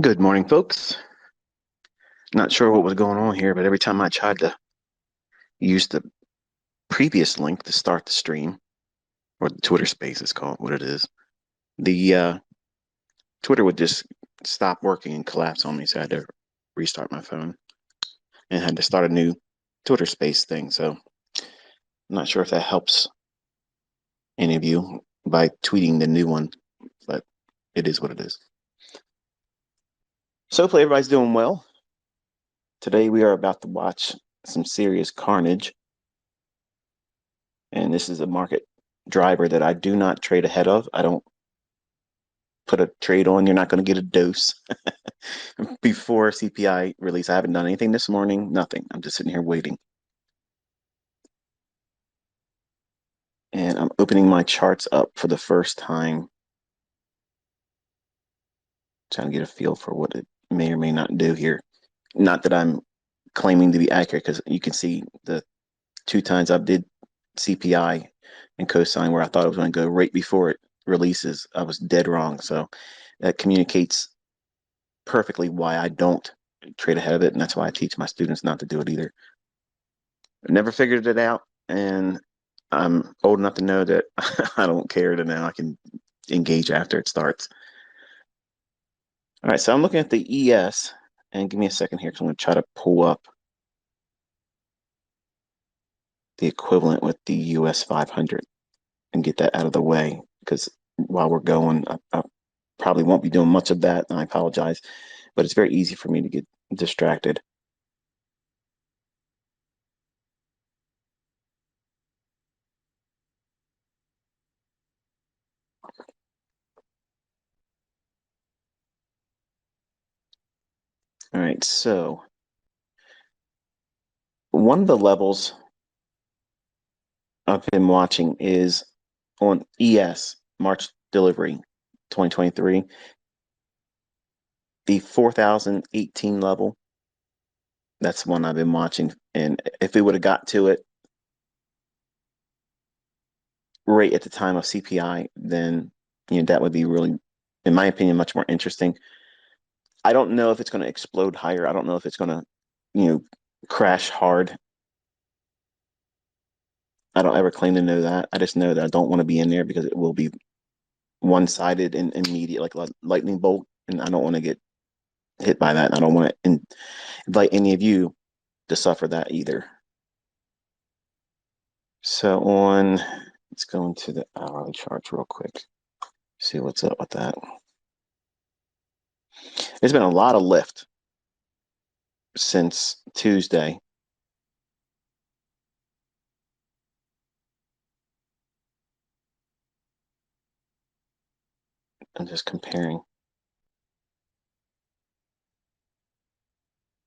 Good morning, folks. Not sure what was going on here, but every time I tried to use the previous link to start the stream, or the Twitter space is called what it is, the Twitter would just stop working and collapse on me. So I had to restart my phone and had to start a new Twitter space thing. So I'm not sure if that helps any of you by tweeting the new one, but it is what it is. So hopefully everybody's doing well. Today we are about to watch some serious carnage. And this is a market driver that I do not trade ahead of. I don't put a trade on. You're not going to get a dose before CPI release. I haven't done anything this morning, nothing. I'm just sitting here waiting. And I'm opening my charts up for the first time, trying to get a feel for what it may or may not do here. Not that I'm claiming to be accurate, because you can see the 2 times I did CPI and cosine where I thought it was going to go right before it releases, I was dead wrong. So that communicates perfectly why I don't trade ahead of it, and that's why I teach my students not to do it either. I never figured it out, and I'm old enough to know that I don't care to now. I can engage after it starts. All right, so I'm looking at the ES, and give me a second here because I'm going to try to pull up the equivalent with the US 500 and get that out of the way, because while we're going, I probably won't be doing much of that, and I apologize, but it's very easy for me to get distracted. All right, so one of the levels I've been watching is on ES, March delivery 2023, the 4018 level. That's one I've been watching. And if we would have got to it right at the time of CPI, then that would be really, in my opinion, much more interesting. I don't know if it's going to explode higher. I don't know if it's going to, crash hard. I don't ever claim to know that. I just know that I don't want to be in there because it will be one-sided and immediate, like a lightning bolt, and I don't want to get hit by that. I don't want to invite any of you to suffer that either. So let's go into the hourly charts real quick. See what's up with that. There's been a lot of lift since Tuesday. I'm just comparing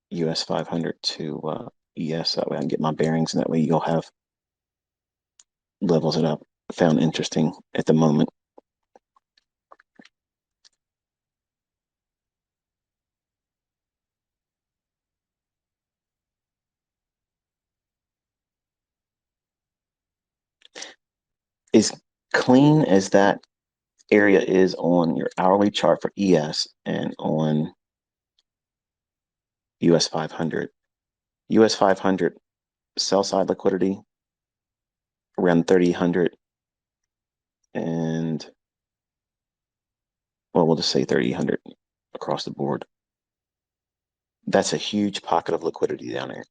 US 500 to ES. That way I can get my bearings, and that way you'll have levels that I've found interesting at the moment. As clean as that area is on your hourly chart for ES and on US 500, US 500 sell side liquidity around 3,800, and well, we'll just say 3,800 across the board. That's a huge pocket of liquidity down there.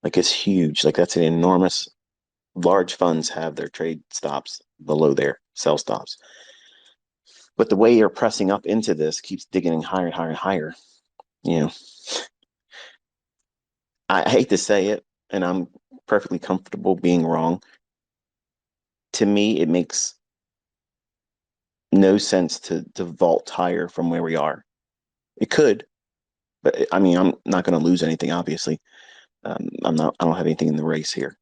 Like, it's huge. Like, that's an enormous. Large funds have their trade stops below their sell stops. But the way you're pressing up into this keeps digging higher and higher and higher. I hate to say it, and I'm perfectly comfortable being wrong. To me, it makes no sense to vault higher from where we are. It could, but I mean, I'm not going to lose anything, obviously. I don't have anything in the race here.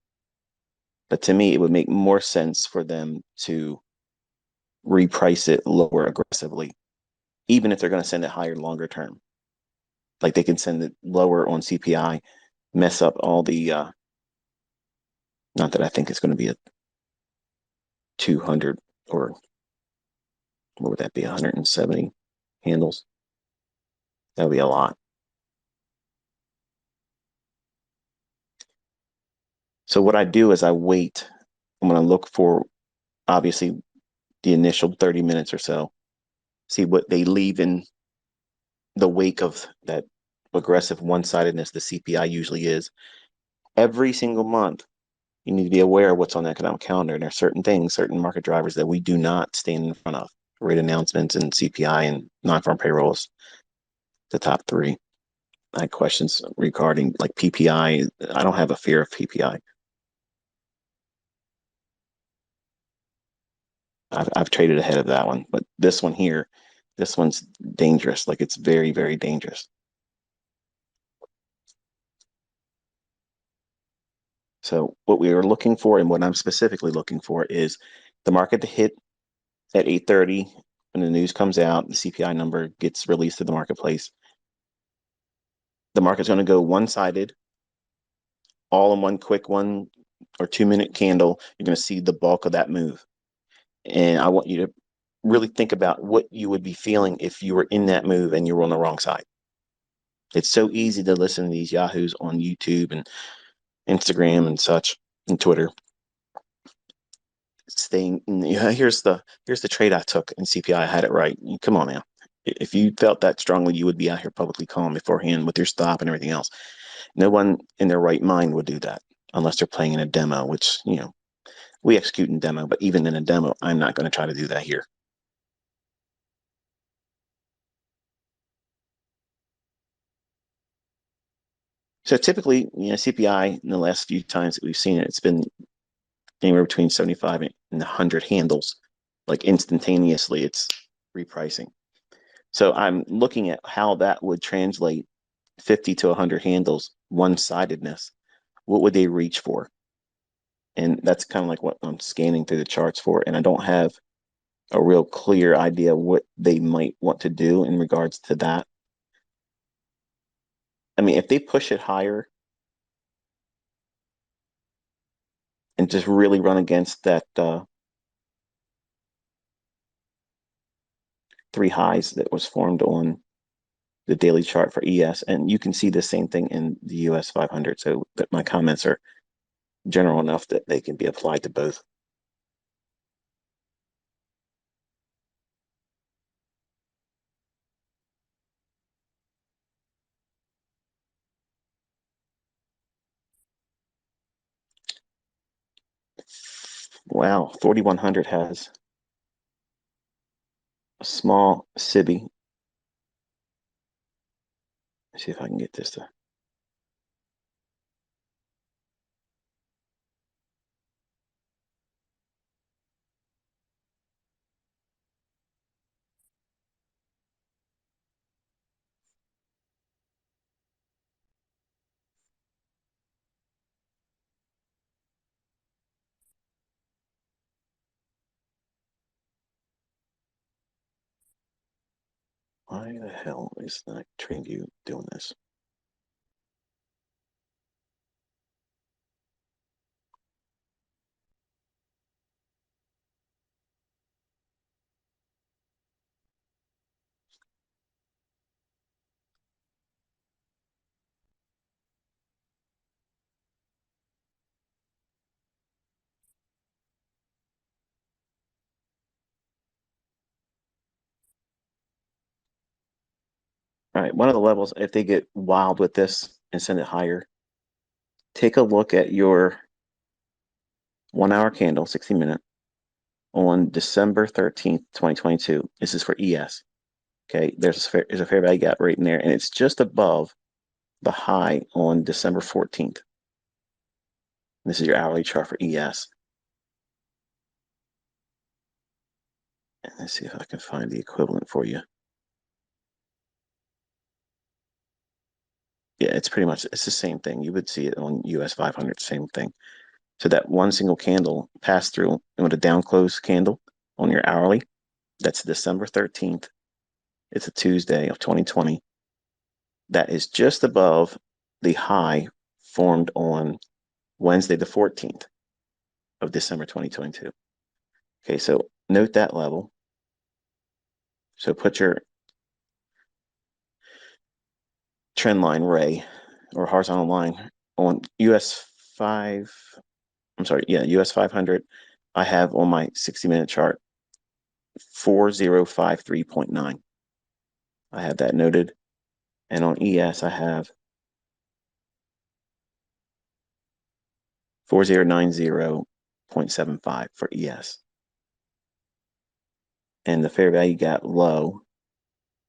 But to me, it would make more sense for them to reprice it lower aggressively, even if they're going to send it higher longer term. Like, they can send it lower on CPI, mess up all the, not that I think it's going to be a 200, or what would that be, 170 handles. That would be a lot. So what I do is I wait. I'm going to look for, obviously, the initial 30 minutes or so, see what they leave in the wake of that aggressive one-sidedness the CPI usually is. Every single month, you need to be aware of what's on the economic calendar. And there are certain things, certain market drivers that we do not stand in front of. Rate announcements and CPI and non-farm payrolls, the top three. I had questions regarding like PPI. I don't have a fear of PPI. I've traded ahead of that one, but this one here, this one's dangerous. Like it's very, very dangerous. So what we are looking for and what I'm specifically looking for is the market to hit at 8:30 when the news comes out, the CPI number gets released to the marketplace. The market's going to go one-sided, all in one quick 1 or 2 minute candle. You're going to see the bulk of that move. And I want you to really think about what you would be feeling if you were in that move and you were on the wrong side. It's so easy to listen to these yahoos on YouTube and Instagram and such and Twitter. Staying, here's the trade I took in CPI. I had it right. Come on now. If you felt that strongly, you would be out here publicly calm beforehand with your stop and everything else. No one in their right mind would do that unless they're playing in a demo, which, we execute in demo, but even in a demo, I'm not going to try to do that here. So typically, CPI in the last few times that we've seen it, it's been anywhere between 75 and 100 handles, like instantaneously it's repricing. So I'm looking at how that would translate 50 to 100 handles, one-sidedness. What would they reach for? And that's kind of like what I'm scanning through the charts for. And I don't have a real clear idea what they might want to do in regards to that. I mean, if they push it higher and just really run against that three highs that was formed on the daily chart for ES, and you can see the same thing in the US 500. So that my comments are general enough that they can be applied to both. Wow, 4100 has a small SIBI. Let's see if I can get this to. Why the hell is not TradingView doing this? All right, one of the levels, if they get wild with this and send it higher, take a look at your 1 hour candle, 60-minute, on December 13th, 2022. This is for ES. Okay, there's a fair value gap right in there, and it's just above the high on December 14th. This is your hourly chart for ES. And let's see if I can find the equivalent for you. Yeah, it's pretty much, it's the same thing. You would see it on US 500, same thing. So that one single candle pass through with a down close candle on your hourly, that's December 13th. It's a Tuesday of 2020. That is just above the high formed on Wednesday, the 14th of December 2022. Okay, so note that level. So put your trend line ray or horizontal line on US 5, I'm sorry, yeah, US 500, I have on my 60-minute chart 4053.9. I have that noted. And on ES, I have 4090.75 for ES. And the fair value gap low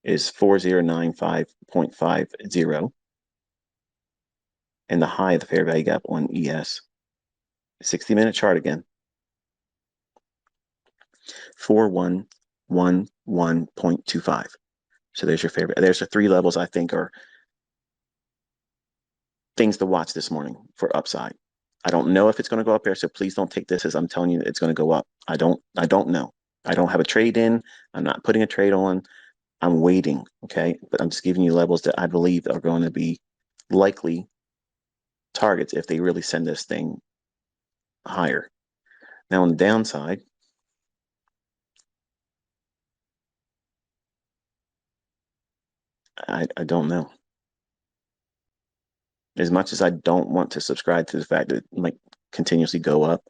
is 4095.50. And the high of the fair value gap on ES, 60-minute chart again, 4111.25. So there's your fair value. There's the three levels I think are things to watch this morning for upside. I don't know if it's going to go up there, so please don't take this as I'm telling you it's going to go up. I don't know. I don't have a trade in. I'm not putting a trade on. I'm waiting, okay? But I'm just giving you levels that I believe are going to be likely targets if they really send this thing higher. Now on the downside, I don't know. As much as I don't want to subscribe to the fact that it might continuously go up,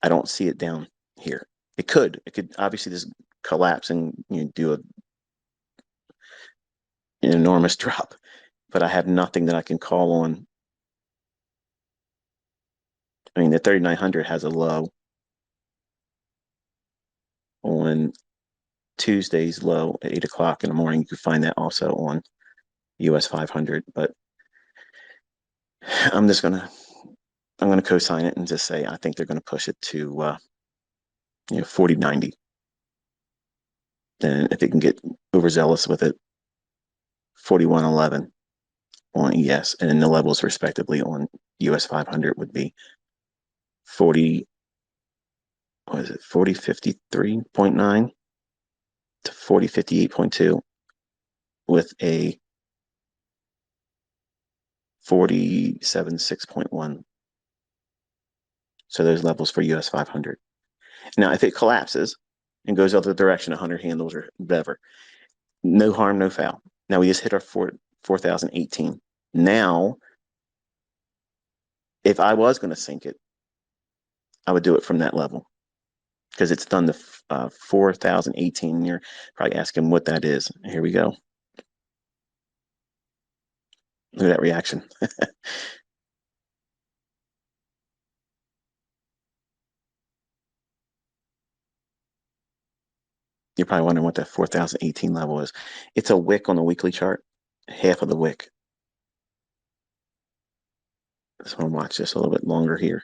I don't see it down here. It could obviously just collapse and do an enormous drop, but I have nothing that I can call on. I mean, the 3900 has a low on Tuesday's low at 8 o'clock in the morning. You can find that also on US 500, but I'm gonna co-sign it and just say I think they're gonna push it to 4090. And if they can get overzealous with it, 4111 on ES, and then the levels respectively on US 500 would be 40, what is it, 4053.9 to 4058.2 with a 476.1. So those levels for US 500. Now, if it collapses and goes other direction, 100 handles or whatever, no harm, no foul. Now we just hit our 4,018. Now, if I was going to sink it, I would do it from that level because it's done the 4,018. You're probably asking what that is. Here we go. Look at that reaction. You're probably wondering what that 4,018 level is. It's a wick on the weekly chart, half of the wick. I just want to watch this a little bit longer here.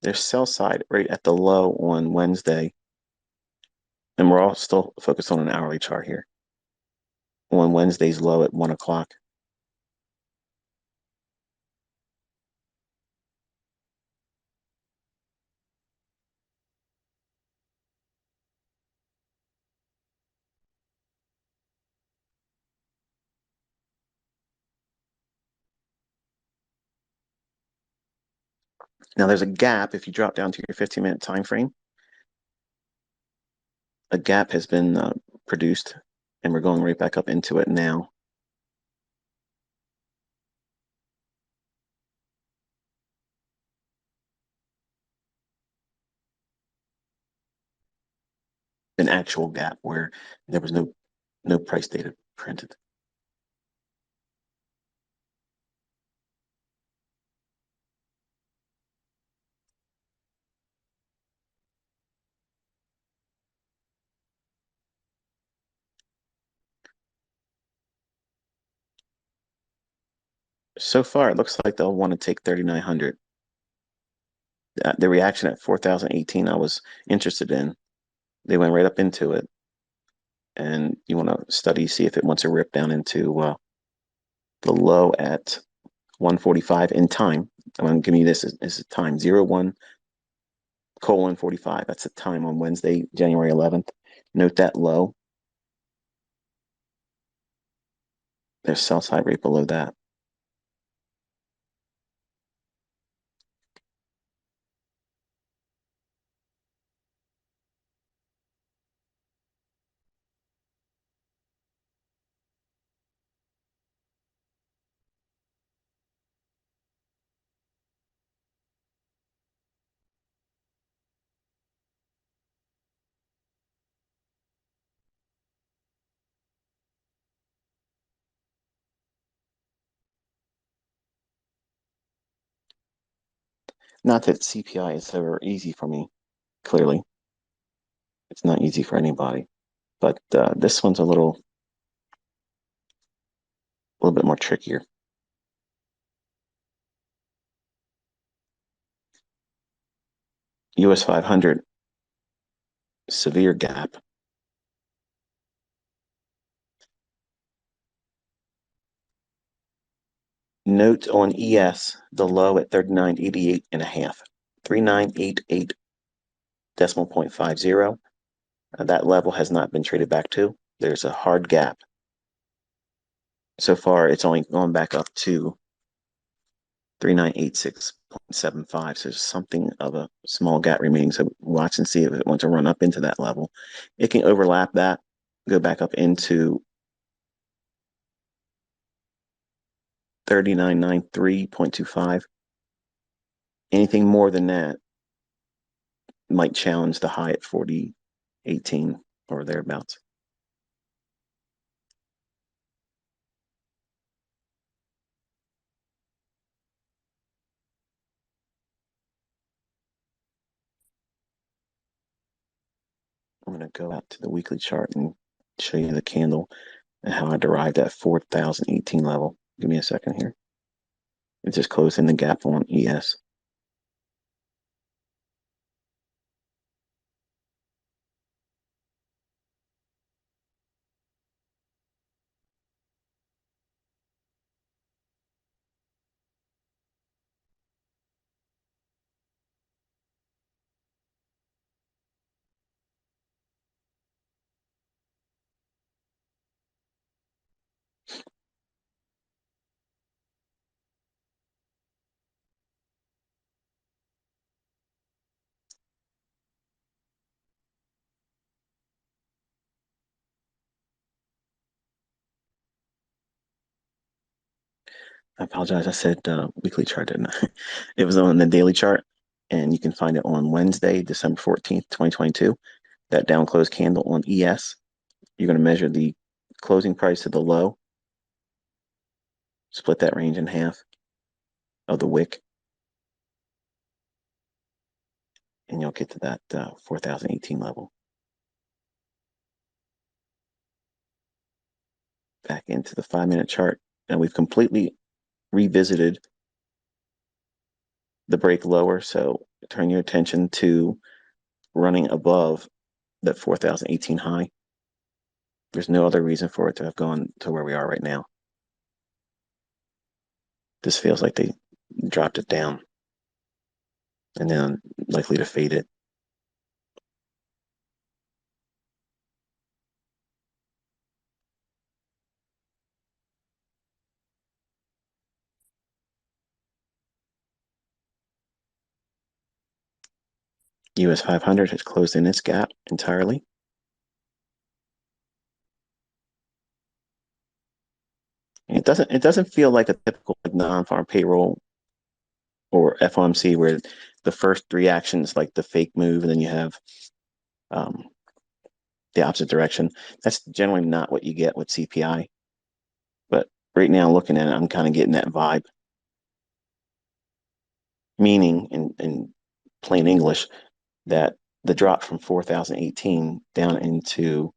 There's sell side right at the low on Wednesday. And we're all still focused on an hourly chart here. On Wednesday's low at 1 o'clock. Now there's a gap if you drop down to your 15-minute time frame. A gap has been produced, and we're going right back up into it now. An actual gap where there was no price data printed. So far, it looks like they'll want to take 3,900. The reaction at 4,018 I was interested in. They went right up into it. And you want to study, see if it wants to rip down into the low at 145 in time. I'm going to give you this as a time, 01:45. That's the time on Wednesday, January 11th. Note that low. There's sell side right below that. Not that CPI is ever easy for me, clearly. It's not easy for anybody. But this one's a little bit more trickier. US 500, severe gap. Note on ES, the low at 39.88 and a half. 3988 decimal point 50. That level has not been traded back to. There's a hard gap. So far, it's only gone back up to 3986.75. So there's something of a small gap remaining. So watch and see if it wants to run up into that level. It can overlap that, go back up into 3993.25. Anything more than that might challenge the high at 4018 or thereabouts. I'm going to go out to the weekly chart and show you the candle and how I derived that 4018 level. Give me a second here. It's just closing the gap on ES. I apologize. I said weekly chart, didn't I? It was on the daily chart, and you can find it on Wednesday, December 14th, 2022. That down close candle on ES. You're going to measure the closing price to the low, split that range in half of the wick, and you'll get to that 4018 level. Back into the 5-minute chart, and we've completely revisited the break lower. So turn your attention to running above that 4018 high. There's no other reason for it to have gone to where we are right now. This feels like they dropped it down and then likely to fade it. US 500 has closed in its gap entirely. It doesn't feel like a typical non-farm payroll or FOMC where the first three actions like the fake move and then you have the opposite direction. That's generally not what you get with CPI. But right now, looking at it, I'm kind of getting that vibe. Meaning, in plain English, that the drop from 4018 down into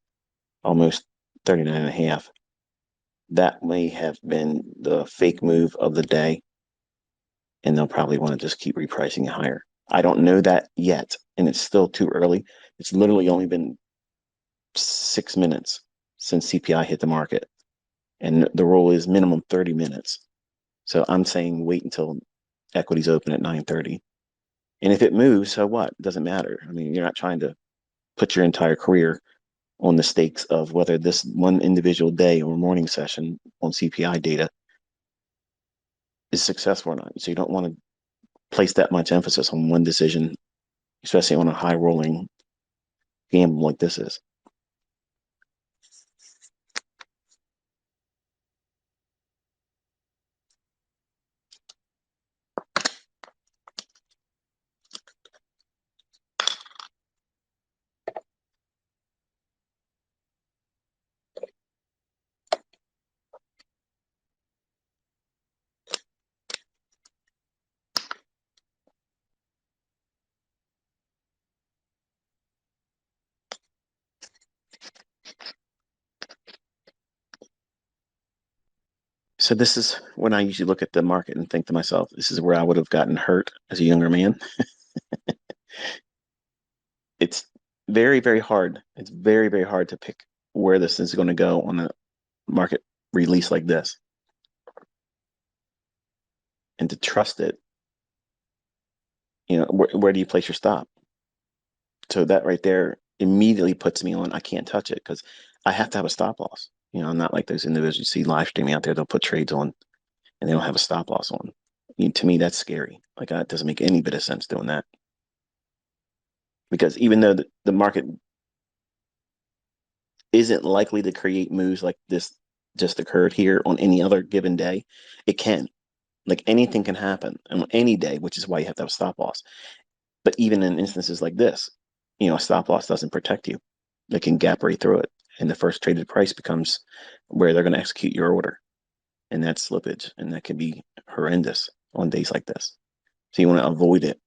almost 39 and a half, that may have been the fake move of the day. And they'll probably want to just keep repricing it higher. I don't know that yet, and it's still too early. It's literally only been 6 minutes since CPI hit the market, and the rule is minimum 30 minutes. So I'm saying wait until equities open at 9:30. And if it moves, so what? It doesn't matter. I mean, you're not trying to put your entire career on the stakes of whether this one individual day or morning session on CPI data is successful or not. So you don't want to place that much emphasis on one decision, especially on a high rolling gamble like this is. So this is when I usually look at the market and think to myself, this is where I would have gotten hurt as a younger man. It's very, very hard. It's very, very hard to pick where this is going to go on a market release like this and to trust it. Where do you place your stop? So that right there immediately puts me on, I can't touch it because I have to have a stop loss. I'm not like those individuals you see live streaming out there. They'll put trades on and they don't have a stop loss on. To me, that's scary. Like that doesn't make any bit of sense doing that. Because even though the market isn't likely to create moves like this just occurred here on any other given day, it can. Like anything can happen on any day, which is why you have to have a stop loss. But even in instances like this, a stop loss doesn't protect you. They can gap right through it. And the first traded price becomes where they're going to execute your order. And that's slippage. And that can be horrendous on days like this. So you want to avoid it.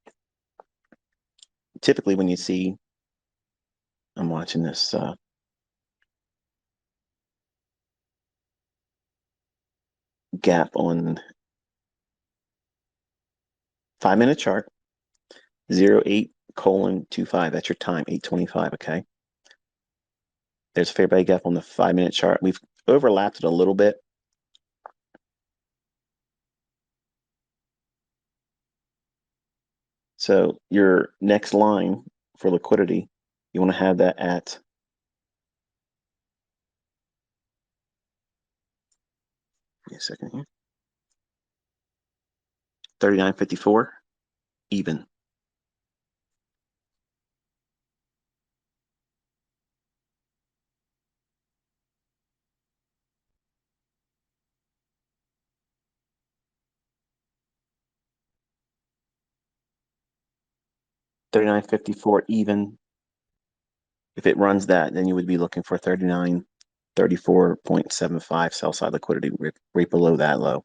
Typically, when you see, I'm watching this gap on 5-minute chart, 08:25. That's your time, 8:25. Okay. There's a fair value gap on the 5-minute chart. We've overlapped it a little bit. So your next line for liquidity, you want to have that at a second here. 39.54 even. $39.54 even. If it runs that, then you would be looking for 39.34.75 sell side liquidity right below that low.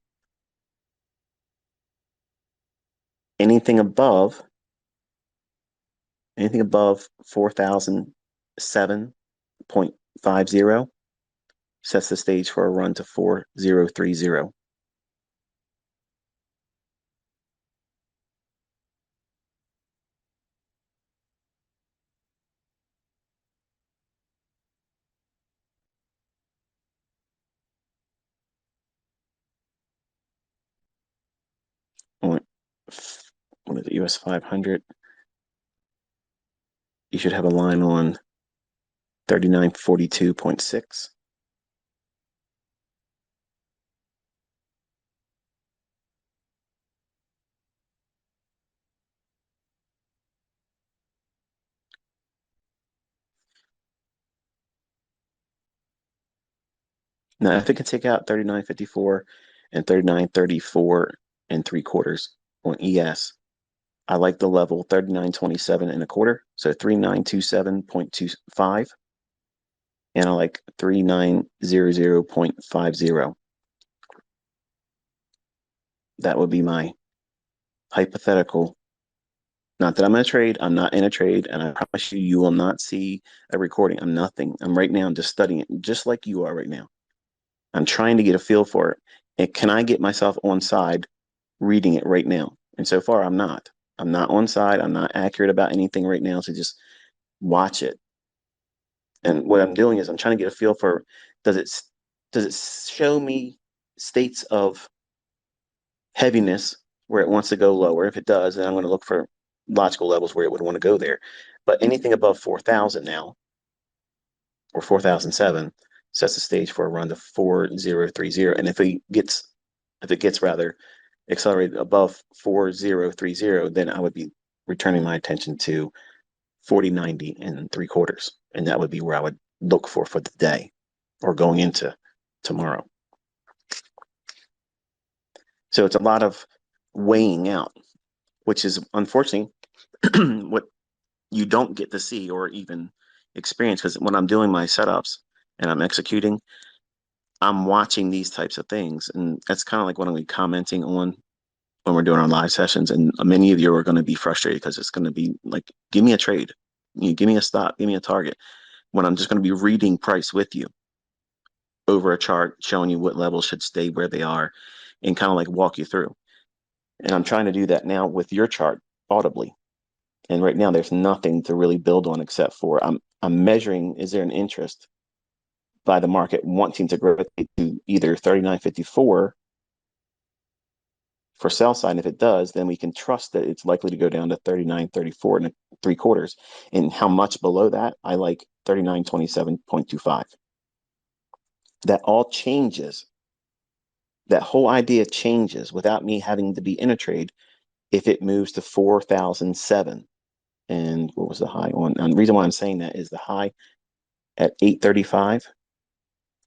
Anything above 4,007.50 sets the stage for a run to 4,030. What is it, US 500? You should have a line on 3942.6. Now, if it can take out 39.54 and 39.34 3/4 on ES, I like the level 39.27 1/4, so 3927.25, and I like 3900.50. That would be my hypothetical. Not that I'm in a trade. I'm not in a trade, and I promise you, you will not see a recording. I'm nothing. I'm right now just studying it, just like you are right now. I'm trying to get a feel for it. And can I get myself on side reading it right now? And so far, I'm not. I'm not on side. I'm not accurate about anything right now. So just watch it. And what I'm doing is I'm trying to get a feel for does it show me states of heaviness where it wants to go lower? If it does, then I'm going to look for logical levels where it would want to go there. But anything above 4,000 now, or 4007 sets the stage for a run to 4030. And if it gets rather accelerated above 4030, then I would be returning my attention to 4090 and 3/4. And that would be where I would look for the day or going into tomorrow. So it's a lot of weighing out, which is unfortunately what you don't get to see or even experience, because when I'm doing my setups and I'm executing, I'm watching these types of things. And that's kind of like what I'm commenting on when we're doing our live sessions. And many of you are going to be frustrated because it's going to be like, give me a trade, give me a stop, give me a target, when I'm just going to be reading price with you over a chart, showing you what levels should stay where they are and kind of like walk you through. And I'm trying to do that now with your chart audibly. And right now there's nothing to really build on except for I'm measuring, is there an interest by the market wanting to grow to either 39.54 for sell side. And if it does, then we can trust that it's likely to go down to 39.34 3/4. And how much below that? I like 39.27.25. That all changes. That whole idea changes without me having to be in a trade if it moves to 4007. And what was the high on? And the reason why I'm saying that is the high at 835.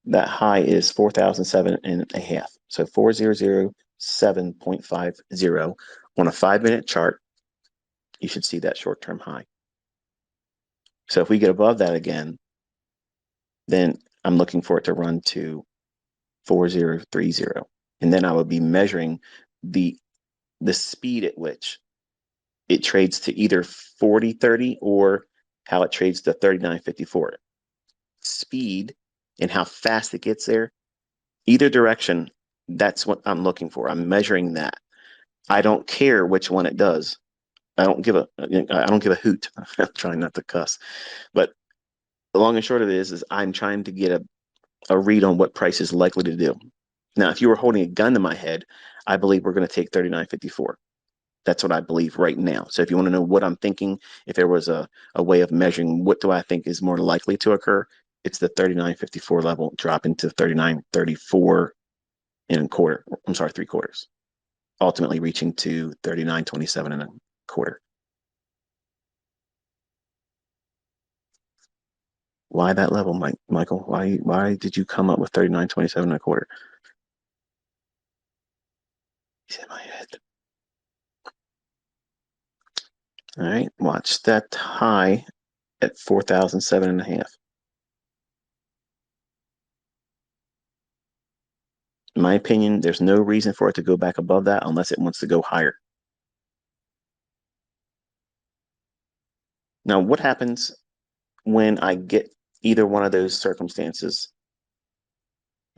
That high is 4007.5. So 4007.50 on a 5-minute chart. You should see that short-term high. So if we get above that again, then I'm looking for it to run to 4030. And then I would be measuring the speed at which it trades to either 4030 or how it trades to 39.54. Speed and how fast it gets there, either direction, that's what I'm looking for. I'm measuring that. I don't care which one it does. I don't give a hoot. I'm trying not to cuss. But the long and short of it is I'm trying to get a read on what price is likely to do. Now, if you were holding a gun to my head, I believe we're going to take 39.54. That's what I believe right now. So if you want to know what I'm thinking, if there was a way of measuring what do I think is more likely to occur, it's the 39.54 level dropping to 39.34 and a quarter. I'm sorry, 3/4. Ultimately reaching to 39.27 1/4. Why that level, Michael? Why did you come up with 39.27 1/4? He's in my head. All right, watch that high at 4007.5. In my opinion, there's no reason for it to go back above that unless it wants to go higher. Now, what happens when I get either one of those circumstances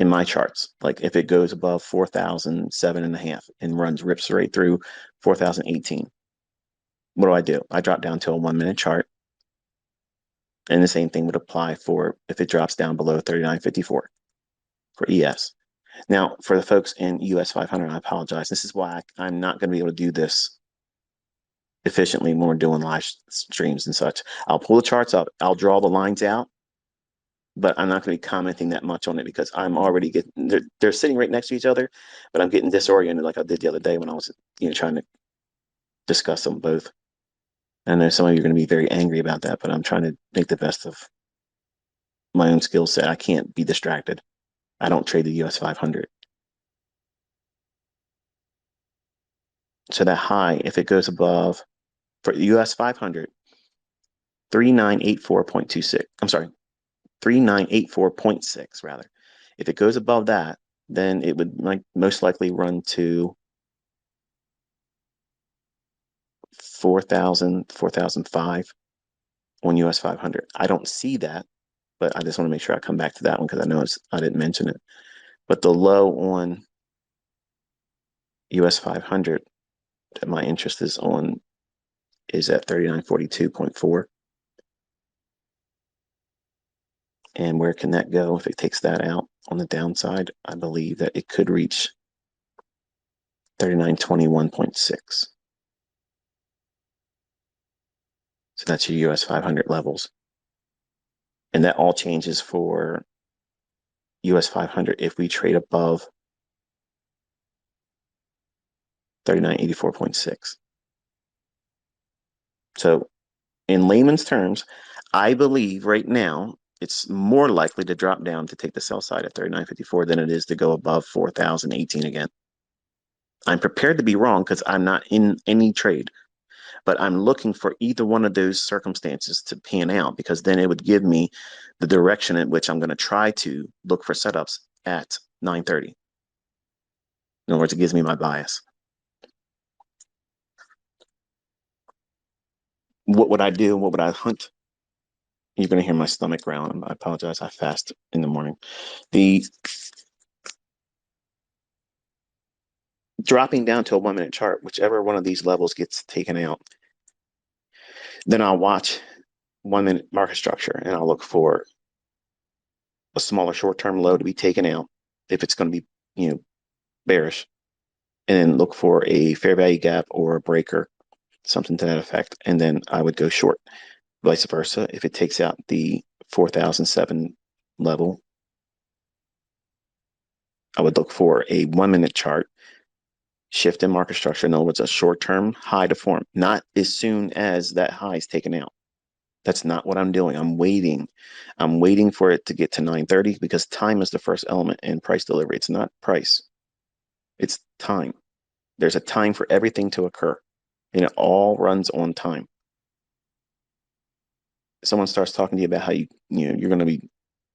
in my charts? Like if it goes above 4007.5 and rips right through 4018. What do? I drop down to a 1-minute chart. And the same thing would apply for if it drops down below 39.54 for ES. Now, for the folks in US 500, I apologize. This is why I'm not going to be able to do this efficiently when we're doing live streams and such. I'll pull the charts up. I'll draw the lines out, but I'm not going to be commenting that much on it because I'm already getting, they're sitting right next to each other, but I'm getting disoriented like I did the other day when I was, trying to discuss them both. I know some of you are going to be very angry about that, but I'm trying to make the best of my own skill set. I can't be distracted. I don't trade the US 500. So that high, if it goes above, for the US 500, 3984.26. I'm sorry, 3984.6 rather. If it goes above that, then it would most likely run to 4,000, 4,005 on US 500. I don't see that, but I just want to make sure I come back to that one because I know I didn't mention it. But the low on US 500 that my interest is on is at 3942.4. And where can that go if it takes that out on the downside? I believe that it could reach 3921.6. So that's your US 500 levels. And that all changes for US 500 if we trade above 3984.6. So in layman's terms, I believe right now it's more likely to drop down to take the sell side at 39.54 than it is to go above 4,018 again. I'm prepared to be wrong because I'm not in any trade, but I'm looking for either one of those circumstances to pan out, because then it would give me the direction in which I'm going to try to look for setups at 9:30. In other words, it gives me my bias. What would I do? What would I hunt? You're going to hear my stomach growling. I apologize. I fast in the morning. The dropping down to a 1 minute chart, whichever one of these levels gets taken out, then I'll watch 1 minute market structure and I'll look for a smaller short-term low to be taken out if it's going to be, bearish, and then look for a fair value gap or a breaker, something to that effect. And then I would go short. Vice versa, if it takes out the 4007 level, I would look for a 1 minute chart shift in market structure. In other words, a short-term high to form, not as soon as that high is taken out. That's not what I'm doing. I'm waiting. I'm waiting for it to get to 9:30 because time is the first element in price delivery. It's not price. It's time. There's a time for everything to occur, and it all runs on time. Someone starts talking to you about how you're going to be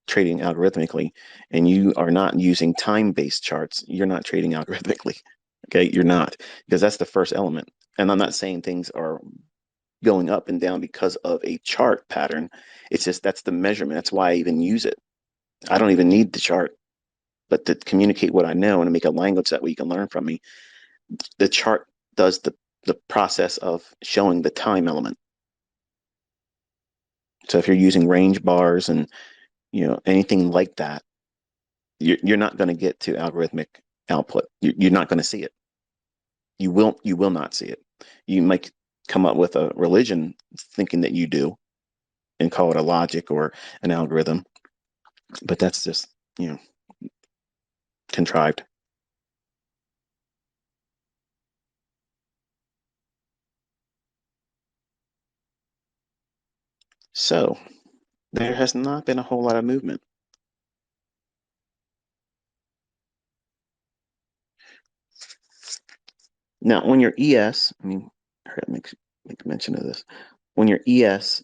trading algorithmically, and you are not using time-based charts. You're not trading algorithmically. Okay, you're not, because that's the first element. And I'm not saying things are going up and down because of a chart pattern. It's just that's the measurement. That's why I even use it. I don't even need the chart, but to communicate what I know and to make a language that way you can learn from me, the chart does the process of showing the time element. So if you're using range bars and anything like that, you're not going to get to algorithmic output. You're not going to see it. You will not see it. You might come up with a religion thinking that you do and call it a logic or an algorithm, but that's just contrived. So there has not been a whole lot of movement. Now, when your ES, I heard make mention of this. When your ES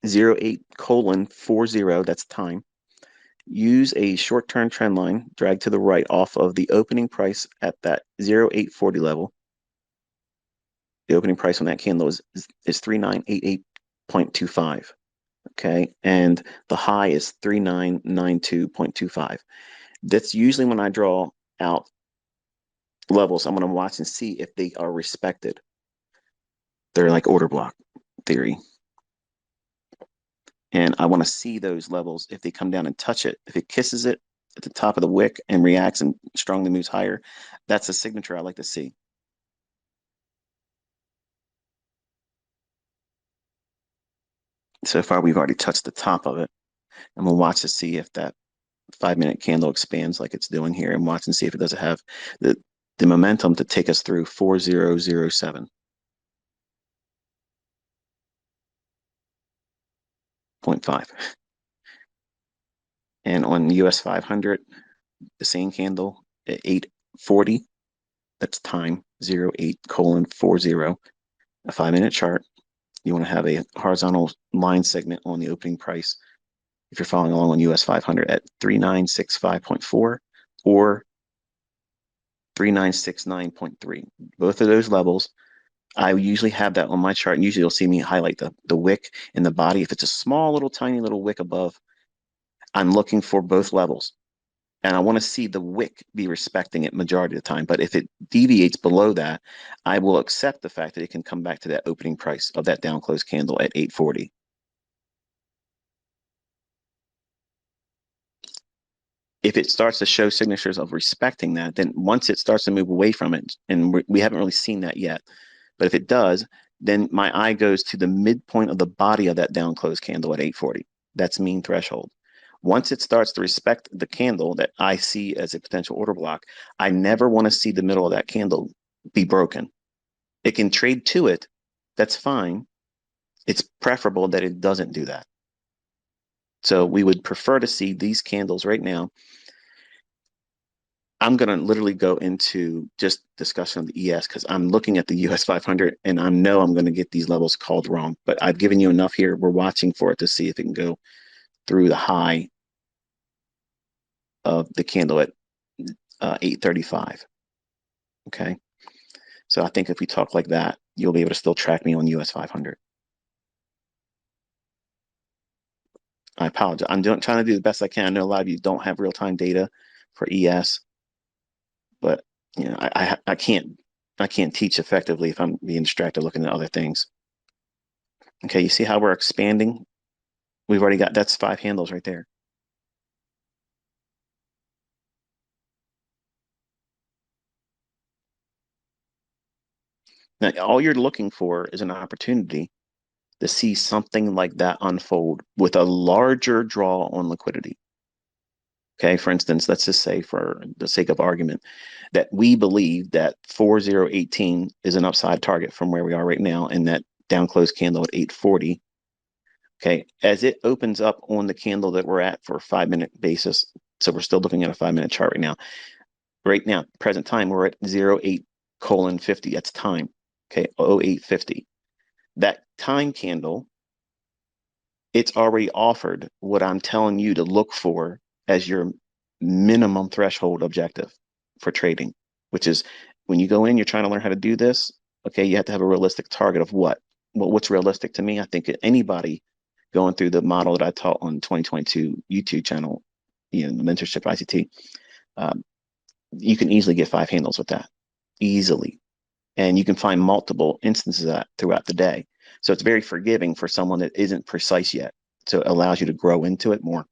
08:40, that's time, use a short-term trend line, drag to the right off of the opening price at that 0840 level. The opening price on that candle is 3988.25. Okay, and the high is 3992.25. That's usually when I draw out levels. I'm going to watch and see if they are respected. They're like order block theory. And I want to see those levels. If they come down and touch it, if it kisses it at the top of the wick and reacts and strongly moves higher, that's a signature I like to see. So far, we've already touched the top of it. And we'll watch to see if that 5 minute candle expands like it's doing here, and watch and see if it doesn't have the momentum to take us through 4007. 0.5. And on US 500, the same candle at 840, that's time 08:40, a 5 minute chart. You want to have a horizontal line segment on the opening price if you're following along on US 500 at 3965.4 or 3969.3. Both of those levels, I usually have that on my chart, and usually you'll see me highlight the wick in the body. If it's a small little tiny little wick above, I'm looking for both levels. And I want to see the wick be respecting it majority of the time. But if it deviates below that, I will accept the fact that it can come back to that opening price of that down close candle at 840. If it starts to show signatures of respecting that, then once it starts to move away from it, and we haven't really seen that yet, but if it does, then my eye goes to the midpoint of the body of that down close candle at 840. That's mean threshold. Once it starts to respect the candle that I see as a potential order block, I never want to see the middle of that candle be broken. It can trade to it. That's fine. It's preferable that it doesn't do that. So we would prefer to see these candles right now. I'm going to literally go into just discussion of the ES because I'm looking at the US 500 and I know I'm going to get these levels called wrong, but I've given you enough here. We're watching for it to see if it can go through the high of the candle at 835. Okay. So I think if we talk like that, you'll be able to still track me on US 500. I apologize. I'm trying to do the best I can. I know a lot of you don't have real-time data for ES, but you know, I can't teach effectively if I'm being distracted looking at other things. Okay, you see how we're expanding? We've already got, that's 5 handles right there. Now, all you're looking for is an opportunity to see something like that unfold with a larger draw on liquidity. Okay, for instance, let's just say for the sake of argument that we believe that 4018 is an upside target from where we are right now and that down close candle at 840. Okay, as it opens up on the candle that we're at for a 5-minute basis, so we're still looking at a 5-minute chart right now. Right now, present time, we're at 08:50. That's time. Okay, 0850. That time candle, it's already offered what I'm telling you to look for as your minimum threshold objective for trading, which is when you go in, you're trying to learn how to do this. Okay, you have to have a realistic target of what? Well, what's realistic to me? I think anybody going through the model that I taught on 2022 YouTube channel, you know, the mentorship ICT, you can easily get 5 handles with that, easily. And you can find multiple instances of that throughout the day. So it's very forgiving for someone that isn't precise yet. So it allows you to grow into it more.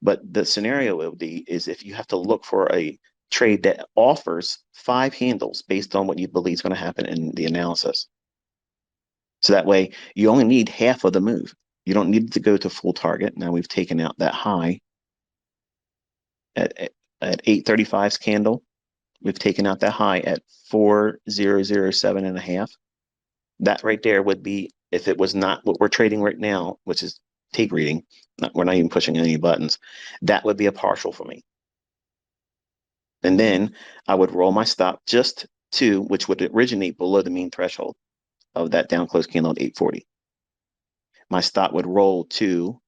But the scenario would be is if you have to look for a trade that offers 5 handles based on what you believe is going to happen in the analysis. So that way you only need half of the move. You don't need to go to full target. Now we've taken out that high at 835's candle. We've taken out that high at 4007.5. That right there would be, if it was not what we're trading right now, which is tape reading, we're not even pushing any buttons, that would be a partial for me. And then I would roll my stop just to, which would originate below the mean threshold of that down close candle at 840. My stop would roll to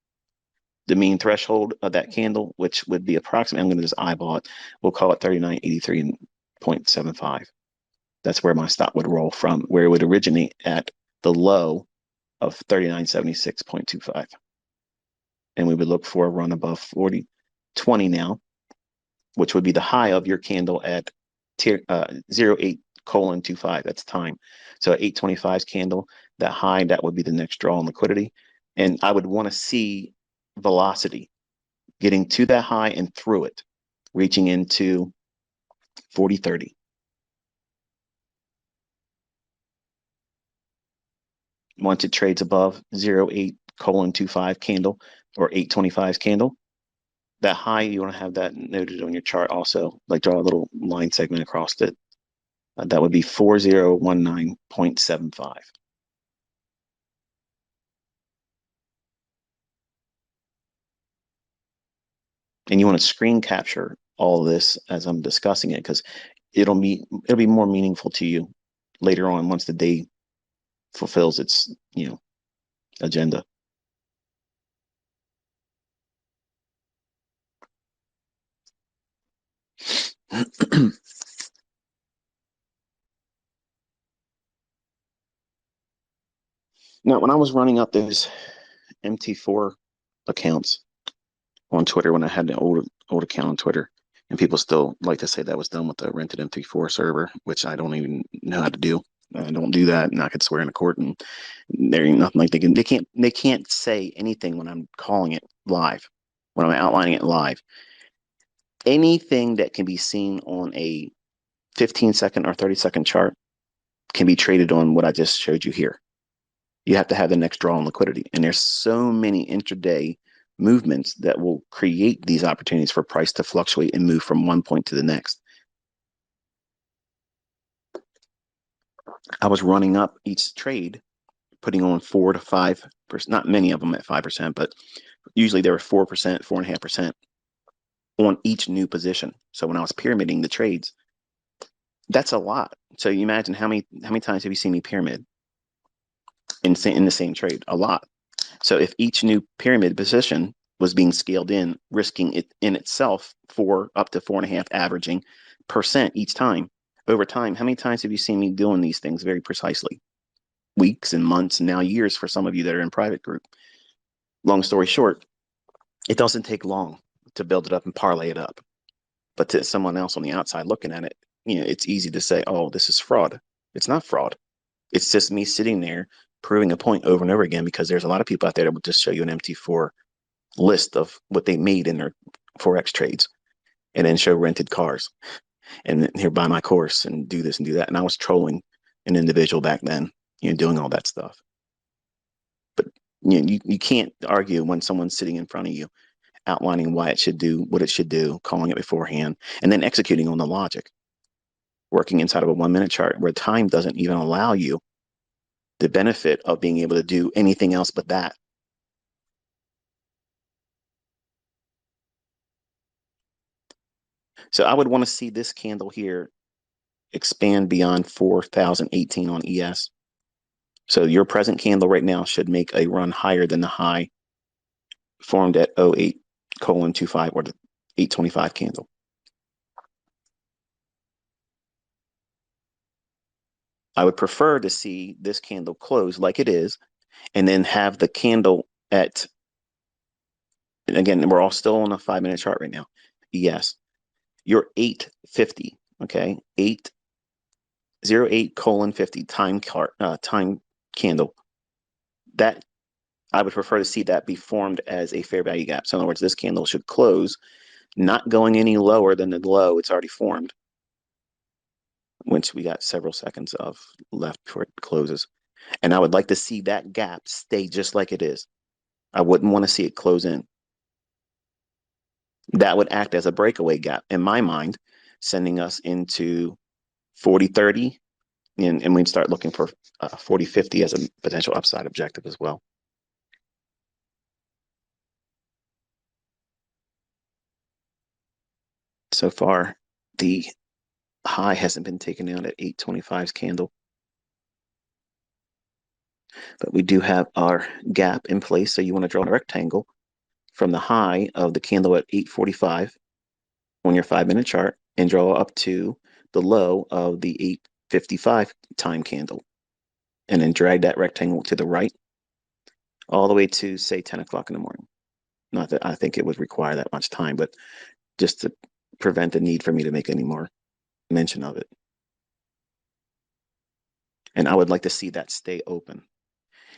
the mean threshold of that candle, which would be approximately, I'm going to just eyeball it, we'll call it 3983.75. That's where my stop would roll from, where it would originate at the low of 3976.25. And we would look for a run above 4020 now, which would be the high of your candle at 08:25. That's time. So at 825's candle, that high, that would be the next draw on liquidity. And I would want to see velocity getting to that high and through it, reaching into 4030. Once it trades above 08:25 candle or 825's candle, that high, you want to have that noted on your chart also, like draw a little line segment across it. That would be 4019.75. And you want to screen capture all of this as I'm discussing it because it'll be more meaningful to you later on once the day fulfills its, you know, agenda. Now, when I was running up those MT4 accounts on Twitter, when I had the old account on Twitter, and people still like to say that was done with the rented MT4 server, which I don't even know how to do. I don't do that, and I could swear in a court, and there ain't nothing like they can't say anything when I'm calling it live, when I'm outlining it live. Anything that can be seen on a 15-second or 30-second chart can be traded on what I just showed you here. You have to have the next draw on liquidity. And there's so many intraday movements that will create these opportunities for price to fluctuate and move from one point to the next. I was running up each trade, putting on 4 to 5%, not many of them at 5%, but usually they were 4%, 4.5% on each new position. So when I was pyramiding the trades, that's a lot. So you imagine how many times have you seen me pyramid in the same trade? A lot. So if each new pyramid position was being scaled in, risking it in itself for up to 4.5 averaging percent each time, over time, how many times have you seen me doing these things very precisely? Weeks and months, and now years for some of you that are in private group. Long story short, it doesn't take long to build it up and parlay it up. But to someone else on the outside looking at it, it's easy to say, oh, this is fraud. It's not fraud. It's just me sitting there proving a point over and over again, because there's a lot of people out there that will just show you an MT4 list of what they made in their Forex trades and then show rented cars and here, buy my course and do this and do that. And I was trolling an individual back then, doing all that stuff. But you can't argue when someone's sitting in front of you outlining why it should do what it should do, calling it beforehand, and then executing on the logic, working inside of a 1-minute chart where time doesn't even allow you the benefit of being able to do anything else but that. So I would want to see this candle here expand beyond 4,018 on ES. So your present candle right now should make a run higher than the high formed at 08:25 or the 825 candle. I would prefer to see this candle close like it is, and then have the candle at, and again, we're all still on a 5-minute chart right now. Yes, you're 850, okay? 808:50 time candle. That I would prefer to see that be formed as a fair value gap. So in other words, this candle should close not going any lower than the low it's already formed, once we got several seconds of left before it closes. And I would like to see that gap stay just like it is. I wouldn't want to see it close in. That would act as a breakaway gap in my mind, sending us into 40-30, and we'd start looking for 40-50 as a potential upside objective as well. So far, the high hasn't been taken out at 825's candle, but we do have our gap in place. So you want to draw a rectangle from the high of the candle at 845 on your 5-minute chart and draw up to the low of the 855 time candle, and then drag that rectangle to the right all the way to, say, 10 o'clock in the morning. Not that I think it would require that much time, but just to prevent the need for me to make any more mention of it. And I would like to see that stay open.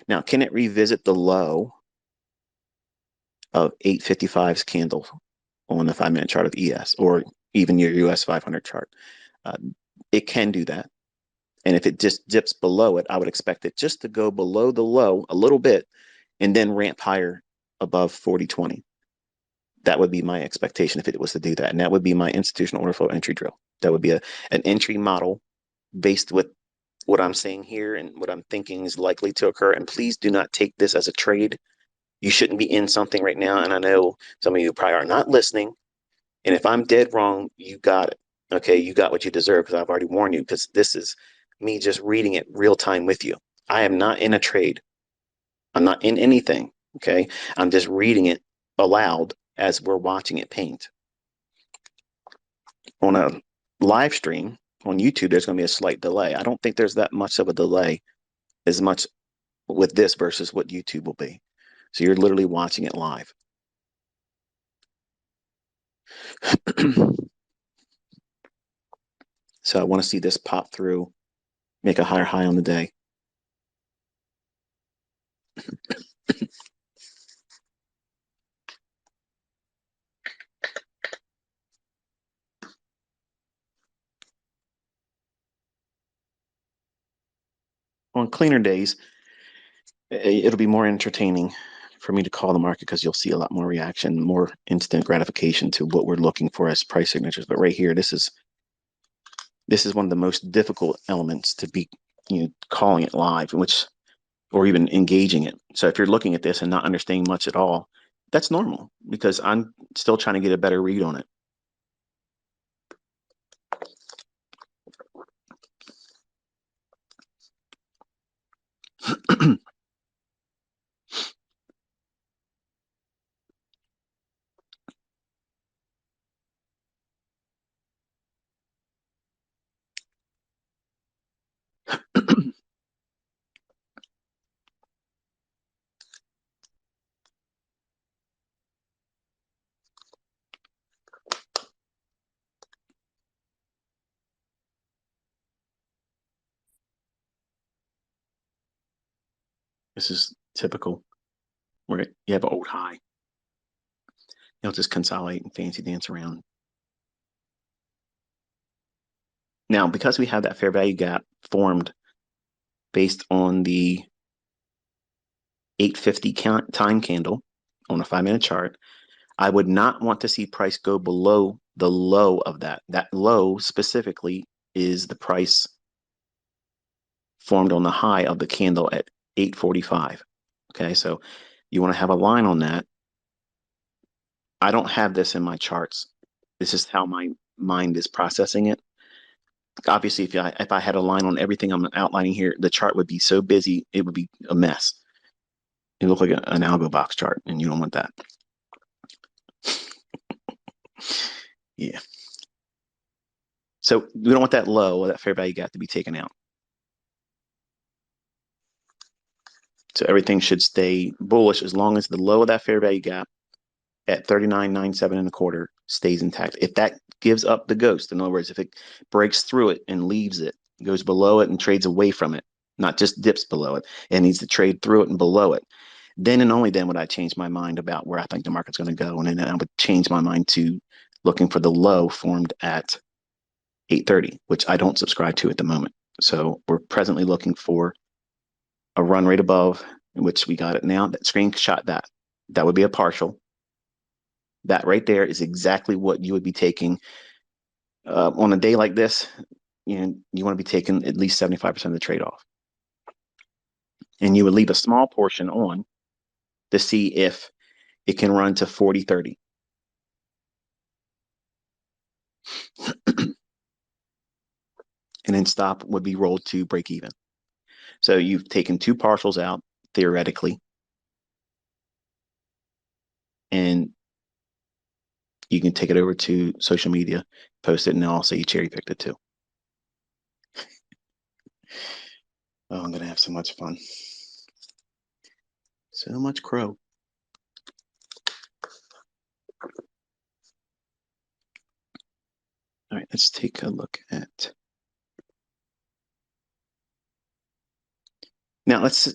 Now, can it revisit the low of 855's candle on the 5-minute chart of ES, or even your US 500 chart? It can do that. And if it just dips below it, I would expect it just to go below the low a little bit and then ramp higher above 40.20. That would be my expectation if it was to do that. And that would be my institutional order flow entry drill. That would be an entry model based with what I'm saying here and what I'm thinking is likely to occur. And please do not take this as a trade. You shouldn't be in something right now. And I know some of you probably are not listening. And if I'm dead wrong, you got it. Okay, you got what you deserve, because I've already warned you, because this is me just reading it real time with you. I am not in a trade. I'm not in anything. Okay, I'm just reading it aloud as we're watching it paint. On a live stream on YouTube, there's going to be a slight delay. I don't think there's that much of a delay as much with this versus what YouTube will be. So you're literally watching it live. So I want to see this pop through, make a higher high on the day. On cleaner days, it'll be more entertaining for me to call the market because you'll see a lot more reaction, more instant gratification to what we're looking for as price signatures. But right here, this is one of the most difficult elements to be, calling it live, or even engaging it. So if you're looking at this and not understanding much at all, that's normal because I'm still trying to get a better read on it. This is typical where you have an old high. You'll just consolidate and fancy dance around. Now, because we have that fair value gap formed based on the 850 time candle on a 5-minute chart, I would not want to see price go below the low of that. That low specifically is the price formed on the high of the candle at 845. Okay, so you want to have a line on that. I don't have this in my charts. This is how my mind is processing it. Obviously, if I had a line on everything I'm outlining here, the chart would be so busy, it would be a mess. It look like an algo box chart, and you don't want that. Yeah. So we don't want that low or that fair value gap to be taken out. So everything should stay bullish as long as the low of that fair value gap at 39.97 and a quarter stays intact. If that gives up the ghost, in other words, if it breaks through it and leaves it, goes below it and trades away from it, not just dips below it, it needs to trade through it and below it, then and only then would I change my mind about where I think the market's going to go. And then I would change my mind to looking for the low formed at 830, which I don't subscribe to at the moment. So we're presently looking for a run rate above, in which we got it now. That screenshot that. That would be a partial. That right there is exactly what you would be taking on a day like this. You want to be taking at least 75% of the trade off. And you would leave a small portion on to see if it can run to 40.30. And then stop would be rolled to break even. So you've taken two partials out, theoretically, and you can take it over to social media, post it, and I'll say you cherry picked it too. Oh, I'm going to have so much fun. So much crow. All right, let's take a look at. Now let's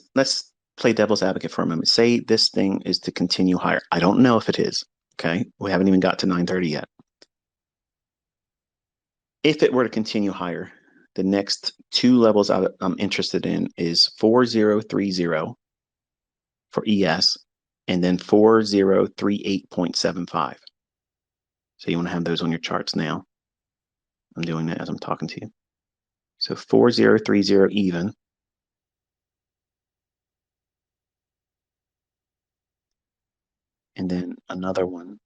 play devil's advocate for a moment. Say this thing is to continue higher. I don't know if it is. Okay, we haven't even got to 930 yet. If it were to continue higher, the next two levels I'm interested in is 4030 for ES and then 4038.75. So you want to have those on your charts now. I'm doing that as I'm talking to you. So 4030 even. And then another one.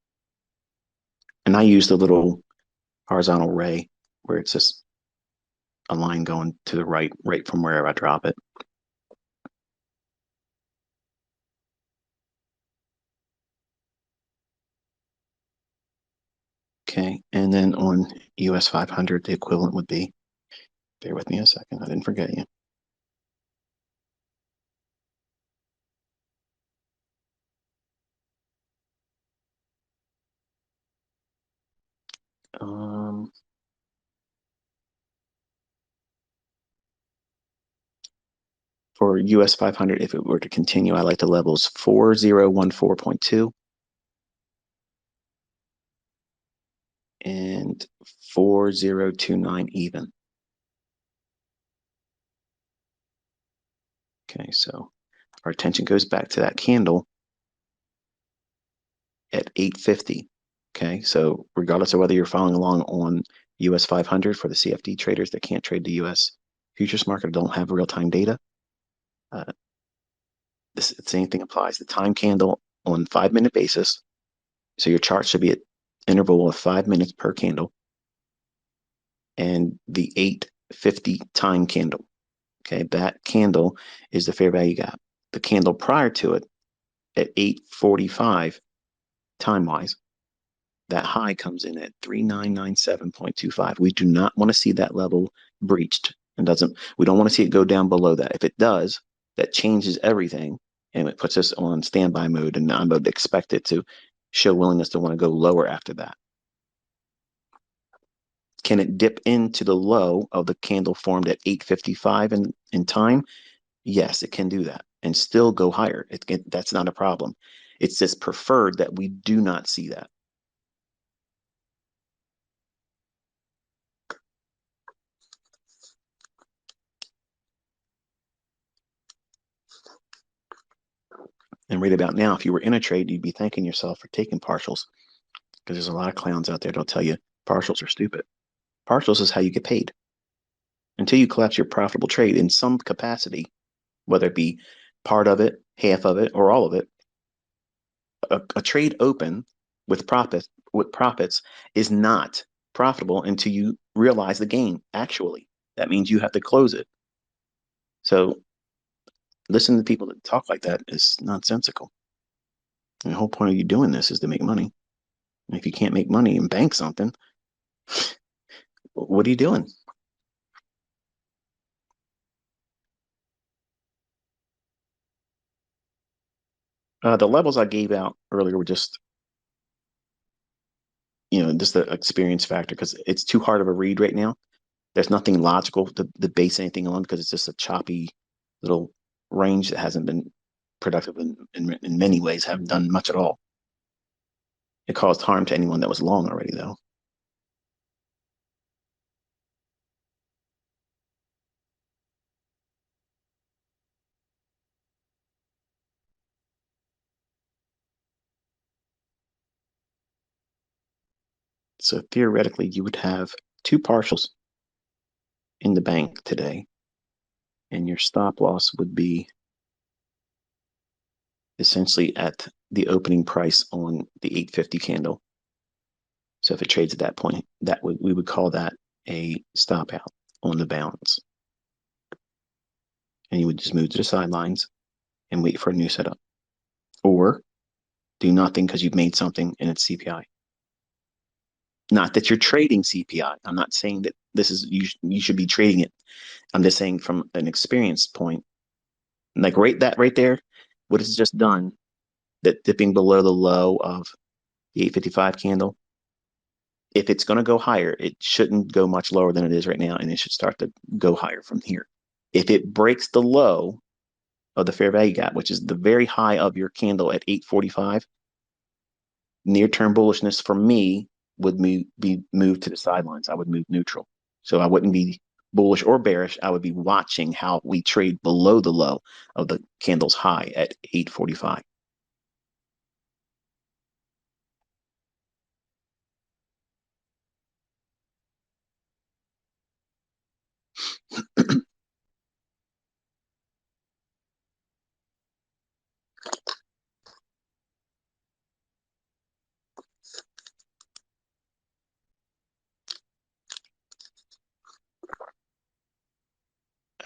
And I use the little horizontal ray where it's just a line going to the right from wherever I drop it. Okay, and then on US 500, the equivalent would be, bear with me a second, I didn't forget you. For US 500, if it were to continue, I like the levels 4014.2 and 4029 even. Okay, so our attention goes back to that candle at 850. Okay, so regardless of whether you're following along on US 500 for the CFD traders that can't trade the US futures market or don't have real-time data, uh, the same thing applies. The time candle on 5-minute basis. So your chart should be at interval of 5 minutes per candle, and the 850 time candle. Okay, that candle is the fair value gap. The candle prior to it at 845 time wise, that high comes in at 3997.25. We do not want to see that level breached, and we don't want to see it go down below that. If it does, that changes everything, and it puts us on standby mode, and I would expect it to show willingness to want to go lower after that. Can it dip into the low of the candle formed at 855 in time? Yes, it can do that and still go higher. That's not a problem. It's just preferred that we do not see that. And right about now, if you were in a trade, you'd be thanking yourself for taking partials, because there's a lot of clowns out there that'll tell you partials are stupid. Partials is how you get paid. Until you collapse your profitable trade in some capacity, whether it be part of it, half of it, or all of it, a trade open with profits is not profitable until you realize the gain. Actually, that means you have to close it. So listening to people that talk like that is nonsensical. And the whole point of you doing this is to make money. And if you can't make money and bank something, what are you doing? The levels I gave out earlier were just, just the experience factor, because it's too hard of a read right now. There's nothing logical to base anything on, because it's just a choppy little range that hasn't been productive in many ways, haven't done much at all. It caused harm to anyone that was long already, though. So theoretically, you would have two partials in the bank today, and your stop loss would be essentially at the opening price on the 850 candle. So if it trades at that point, we would call that a stop out on the bounce. And you would just move to the sidelines and wait for a new setup. Or do nothing because you've made something and it's CPI. Not that you're trading CPI. I'm not saying that this is you should be trading it. I'm just saying from an experience point, like right there, what it's just done, that dipping below the low of the 855 candle, if it's going to go higher, it shouldn't go much lower than it is right now, and it should start to go higher from here. If it breaks the low of the fair value gap, which is the very high of your candle at 845, near-term bullishness for me would be moved to the sidelines. I would move neutral. So I wouldn't be bullish or bearish. I would be watching how we trade below the low of the candle's high at 845.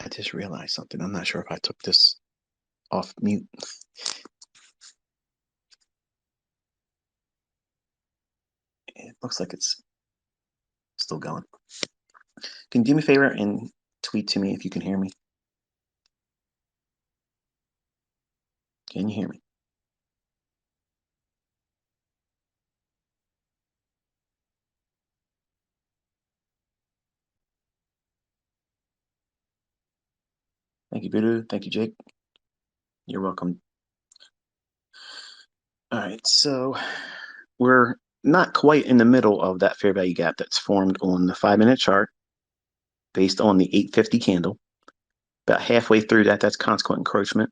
I just realized something. I'm not sure if I took this off mute. It looks like it's still going. Can you do me a favor and tweet to me if you can hear me? Can you hear me? Thank you, Budu. Thank you, Jake. You're welcome. All right, so we're not quite in the middle of that fair value gap that's formed on the 5-minute chart based on the 850 candle. About halfway through that's consequent encroachment.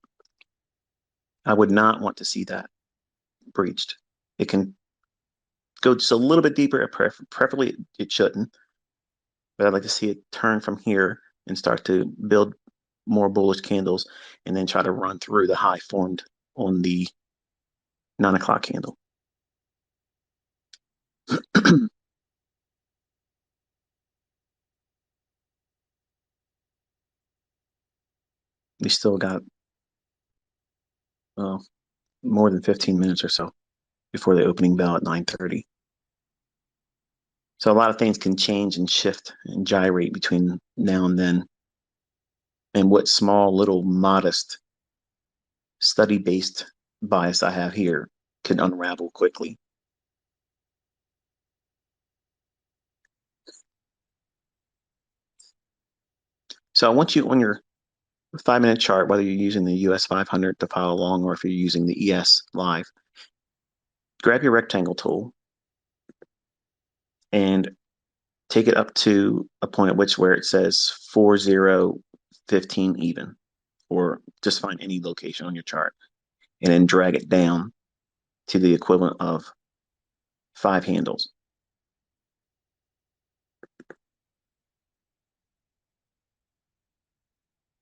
I would not want to see that breached. It can go just a little bit deeper, preferably it shouldn't, but I'd like to see it turn from here and start to build more bullish candles and then try to run through the high formed on the 9 o'clock candle. We still got more than 15 minutes or so before the opening bell at 9:30. So a lot of things can change and shift and gyrate between now and then. And what small, little, modest, study-based bias I have here can unravel quickly. So I want you on your 5-minute chart, whether you're using the US 500 to follow along or if you're using the ES live, grab your rectangle tool and take it up to a point at which where it says 4015 even, or just find any location on your chart and then drag it down to the equivalent of 5 handles.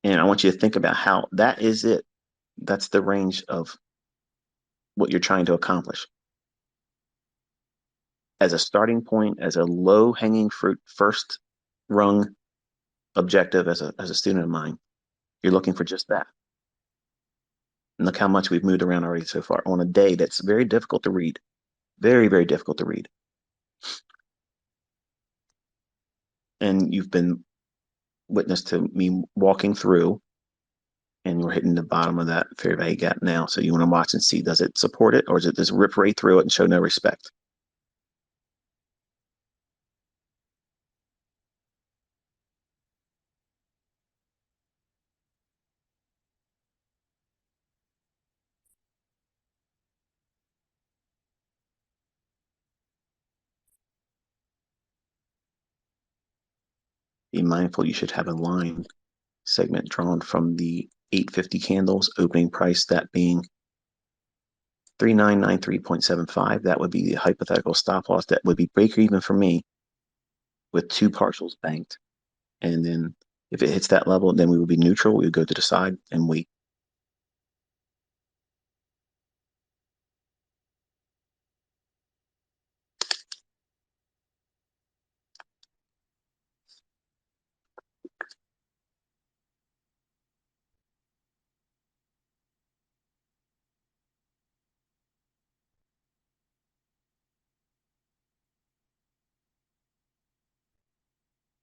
And I want you to think about how that is it. That's the range of what you're trying to accomplish. As a starting point, as a low hanging fruit, first rung objective as a student of mine, you're looking for just that. And look how much we've moved around already so far on a day that's very difficult to read. Very, very difficult to read. And you've been witness to me walking through and we're hitting the bottom of that fair value gap now. So you want to watch and see, does it support it or does it just rip right through it and show no respect? Be mindful you should have a line segment drawn from the 850 candles, opening price that being 3993.75. That would be the hypothetical stop loss. That would be breaker even for me with 2 partials banked. And then if it hits that level, then we would be neutral. We would go to the side and wait.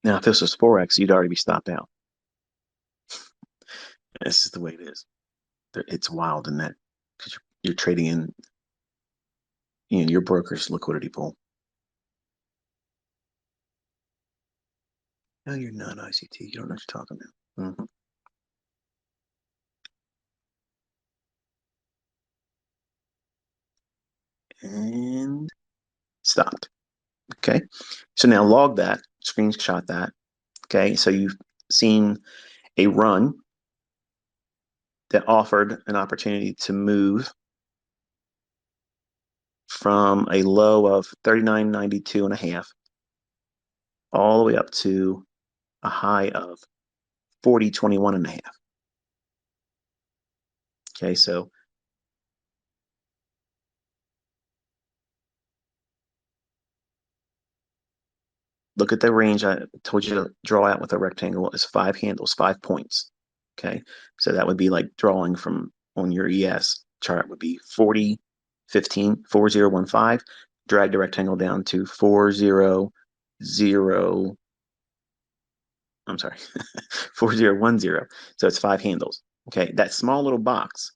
Now, if this was Forex, you'd already be stopped out. This is the way it is. It's wild in that because you're trading in your broker's liquidity pool. No, you're not ICT. You don't know what you're talking about. Mm-hmm. And stopped. Okay. So now log that, screenshot that. Okay. So you've seen a run that offered an opportunity to move from a low of 39.92 and a half all the way up to a high of 40.21 and a half. Okay, so look at the range I told you to draw out with a rectangle is 5 handles, 5 points. Okay, so that would be like drawing from on your ES chart would be 40, 15, 4015. Drag the rectangle down to 400. I'm sorry, 4010. So it's 5 handles. Okay, that small little box,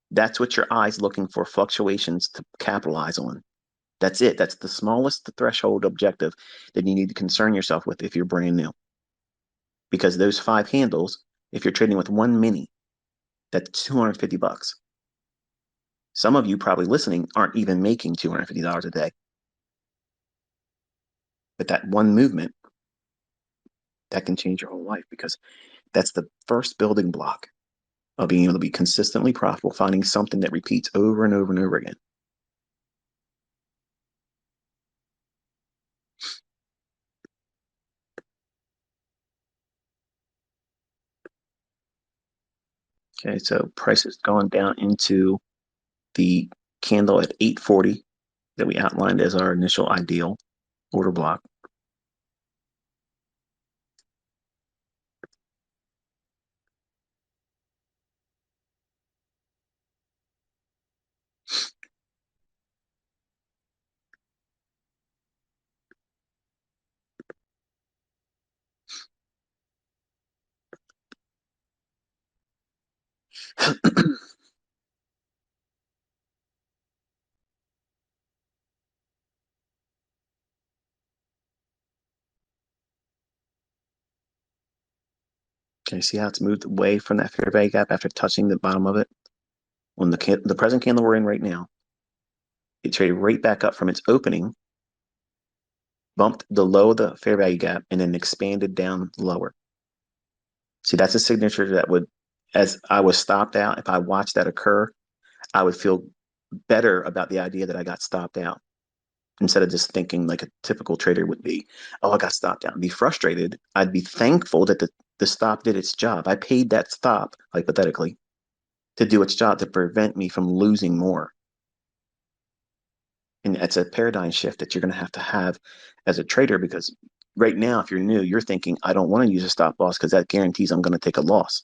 that's what your eye's looking for fluctuations to capitalize on. That's it. That's the smallest threshold objective that you need to concern yourself with if you're brand new. Because those 5 handles, if you're trading with one mini, that's $250. Some of you probably listening aren't even making $250 a day. But that one movement, that can change your whole life because that's the first building block of being able to be consistently profitable, finding something that repeats over and over and over again. Okay, so price has gone down into the candle at 840 that we outlined as our initial ideal order block. Okay, see how it's moved away from that fair value gap after touching the bottom of it? On the present candle we're in right now, it traded right back up from its opening, bumped the low of the fair value gap, and then expanded down lower. See, that's a signature that would, as I was stopped out, if I watched that occur, I would feel better about the idea that I got stopped out instead of just thinking like a typical trader would be, oh, I got stopped out. I'd be frustrated. I'd be thankful that the stop did its job. I paid that stop, hypothetically, to do its job to prevent me from losing more. And it's a paradigm shift that you're going to have as a trader, because right now, if you're new, you're thinking, I don't want to use a stop loss because that guarantees I'm going to take a loss.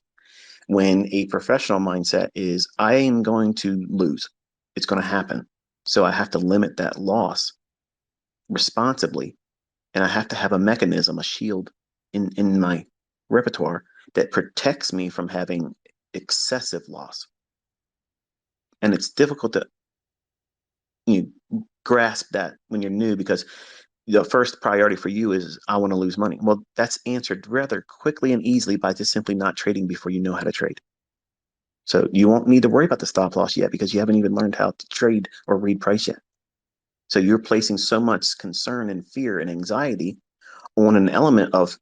When a professional mindset is, I am going to lose. It's going to happen. So I have to limit that loss responsibly. And I have to have a mechanism, a shield in my repertoire that protects me from having excessive loss. And it's difficult to grasp that when you're new, because the first priority for you is, I want to lose money. Well, that's answered rather quickly and easily by just simply not trading before you know how to trade. So you won't need to worry about the stop loss yet because you haven't even learned how to trade or read price yet. So you're placing so much concern and fear and anxiety on an element of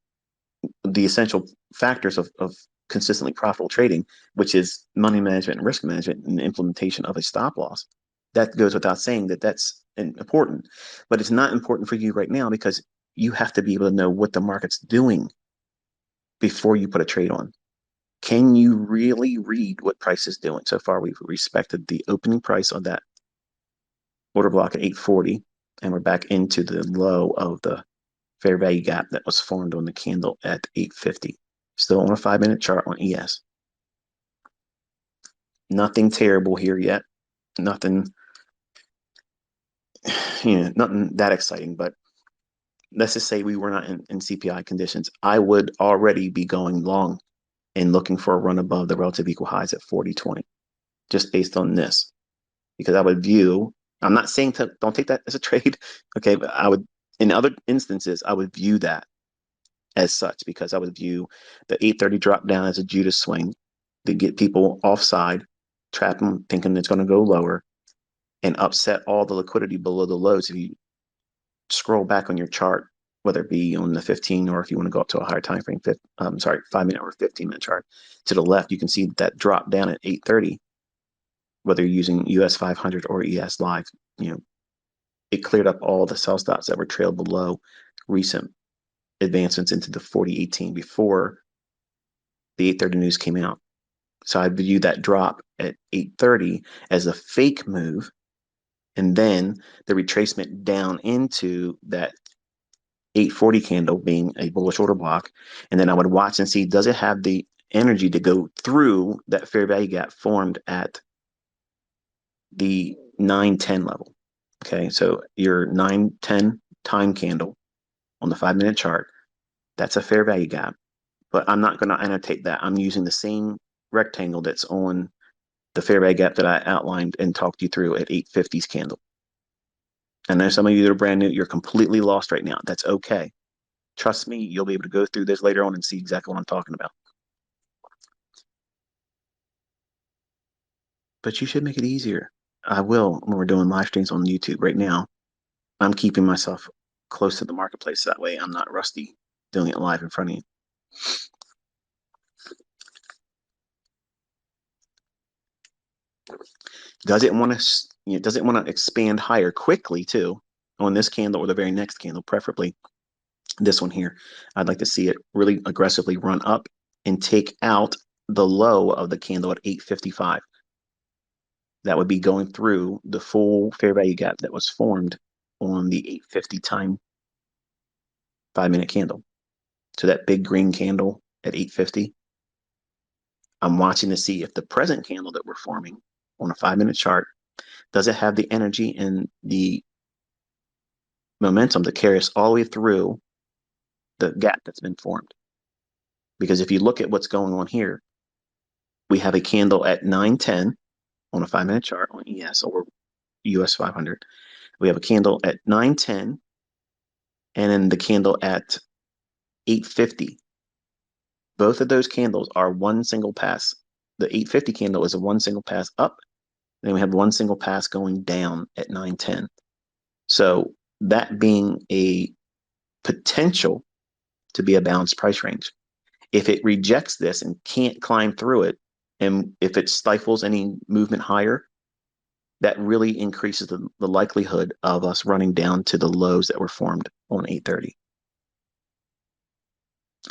the essential factors of consistently profitable trading, which is money management and risk management and the implementation of a stop loss. That goes without saying that that's important, but it's not important for you right now because you have to be able to know what the market's doing before you put a trade on. Can you really read what price is doing? So far, we've respected the opening price on that order block at 840, and we're back into the low of the fair value gap that was formed on the candle at 850. Still on a 5-minute chart on ES. Nothing terrible here yet. Nothing, nothing that exciting, but let's just say we were not in CPI conditions. I would already be going long and looking for a run above the relative equal highs at 40.20, just based on this. Because I would view, I'm not saying don't take that as a trade, okay, but I would, in other instances, I would view that as such, because I would view the 830 drop down as a Judas swing to get people offside, trap them thinking it's going to go lower, and upset all the liquidity below the lows. If you scroll back on your chart, whether it be on the 15 or if you want to go up to a higher time frame, 5-minute or 15-minute chart, to the left, you can see that drop down at 830, whether you're using US 500 or ES Live, it cleared up all the sell stops that were trailed below recent advancements into the 4018 before the 830 news came out. So I view that drop at 830 as a fake move, and then the retracement down into that 840 candle being a bullish order block. And then I would watch and see, does it have the energy to go through that fair value gap formed at the 910 level? Okay, so your 910 time candle on the 5-minute chart, that's a fair value gap. But I'm not going to annotate that. I'm using the same rectangle that's on the fair value gap that I outlined and talked you through at 850's candle. And there's some of you that are brand new, you're completely lost right now. That's okay. Trust me, you'll be able to go through this later on and see exactly what I'm talking about. But you should make it easier. I will when we're doing live streams on YouTube right now. I'm keeping myself close to the marketplace. That way I'm not rusty doing it live in front of you. Does it want to expand higher quickly too on this candle or the very next candle, preferably this one here? I'd like to see it really aggressively run up and take out the low of the candle at 855. That would be going through the full fair value gap that was formed on the 850 time 5-minute candle. So that big green candle at 850, I'm watching to see if the present candle that we're forming on a 5-minute chart, does it have the energy and the momentum to carry us all the way through the gap that's been formed? Because if you look at what's going on here, we have a candle at 910 on a 5-minute chart on ES or US 500. We have a candle at 910 and then the candle at 850. Both of those candles are one single pass. The 850 candle is a one single pass up. Then we have one single pass going down at 910. So that being a potential to be a balanced price range. If it rejects this and can't climb through it, and if it stifles any movement higher, that really increases the likelihood of us running down to the lows that were formed on 830.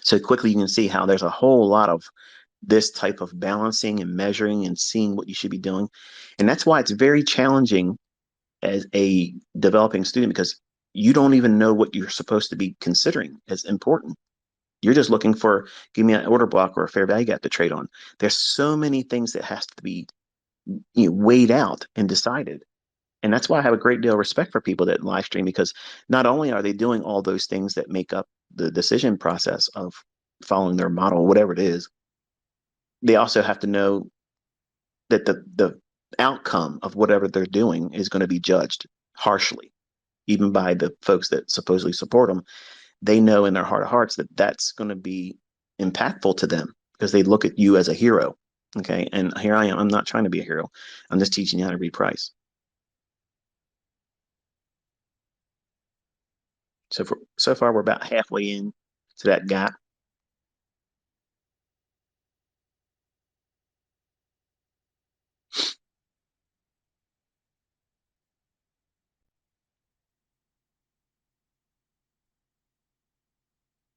So quickly you can see how there's a whole lot of this type of balancing and measuring and seeing what you should be doing. And that's why it's very challenging as a developing student, because you don't even know what you're supposed to be considering as important. You're just looking for, give me an order block or a fair value gap to trade on. There's so many things that has to be weighed out and decided. And that's why I have a great deal of respect for people that live stream, because not only are they doing all those things that make up the decision process of following their model, whatever it is, they also have to know that the outcome of whatever they're doing is going to be judged harshly, even by the folks that supposedly support them. They know in their heart of hearts that that's going to be impactful to them because they look at you as a hero. Okay. And here I am. I'm not trying to be a hero. I'm just teaching you how to read price. So far, we're about halfway in to that gap.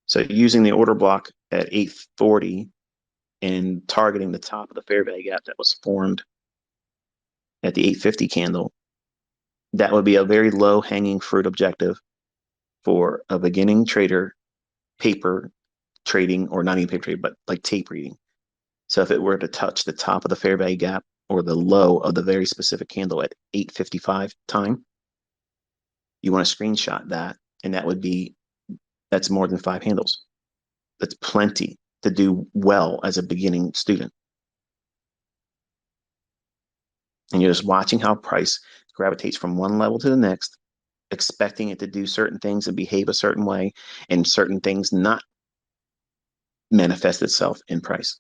So using the order block at 840 and targeting the top of the fair value gap that was formed at the 850 candle, that would be a very low hanging fruit objective for a beginning trader, paper trading, or not even paper trading, but like tape reading. So if it were to touch the top of the fair value gap or the low of the very specific candle at 855 time, you want to screenshot that, and that's more than 5 handles. That's plenty to do well as a beginning student. And you're just watching how price gravitates from one level to the next, expecting it to do certain things and behave a certain way, and certain things not manifest itself in price.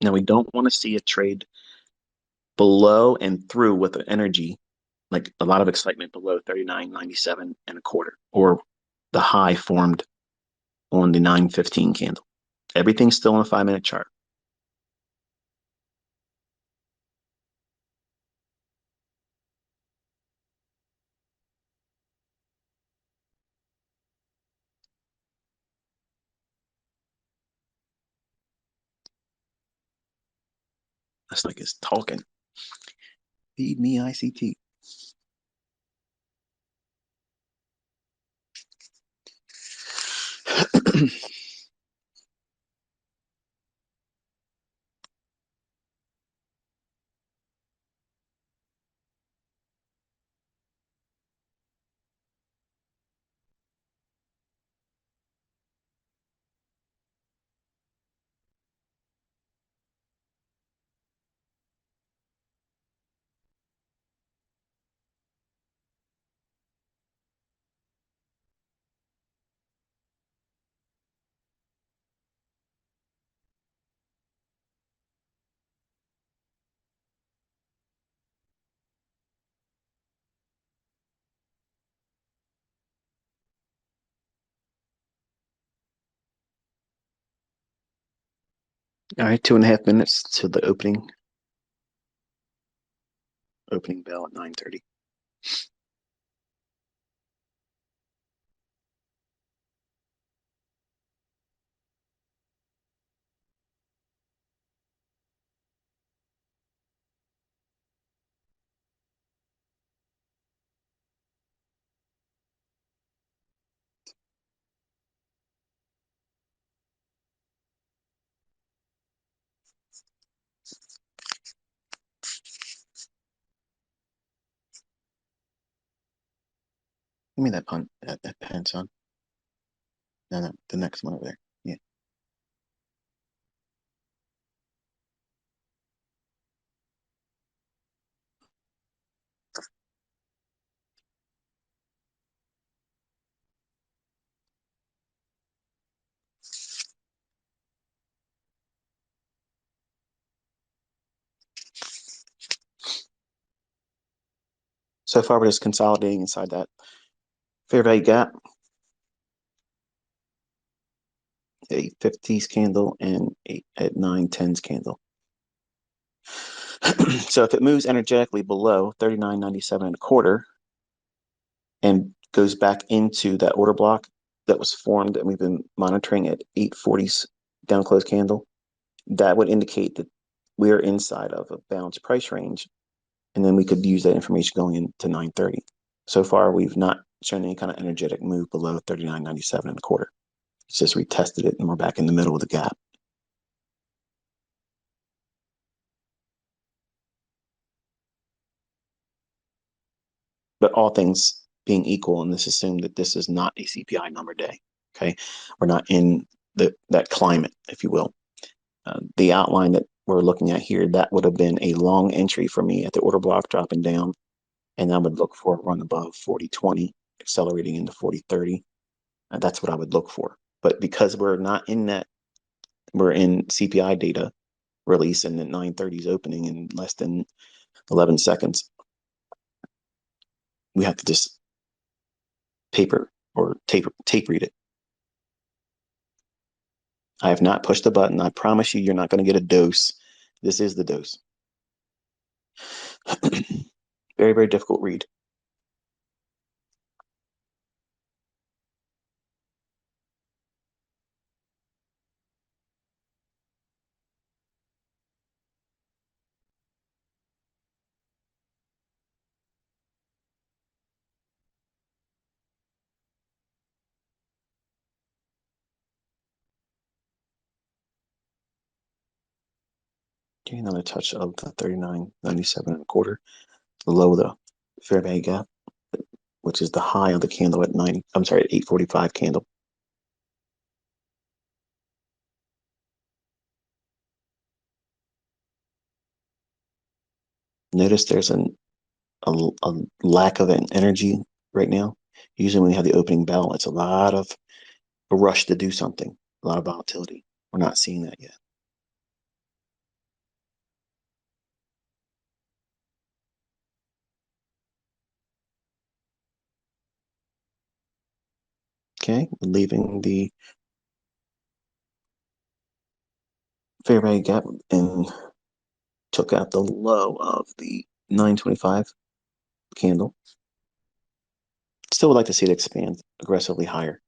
Now, we don't want to see a trade below and through with the energy, like a lot of excitement below 39.97 and a quarter, or the high formed on the 915 candle. Everything's still on a 5-minute chart. That's like it's talking. Feed me ICT. All right, 2.5 minutes to the opening bell at 9:30. Give me that that pen, son. No, no, the next one over there. Yeah. So far, we're just consolidating inside that fair value gap, a 50s candle and a at 9/10s candle. So if it moves energetically below 39.97 and a quarter and goes back into that order block that was formed and we've been monitoring at 8:40s down close candle, that would indicate that we're inside of a balanced price range, and then we could use that information going into 9:30. So far, we've not shown any kind of energetic move below 39.97 and a quarter. It's just retested it and we're back in the middle of the gap. But all things being equal, and this assume that this is not a CPI number day. Okay, we're not in that climate, if you will. The outline that we're looking at here, that would have been a long entry for me at the order block dropping down, and I would look for a run above 40.20, accelerating into 40.30. That's what I would look for. But because we're not in that, we're in CPI data release and the 9:30 is opening in less than 11 seconds, we have to just paper or tape read it. I have not pushed the button. I promise you, you're not going to get a dose. This is the dose. Very, very difficult read. Getting another touch of the 39.97 and a quarter, below the fair value gap, which is the high of the candle at 90. I'm sorry, at 8:45 candle. Notice there's a lack of an energy right now. Usually when we have the opening bell, it's a lot of a rush to do something, a lot of volatility. We're not seeing that yet. Okay, leaving the fair value gap and took out the low of the 925 candle. Still would like to see it expand aggressively higher.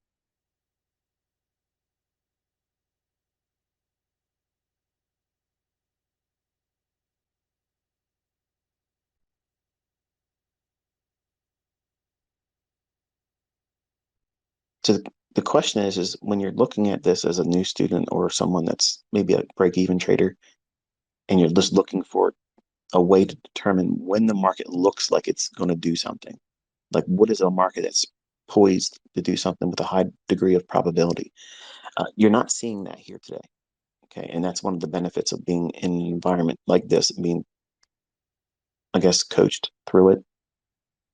So the question is when you're looking at this as a new student or someone that's maybe a break-even trader and you're just looking for a way to determine when the market looks like it's going to do something, like what is a market that's poised to do something with a high degree of probability? You're not seeing that here today. Okay, and that's one of the benefits of being in an environment like this, being, I guess, coached through it,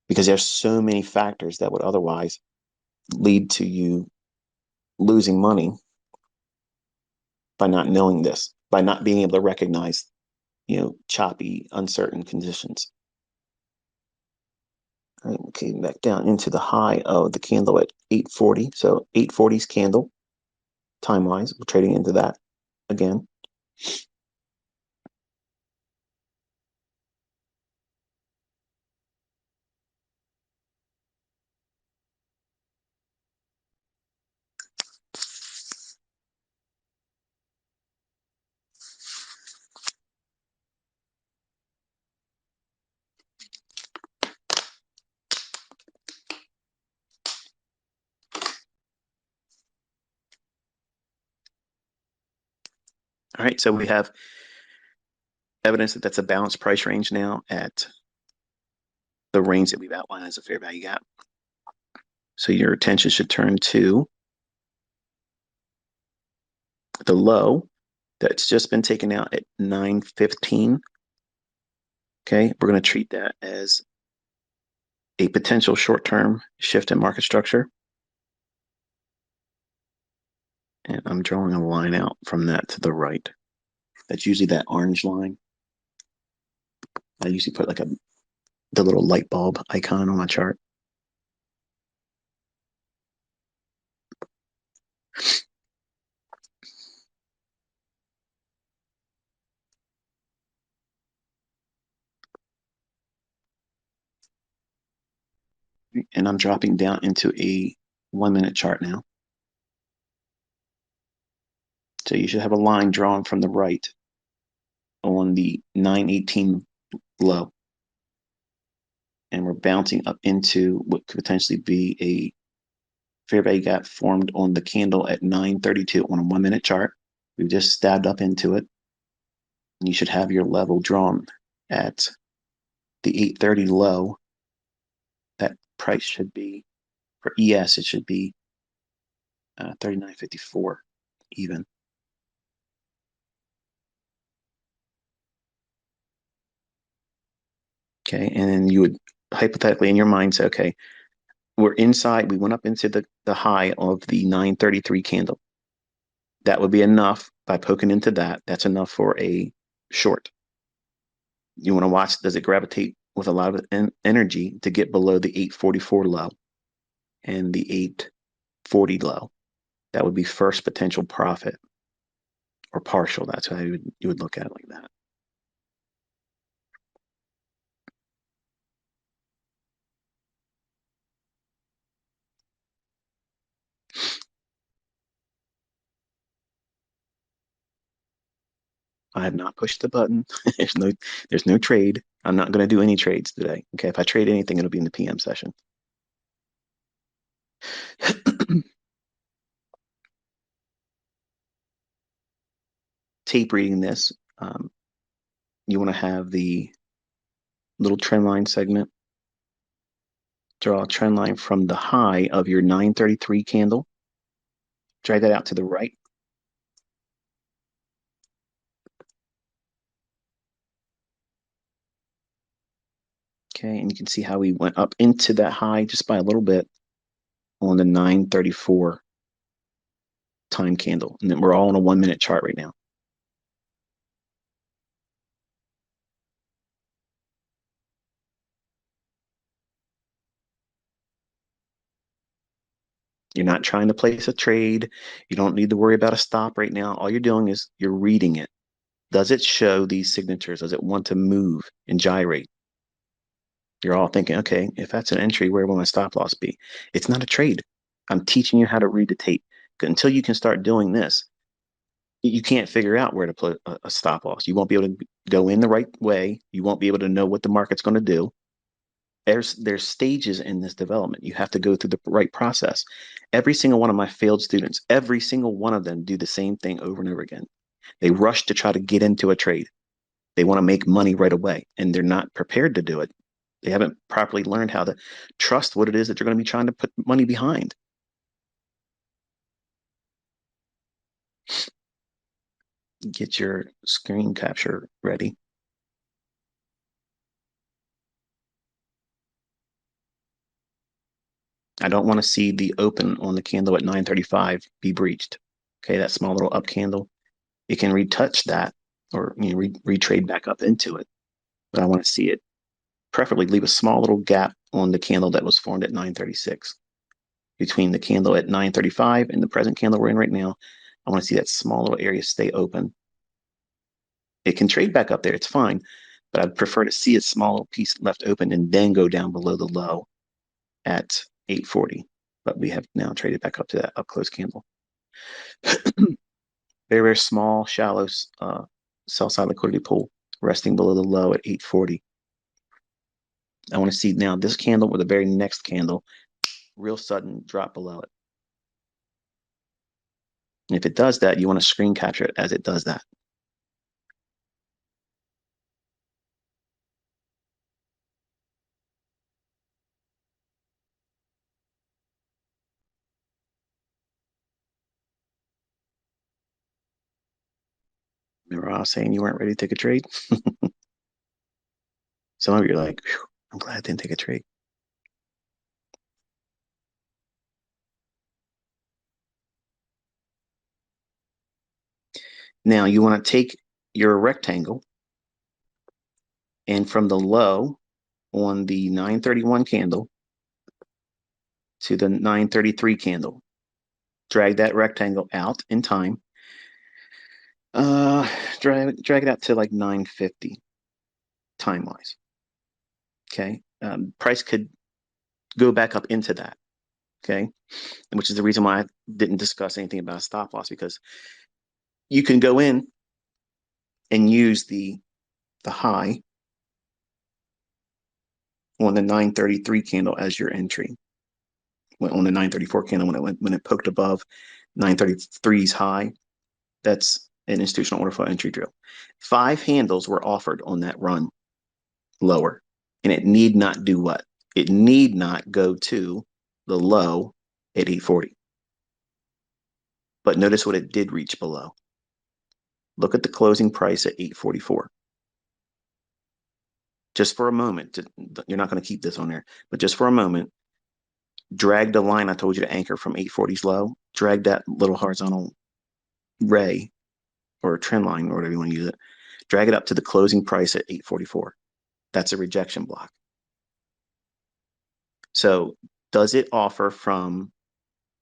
because there's so many factors that would otherwise lead to you losing money by not knowing this, by not being able to recognize, choppy, uncertain conditions. All right, we came back down into the high of the candle at 8:40. So 8:40's candle, time-wise, we're trading into that again. All right, so we have evidence that that's a balanced price range now at the range that we've outlined as a fair value gap. So your attention should turn to the low that's just been taken out at 915. Okay, we're going to treat that as a potential short-term shift in market structure. And I'm drawing a line out from that to the right. That's usually that orange line. I usually put like the little light bulb icon on my chart. And I'm dropping down into a 1-minute chart now. So you should have a line drawn from the right on the 918 low. And we're bouncing up into what could potentially be a fair value gap formed on the candle at 932 on a 1-minute chart. We've just stabbed up into it. And you should have your level drawn at the 830 low. That price should be, for ES, it should be 39.54 even. Okay, and then you would hypothetically in your mind say, okay, we're inside, we went up into the high of the 933 candle. That would be enough by poking into that. That's enough for a short. You want to watch, does it gravitate with a lot of energy to get below the 844 low and the 840 low? That would be first potential profit or partial. That's how you would look at it like that. I have not pushed the button. there's no trade. I'm not going to do any trades today. Okay, if I trade anything, it'll be in the PM session. Tape reading this, you want to have the little trend line segment. Draw a trend line from the high of your 933 candle. Drag that out to the right. Okay, and you can see how we went up into that high just by a little bit on the 934 time candle. And then we're all on a 1-minute chart right now. You're not trying to place a trade. You don't need to worry about a stop right now. All you're doing is you're reading it. Does it show these signatures? Does it want to move and gyrate? You're all thinking, okay, if that's an entry, where will my stop loss be? It's not a trade. I'm teaching you how to read the tape. Until you can start doing this, you can't figure out where to put a stop loss. You won't be able to go in the right way. You won't be able to know what the market's going to do. There's stages in this development. You have to go through the right process. Every single one of my failed students, every single one of them do the same thing over and over again. They rush to try to get into a trade. They want to make money right away, and they're not prepared to do it. They haven't properly learned how to trust what it is that they're going to be trying to put money behind. Get your screen capture ready. I don't want to see the open on the candle at 935 be breached. Okay, that small little up candle. It can retouch that or retrade back up into it. But I want to see it preferably leave a small little gap on the candle that was formed at 936. Between the candle at 935 and the present candle we're in right now, I want to see that small little area stay open. It can trade back up there. It's fine. But I'd prefer to see a small piece left open and then go down below the low at 840. But we have now traded back up to that up close candle. Very, very small, shallow sell side liquidity pool resting below the low at 840. I want to see now this candle or the very next candle, real sudden drop below it. And if it does that, you want to screen capture it as it does that. Remember I was saying you weren't ready to take a trade? Some of you are like, I'm glad I didn't take a trade. Now you want to take your rectangle and from the low on the 931 candle to the 933 candle, drag that rectangle out in time. Drag it out to like 950 time wise. Okay. Price could go back up into that. Okay. Which is the reason why I didn't discuss anything about a stop loss, because you can go in and use the high on the 933 candle as your entry. On the 934 candle, when it poked above 933's high, that's an institutional order flow entry drill. 5 handles were offered on that run lower, and it need not do what? It need not go to the low at 840. But notice what it did reach below. Look at the closing price at 844. Just for a moment, you're not going to keep this on there, but just for a moment, drag the line I told you to anchor from 840's low, drag that little horizontal ray or trend line or whatever you want to use it, drag it up to the closing price at 844. That's a rejection block. So does it offer from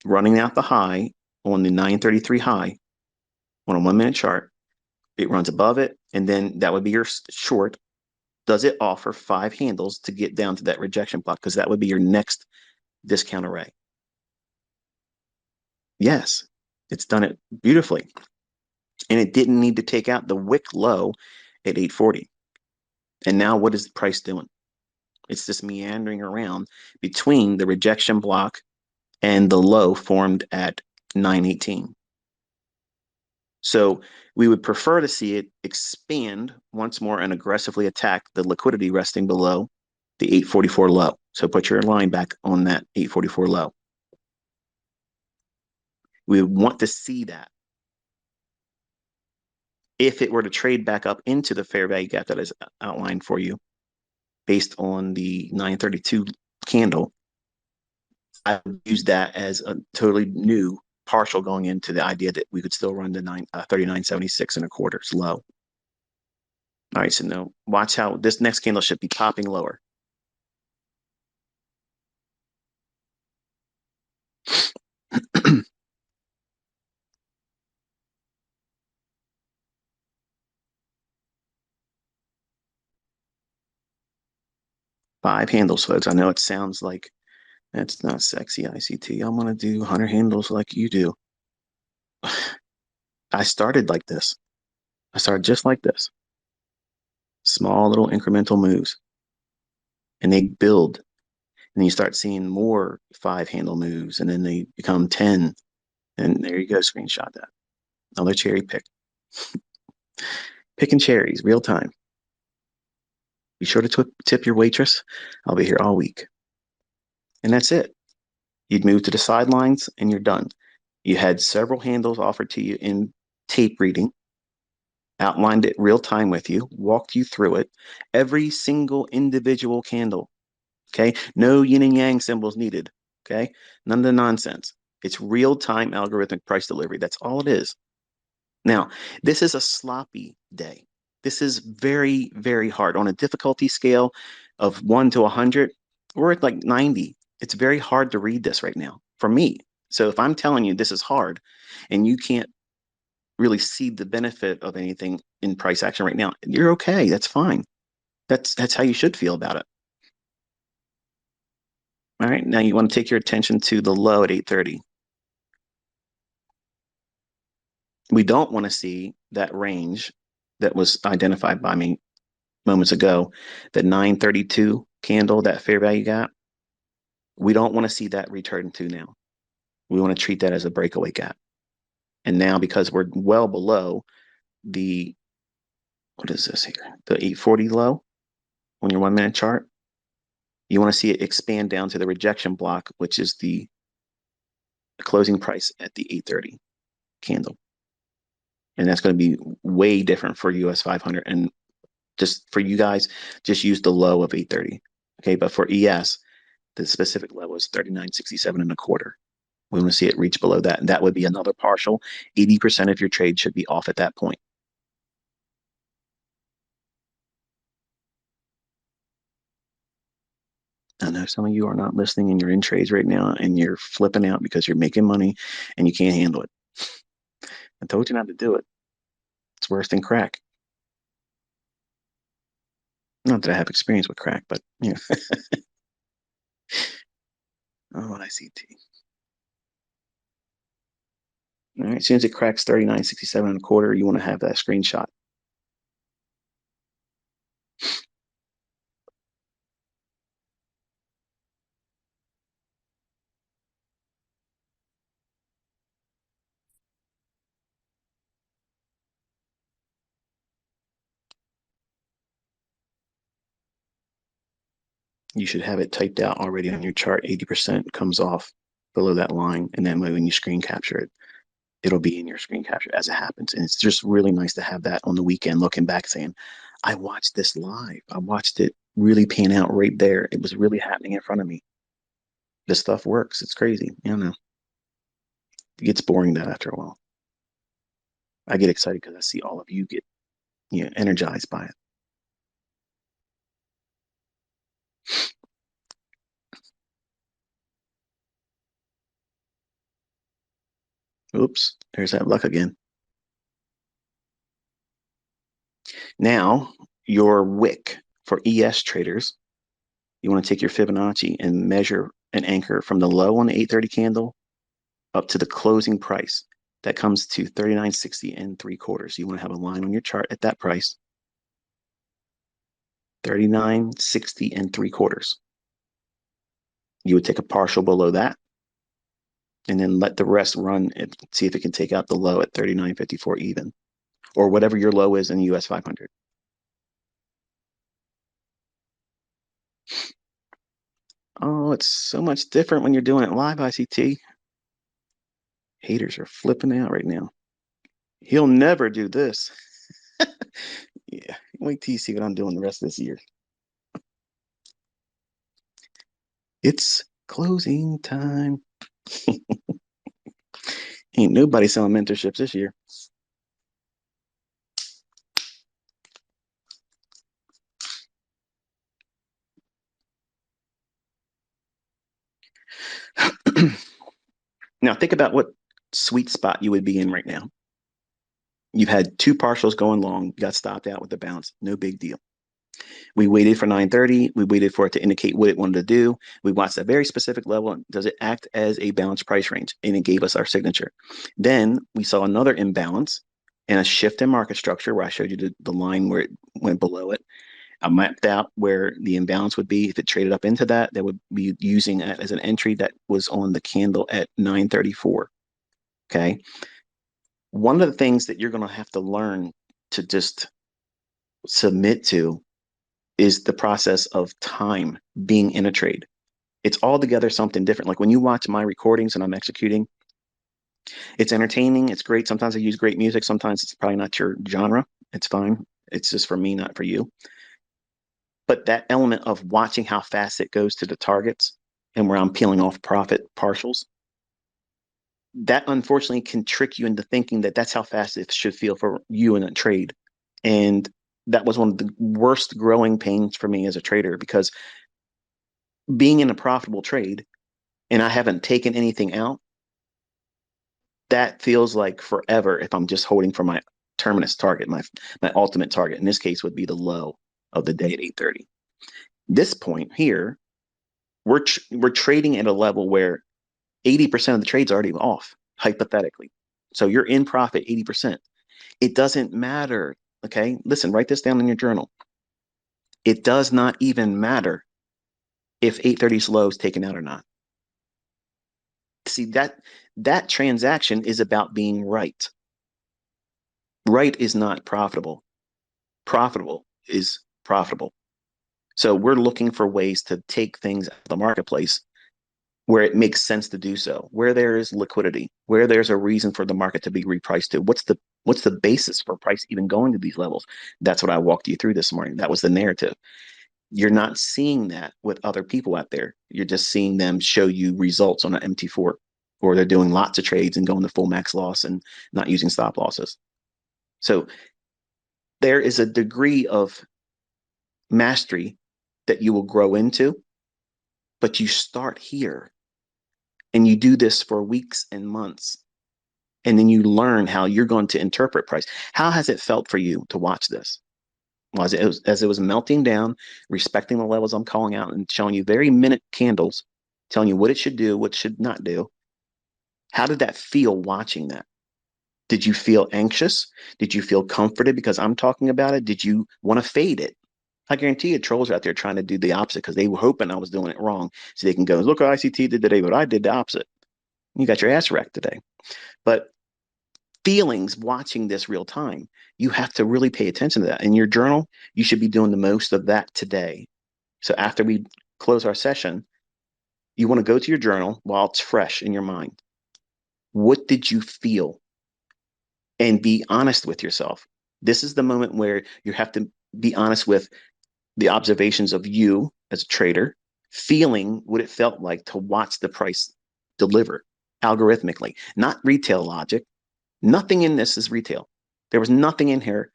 running out the high on the 933 high on a 1 minute chart? It runs above it, and then that would be your short. Does it offer 5 handles to get down to that rejection block? Because that would be your next discount array. Yes, it's done it beautifully. And it didn't need to take out the wick low at 840. And now what is the price doing? It's just meandering around between the rejection block and the low formed at 918. So we would prefer to see it expand once more and aggressively attack the liquidity resting below the 844 low. So put your line back on that 844 low. We would want to see that. If it were to trade back up into the fair value gap that is outlined for you based on the 932 candle, I would use that as a totally new partial going into the idea that we could still run the 39.76 and a quarters low. All right, so now watch how this next candle should be popping lower. Five handles, folks. I know it sounds like that's not sexy, ICT. I'm going to do 100 handles like you do. I started like this. I started just like this. Small little incremental moves. And they build. And you start seeing more 5 handle moves. And then they become 10. And there you go. Screenshot that. Another cherry pick. Picking cherries, real time. Be sure to tip your waitress. I'll be here all week. And that's it. You'd move to the sidelines and you're done. You had several handles offered to you in tape reading, outlined it real time with you, walked you through it, every single individual candle. Okay. No yin and yang symbols needed. Okay. None of the nonsense. It's real time algorithmic price delivery. That's all it is. Now, this is a sloppy day. This is very, very hard. On a difficulty scale of 1 to 100, we're at like 90. It's very hard to read this right now for me. So if I'm telling you this is hard and you can't really see the benefit of anything in price action right now, you're okay. That's fine. That's how you should feel about it. All right. Now you want to take your attention to the low at 830. We don't want to see that range that was identified by me moments ago, the 932 candle, that fair value gap. We don't want to see that return to now. We want to treat that as a breakaway gap. And now, because we're well below the, what is this here? The 840 low on your 1 minute chart, you want to see it expand down to the rejection block, which is the closing price at the 830 candle. And that's going to be way different for US 500. And just for you guys, just use the low of 830. Okay. But for ES, the specific level is 39.67 and a quarter. We want to see it reach below that. And that would be another partial. 80% of your trade should be off at that point. I know some of you are not listening and you're in trades right now and you're flipping out because you're making money and you can't handle it. I told you not to do it. It's worse than crack. Not that I have experience with crack, but yeah. Oh, ICT. All right. As soon as it cracks 39.67 and a quarter, you want to have that screenshot. You should have it typed out already on your chart. 80% comes off below that line. And then when you screen capture it, it'll be in your screen capture as it happens. And it's just really nice to have that on the weekend, looking back saying, I watched this live. I watched it really pan out right there. It was really happening in front of me. This stuff works. It's crazy. You know, it gets boring that after a while. I get excited because I see all of you get, energized by it. Oops, there's that luck again. Now, your wick for ES traders, you want to take your Fibonacci and measure an anchor from the low on the 830 candle up to the closing price. That comes to 39.60 and 3/4. You want to have a line on your chart at that price. 39.60 and 3/4. You would take a partial below that and then let the rest run and see if it can take out the low at 39.54 even, or whatever your low is in US 500. Oh, it's so much different when you're doing it live, ICT. Haters are flipping out right now. He'll never do this. Yeah, wait till you see what I'm doing the rest of this year. It's closing time. Ain't nobody selling mentorships this year. Now think about what sweet spot you would be in right now. You've had two partials going long, you got stopped out with the bounce, no big deal. We waited for 930. We waited for it to indicate what it wanted to do. We watched a very specific level. Does it act as a balanced price range? And it gave us our signature. Then we saw another imbalance and a shift in market structure where I showed you the line where it went below it. I mapped out where the imbalance would be. If it traded up into that, would be using it as an entry that was on the candle at 934. Okay. One of the things that you're going to have to learn to just submit to is the process of time being in a trade. It's altogether something different. Like when you watch my recordings and I'm executing, it's entertaining. It's great. Sometimes I use great music. Sometimes it's probably not your genre. It's fine. It's just for me, not for you. But that element of watching how fast it goes to the targets and where I'm peeling off profit partials, that unfortunately can trick you into thinking that that's how fast it should feel for you in a trade. And that was one of the worst growing pains for me as a trader, because being in a profitable trade and I haven't taken anything out, that feels like forever if I'm just holding for my terminus target, my ultimate target. In this case would be the low of the day at 8:30. This point here, we're trading at a level where 80% of the trade's already off, hypothetically. So you're in profit 80%. It doesn't matter. Okay. Listen, write this down in your journal. It does not even matter if 8:30's low is taken out or not. See, that transaction is about being right. Right is not profitable. Profitable is profitable. So we're looking for ways to take things out of the marketplace where it makes sense to do so, where there is liquidity, where there's a reason for the market to be repriced to. What's the basis for price even going to these levels? That's what I walked you through this morning. That was the narrative. You're not seeing that with other people out there. You're just seeing them show you results on an MT4, or they're doing lots of trades and going to full max loss and not using stop losses. So there is a degree of mastery that you will grow into, but you start here and you do this for weeks and months. And then you learn how you're going to interpret price. How has it felt for you to watch this? As it was melting down, respecting the levels I'm calling out and showing you very minute candles, telling you what it should do, what it should not do. How did that feel watching that? Did you feel anxious? Did you feel comforted because I'm talking about it? Did you want to fade it? I guarantee you trolls are out there trying to do the opposite because they were hoping I was doing it wrong. So they can go, look what ICT did today, but I did the opposite. You got your ass wrecked today. But feelings watching this real time, you have to really pay attention to that. In your journal, you should be doing the most of that today. So after we close our session, you want to go to your journal while it's fresh in your mind. What did you feel? And be honest with yourself. This is the moment where you have to be honest with the observations of you as a trader, feeling what it felt like to watch the price deliver algorithmically, not retail logic. Nothing in this is retail. There was nothing in here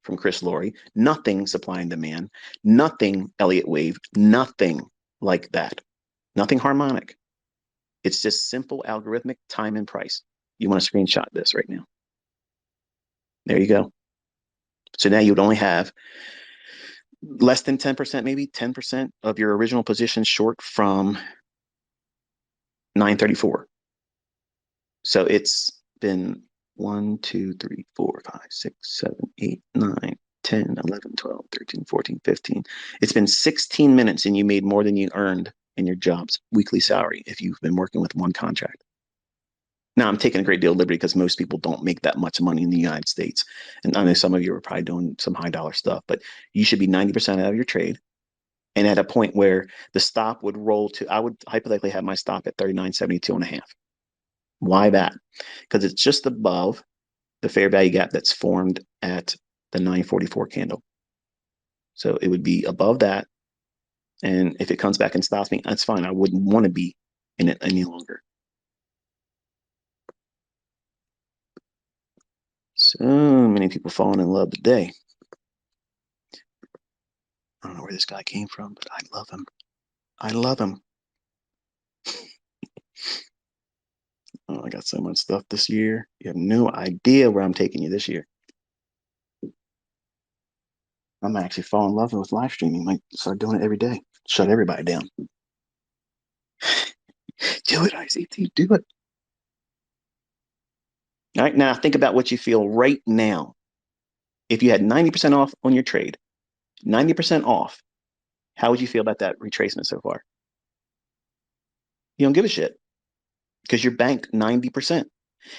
from Chris Laurie, nothing supply and demand, nothing Elliott Wave, nothing like that, nothing harmonic. It's just simple algorithmic time and price. You want to screenshot this right now. There you go. So now you would only have less than 10%, maybe 10% of your original position short from 934. So it's been 1, 2, 3, 4, 5, 6, 7, 8, 9, 10, 11, 12, 13, 14, 15. It's been 16 minutes and you made more than you earned in your job's weekly salary if you've been working with one contract. Now, I'm taking a great deal of liberty because most people don't make that much money in the United States. And I know some of you are probably doing some high dollar stuff, but you should be 90% out of your trade. And at a point where the stop would roll to, I would hypothetically have my stop at 39.72 and a half. Why that? Because it's just above the fair value gap that's formed at the 944 candle. So it would be above that. And if it comes back and stops me, that's fine. I wouldn't want to be in it any longer. So many people falling in love today. I don't know where this guy came from, but I love him. I love him. Oh, I got so much stuff this year. You have no idea where I'm taking you this year. I'm actually falling in love with live streaming. Might start doing it every day. Shut everybody down. Do it, ICT. Do it. All right, now think about what you feel right now. If you had 90% off on your trade, 90% off, how would you feel about that retracement so far? You don't give a shit because you're banked 90%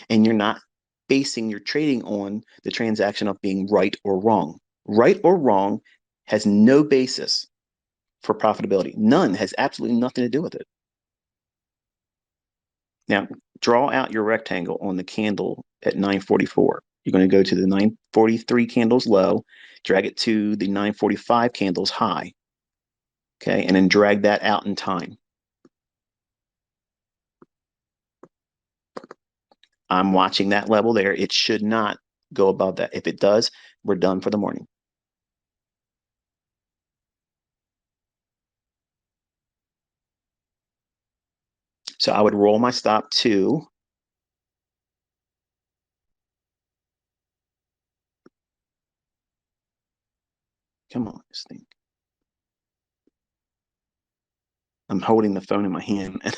and you're not basing your trading on the transaction of being right or wrong. Right or wrong has no basis for profitability. None, has absolutely nothing to do with it. Now, draw out your rectangle on the candle at 944. You're going to go to the 943 candles low, drag it to the 945 candles high. Okay, and then drag that out in time. I'm watching that level there. It should not go above that. If it does, we're done for the morning. So I would roll my stop to Come on, this thing. I'm holding the phone in my hand and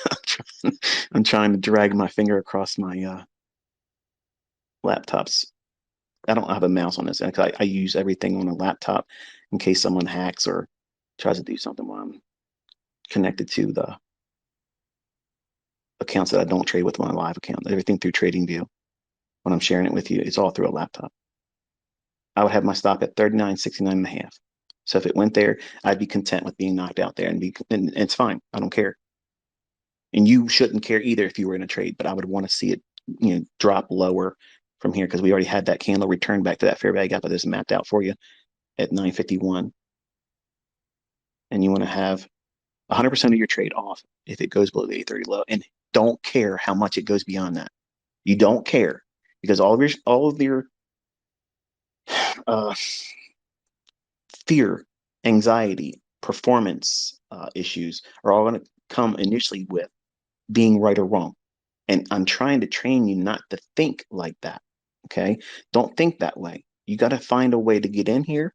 I'm trying to drag my finger across my laptops. I don't have a mouse on this because I use everything on a laptop in case someone hacks or tries to do something while I'm connected to the accounts that I don't trade with my live account. Everything through TradingView. When I'm sharing it with you, it's all through a laptop. I would have my stop at 39.69 and a half. So if it went there, I'd be content with being knocked out there and it's fine. I don't care. And you shouldn't care either if you were in a trade, but I would want to see it, drop lower from here because we already had that candle return back to that fair value gap that is mapped out for you at 951. And you want to have 100% of your trade off if it goes below the 830 low, and don't care how much it goes beyond that. You don't care because all of your uh, fear, anxiety, performance issues are all going to come initially with being right or wrong. And I'm trying to train you not to think like that. Okay. Don't think that way. You got to find a way to get in here,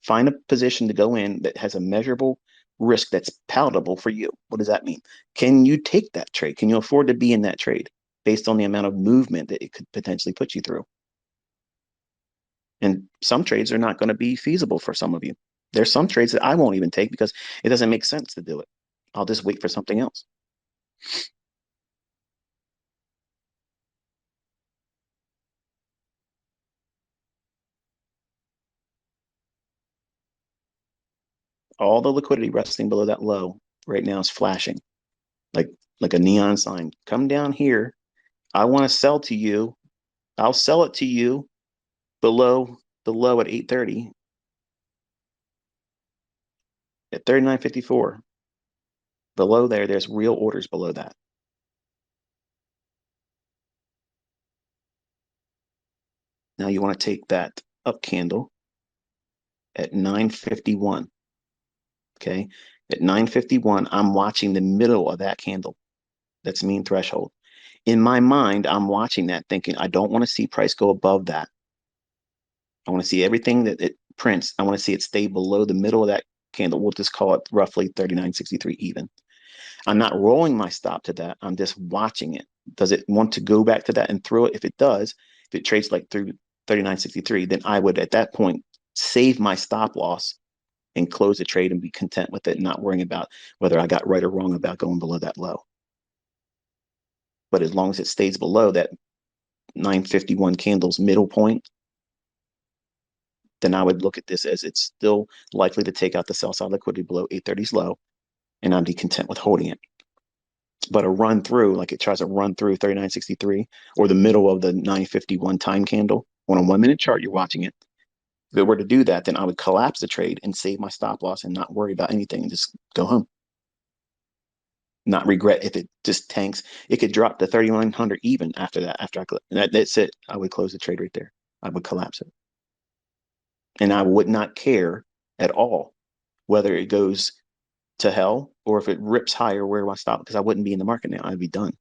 find a position to go in that has a measurable risk that's palatable for you. What does that mean? Can you take that trade? Can you afford to be in that trade based on the amount of movement that it could potentially put you through? And some trades are not going to be feasible for some of you. There's some trades that I won't even take because it doesn't make sense to do it. I'll just wait for something else. All the liquidity resting below that low right now is flashing like like a neon sign. Come down here. I want to sell to you. I'll sell it to you below the low at 830 at 39.54. Below there, there's real orders below that. Now you want to take that up candle at 951. Okay. At 951, I'm watching the middle of that candle. That's mean threshold. In my mind, I'm watching that thinking, I don't want to see price go above that. I want to see everything that it prints. I want to see it stay below the middle of that candle. We'll just call it roughly 39.63 even. I'm not rolling my stop to that. I'm just watching it. Does it want to go back to that and throw it? If it does, if it trades like through 39.63, then I would at that point save my stop loss and close the trade and be content with it, not worrying about whether I got right or wrong about going below that low. But as long as it stays below that 951 candles middle point, then I would look at this as it's still likely to take out the sell side liquidity below 830's low, and I'd be content with holding it. But a run through, like it tries to run through 39.63 or the middle of the 951 time candle on a 1 minute chart, you're watching it. If it were to do that, then I would collapse the trade and save my stop loss and not worry about anything and just go home. Not regret if it just tanks. It could drop to 3,100 even after that. That's it. I would close the trade right there. I would collapse it. And I would not care at all whether it goes to hell or if it rips higher, where do I stop? Because I wouldn't be in the market now. I'd be done.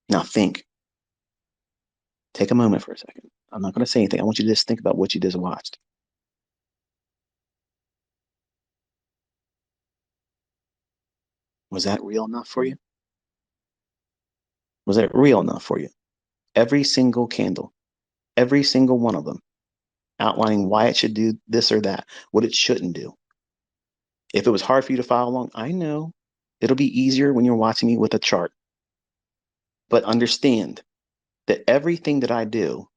Now think. Take a moment for a second. I'm not going to say anything. I want you to just think about what you just watched. Was that real enough for you? Was that real enough for you? Every single candle, every single one of them, outlining why it should do this or that, what it shouldn't do. If it was hard for you to follow along, I know it'll be easier when you're watching me with a chart. But understand that everything that I do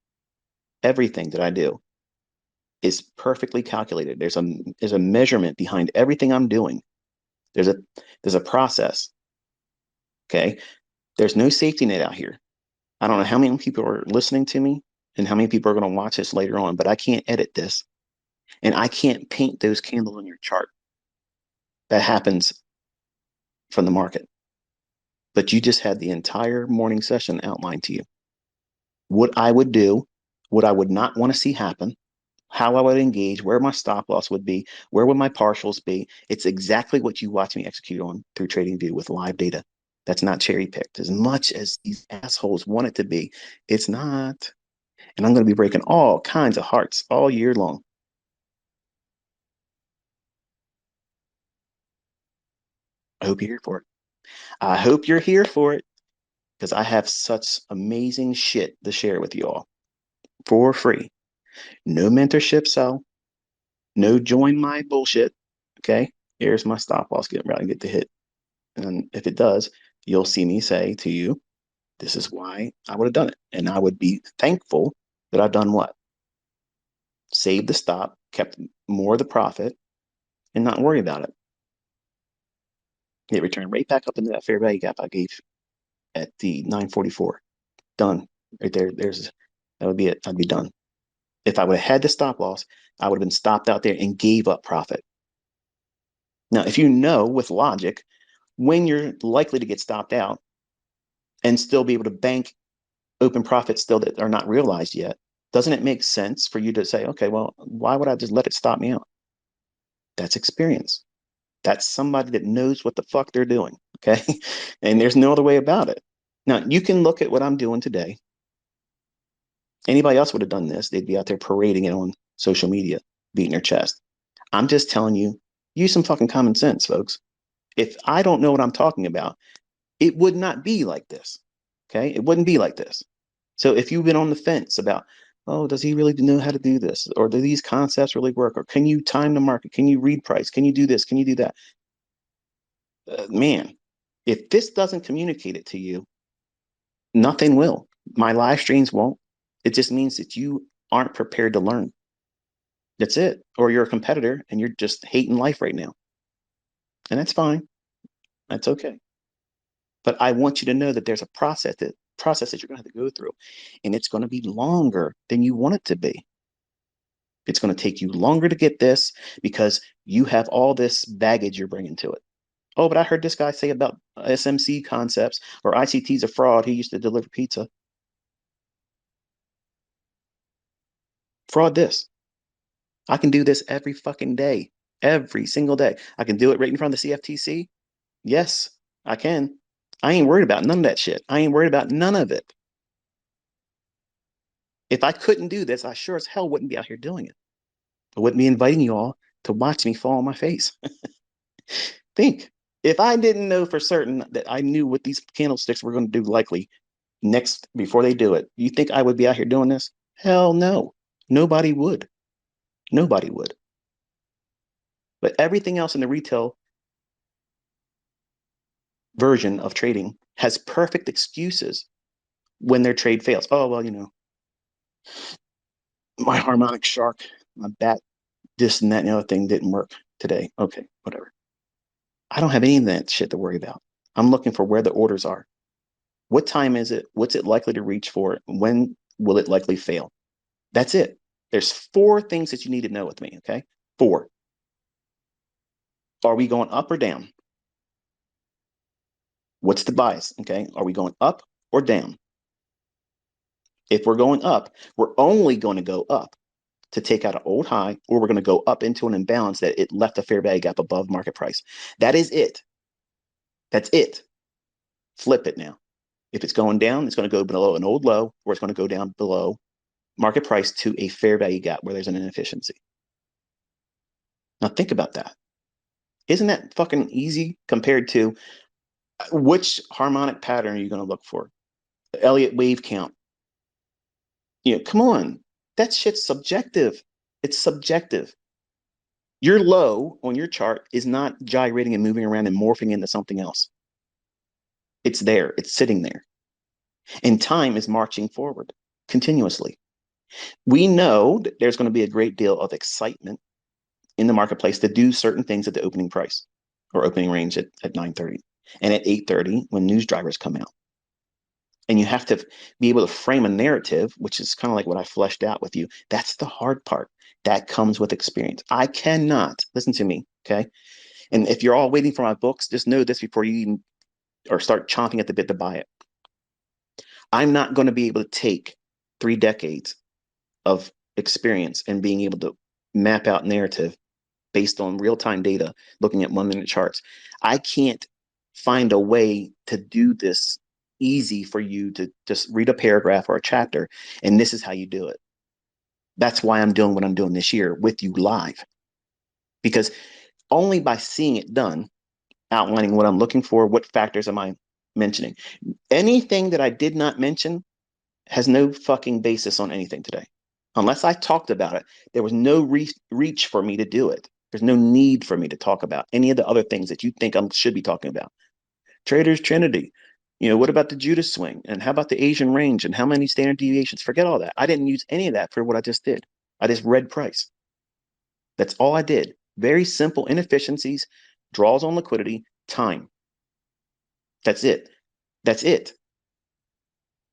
is perfectly calculated. There's a measurement behind everything I'm doing. There's a there's a process. Okay. There's no safety net out here. I don't know how many people are listening to me and how many people are going to watch this later on, but I can't edit this and I can't paint those candles on your chart. That happens from the market. But you just had the entire morning session outlined to you. What I would do, what I would not want to see happen, how I would engage, where my stop loss would be, where would my partials be. It's exactly what you watch me execute on through TradingView with live data. That's not cherry picked. As much as these assholes want it to be, it's not. And I'm going to be breaking all kinds of hearts all year long. I hope you're here for it. I hope you're here for it because I have such amazing shit to share with you all for free. No mentorship cell, no join my bullshit. Okay. Here's my stop loss getting ready to get the hit. And if it does, you'll see me say to you, this is why I would have done it. And I would be thankful that I've done what? Saved the stop, kept more of the profit, and not worry about it. It returned right back up into that fair value gap I gave at the 944. Done. Right there. That would be it. I'd be done. If I would have had the stop loss, I would have been stopped out there and gave up profit. Now, if you know with logic when you're likely to get stopped out and still be able to bank open profits still that are not realized yet, doesn't it make sense for you to say, okay, well, why would I just let it stop me out? That's experience. That's somebody that knows what the fuck they're doing. Okay. And there's no other way about it. Now, you can look at what I'm doing today. Anybody else would have done this. They'd be out there parading it on social media, beating their chest. I'm just telling you, use some fucking common sense, folks. If I don't know what I'm talking about, it would not be like this. Okay. It wouldn't be like this. So if you've been on the fence about, oh, does he really know how to do this? Or do these concepts really work? Or can you time the market? Can you read price? Can you do this? Can you do that? Man, if this doesn't communicate it to you, nothing will. My live streams won't. It just means that you aren't prepared to learn. That's it. Or you're a competitor and you're just hating life right now. And that's fine. That's okay. But I want you to know that there's a process that you're going to have to go through. And it's going to be longer than you want it to be. It's going to take you longer to get this because you have all this baggage you're bringing to it. Oh, but I heard this guy say about SMC concepts or ICT's a fraud. He used to deliver pizza. Fraud this. I can do this every fucking day, every single day. I can do it right in front of the CFTC. Yes, I can. I ain't worried about none of that shit. I ain't worried about none of it. If I couldn't do this, I sure as hell wouldn't be out here doing it. I wouldn't be inviting you all to watch me fall on my face. Think. If I didn't know for certain that I knew what these candlesticks were going to do likely next before they do it, you think I would be out here doing this? Hell no. Nobody would. Nobody would. But everything else in the retail version of trading has perfect excuses when their trade fails. Oh, well, my harmonic shark, my bat, this and that and the other thing didn't work today. Okay, whatever. I don't have any of that shit to worry about. I'm looking for where the orders are. What time is it? What's it likely to reach for? When will it likely fail? That's it. There's four things that you need to know with me, okay? Four. Are we going up or down? What's the bias, okay? Are we going up or down? If we're going up, we're only going to go up to take out an old high, or we're going to go up into an imbalance that it left a fair value gap above market price. That is it. That's it. Flip it now. If it's going down, it's going to go below an old low, or it's going to go down below market price to a fair value gap where there's an inefficiency. Now think about that. Isn't that fucking easy compared to which harmonic pattern are you going to look for? The Elliott wave count. Come on. That shit's subjective. It's subjective. Your low on your chart is not gyrating and moving around and morphing into something else. It's there. It's sitting there. And time is marching forward continuously. We know that there's going to be a great deal of excitement in the marketplace to do certain things at the opening price or opening range at 9:30 and at 8:30 when news drivers come out. And you have to be able to frame a narrative, which is kind of like what I fleshed out with you. That's the hard part. That comes with experience. I cannot, listen to me, okay? And if you're all waiting for my books, just know this before you even or start chomping at the bit to buy it. I'm not going to be able to take 3 decades of experience and being able to map out narrative based on real-time data, looking at 1-minute charts. I can't find a way to do this easy for you to just read a paragraph or a chapter, and this is how you do it. That's why I'm doing what I'm doing this year with you live. Because only by seeing it done outlining what I'm looking for. What factors am I mentioning? Anything that I did not mention has no fucking basis on anything today. Unless I talked about it, there was no reach for me to do it. There's no need for me to talk about any of the other things that you think I should be talking about. Trader's Trinity. What about the Judas swing? And how about the Asian range? And how many standard deviations? Forget all that. I didn't use any of that for what I just did. I just read price. That's all I did. Very simple inefficiencies, draws on liquidity, time. That's it. That's it.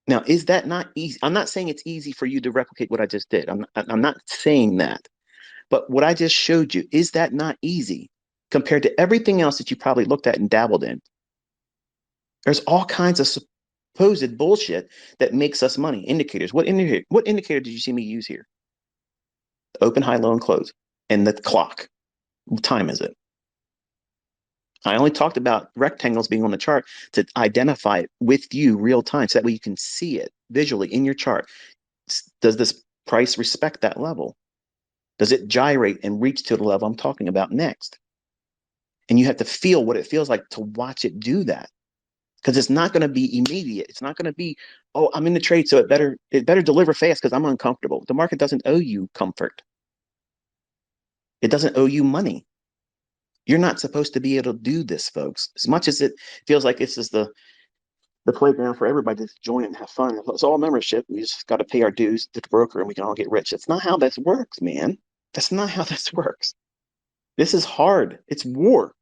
Now, is that not easy? I'm not saying it's easy for you to replicate what I just did. I'm not saying that. But what I just showed you, is that not easy compared to everything else that you probably looked at and dabbled in? There's all kinds of supposed bullshit that makes us money. Indicators. What indicator did you see me use here? Open, high, low, and close. And the clock. What time is it? I only talked about rectangles being on the chart to identify it with you real time so that way you can see it visually in your chart. Does this price respect that level? Does it gyrate and reach to the level I'm talking about next? And you have to feel what it feels like to watch it do that. Because it's not going to be immediate. It's not going to be, oh, I'm in the trade, so it better deliver fast because I'm uncomfortable. The market doesn't owe you comfort. It doesn't owe you money. You're not supposed to be able to do this, folks. As much as it feels like this is the playground for everybody to join and have fun. It's all membership. We just got to pay our dues to the broker and we can all get rich. That's not how this works, man. That's not how this works. This is hard. It's war.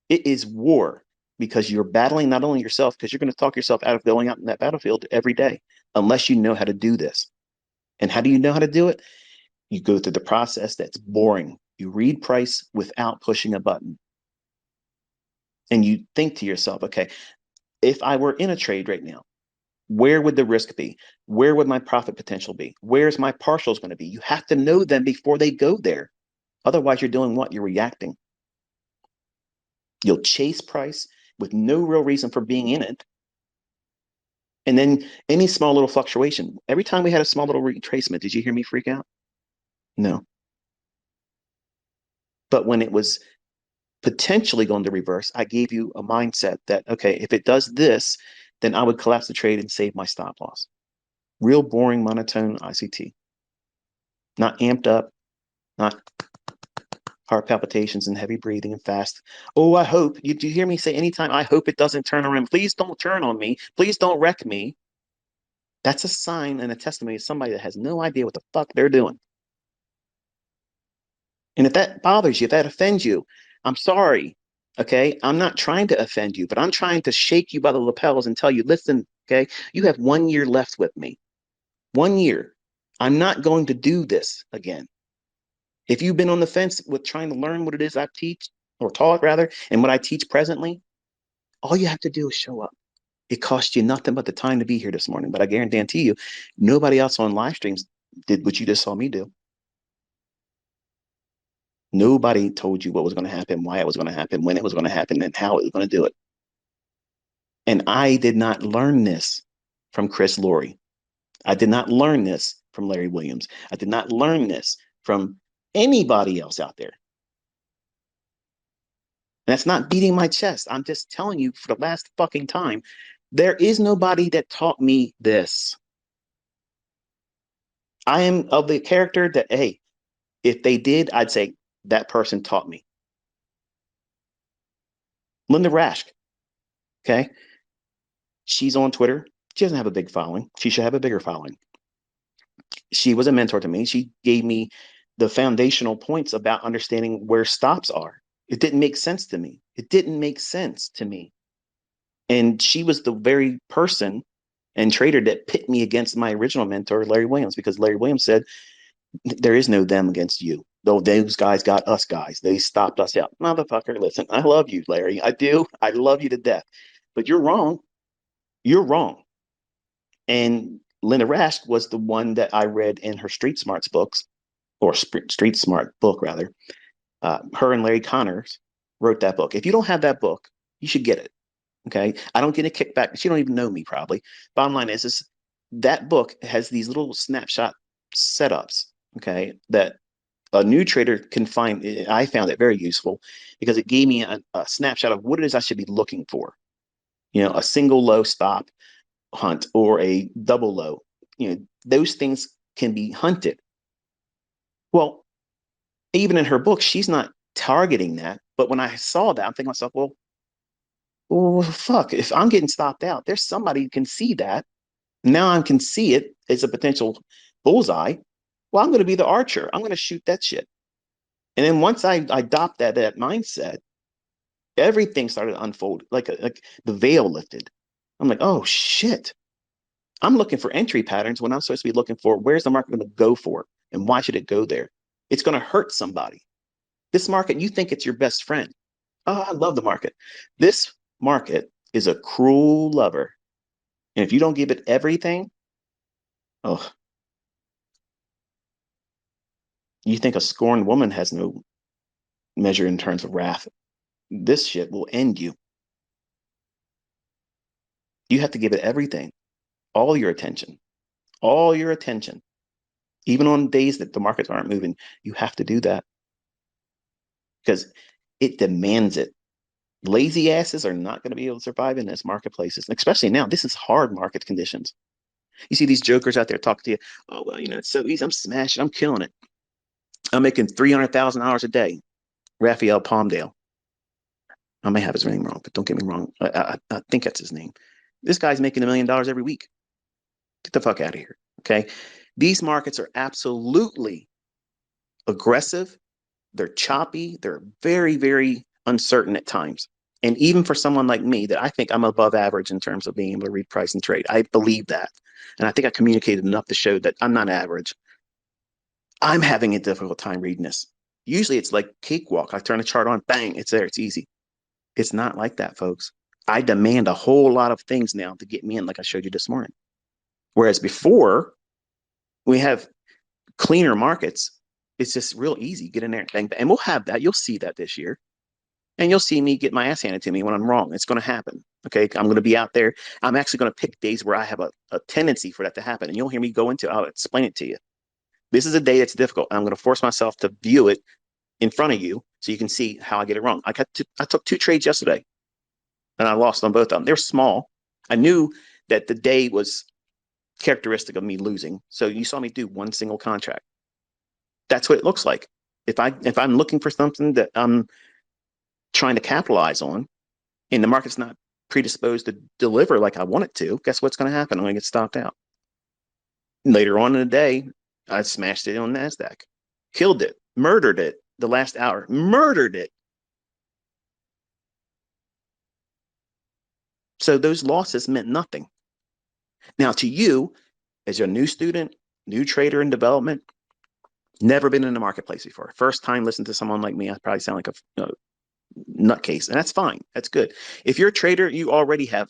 It is war because you're battling not only yourself, because you're going to talk yourself out of going out in that battlefield every day, unless you know how to do this. And how do you know how to do it? You go through the process that's boring. You read price without pushing a button. And you think to yourself, okay, if I were in a trade right now, where would the risk be? Where would my profit potential be? Where's my partials going to be? You have to know them before they go there. Otherwise, you're doing what? You're reacting. You'll chase price with no real reason for being in it. And then any small little fluctuation. Every time we had a small little retracement, did you hear me freak out? No. But when it was potentially going to reverse, I gave you a mindset that, okay, if it does this, then I would collapse the trade and save my stop loss. Real boring, monotone ICT. Not amped up, not heart palpitations and heavy breathing and fast. Oh, I hope. You hear me say anytime, I hope it doesn't turn around. Please don't turn on me. Please don't wreck me. That's a sign and a testimony of somebody that has no idea what the fuck they're doing. And if that bothers you, if that offends you, I'm sorry. Okay. I'm not trying to offend you, but I'm trying to shake you by the lapels and tell you, listen, okay, you have 1 year left with me. 1 year. I'm not going to do this again. If you've been on the fence with trying to learn what it is I teach or taught rather, and what I teach presently, all you have to do is show up. It costs you nothing but the time to be here this morning. But I guarantee you, nobody else on live streams did what you just saw me do. Nobody told you what was going to happen, why it was going to happen, when it was going to happen, and how it was going to do it. And I did not learn this from Chris Laurie. I did not learn this from Larry Williams. I did not learn this from anybody else out there. And that's not beating my chest. I'm just telling you for the last fucking time, there is nobody that taught me this. I am of the character that, hey, if they did, I'd say that person taught me. Linda Rasch, okay? She's on Twitter. She doesn't have a big following. She should have a bigger following. She was a mentor to me. She gave me the foundational points about understanding where stops are. It didn't make sense to me. It didn't make sense to me. And she was the very person and trader that pit me against my original mentor, Larry Williams, because Larry Williams said, there is no them against you. Though those guys got us guys. They stopped us out. Motherfucker, listen, I love you, Larry. I do. I love you to death. But you're wrong. You're wrong. And Linda Rasch was the one that I read in her Street Smarts books, or Street Smart book, rather. Her and Larry Connors wrote that book. If you don't have that book, you should get it. Okay. I don't get a kickback. She don't even know me probably. Bottom line is that book has these little snapshot setups, okay, that a new trader can find, I found it very useful because it gave me a snapshot of what it is I should be looking for. A single low stop hunt or a double low. Those things can be hunted. Well, even in her book, she's not targeting that. But when I saw that, I'm thinking to myself, well, fuck, if I'm getting stopped out, there's somebody who can see that. Now I can see it as a potential bullseye. Well, I'm going to be the archer. I'm going to shoot that shit. And then once I adopt that mindset, everything started to unfold like the veil lifted. I'm like, oh shit. I'm looking for entry patterns when I'm supposed to be looking for where's the market going to go for and why should it go there? It's going to hurt somebody. This market, you think it's your best friend. Oh, I love the market. This market is a cruel lover. And if you don't give it everything, oh, you think a scorned woman has no measure in terms of wrath. This shit will end you. You have to give it everything, all your attention, all your attention. Even on days that the markets aren't moving, you have to do that because it demands it. Lazy asses are not going to be able to survive in this marketplaces, especially now. This is hard market conditions. You see these jokers out there talking to you. Oh, well, it's so easy. I'm smashing. I'm killing it. I'm making $300,000 a day. Raphael Palmdale. I may have his name wrong, but don't get me wrong. I think that's his name. This guy's making $1 million every week. Get the fuck out of here. Okay. These markets are absolutely aggressive. They're choppy. They're very, very uncertain at times. And even for someone like me, that I think I'm above average in terms of being able to read price and trade. I believe that. And I think I communicated enough to show that I'm not average. I'm having a difficult time reading this. Usually it's like cakewalk. I turn a chart on, bang, it's there. It's easy. It's not like that, folks. I demand a whole lot of things now to get me in, like I showed you this morning. Whereas before, we have cleaner markets. It's just real easy. Get in there and bang, bang. And we'll have that. You'll see that this year. And you'll see me get my ass handed to me when I'm wrong. It's going to happen. Okay. I'm going to be out there. I'm actually going to pick days where I have a tendency for that to happen. And you'll hear me go into it. I'll explain it to you. This is a day that's difficult. I'm going to force myself to view it in front of you so you can see how I get it wrong. I took 2 trades yesterday and I lost on both of them. They're small. I knew that the day was characteristic of me losing. So you saw me do one single contract. That's what it looks like. If I'm looking for something that I'm trying to capitalize on and the market's not predisposed to deliver like I want it to, guess what's going to happen? I'm going to get stopped out. Later on in the day, I smashed it on NASDAQ, killed it, murdered it the last hour, murdered it. So those losses meant nothing. Now, to you, as a new student, new trader in development, never been in the marketplace before, first time listening to someone like me, I probably sound like a nutcase, and that's fine. That's good. If you're a trader, you already have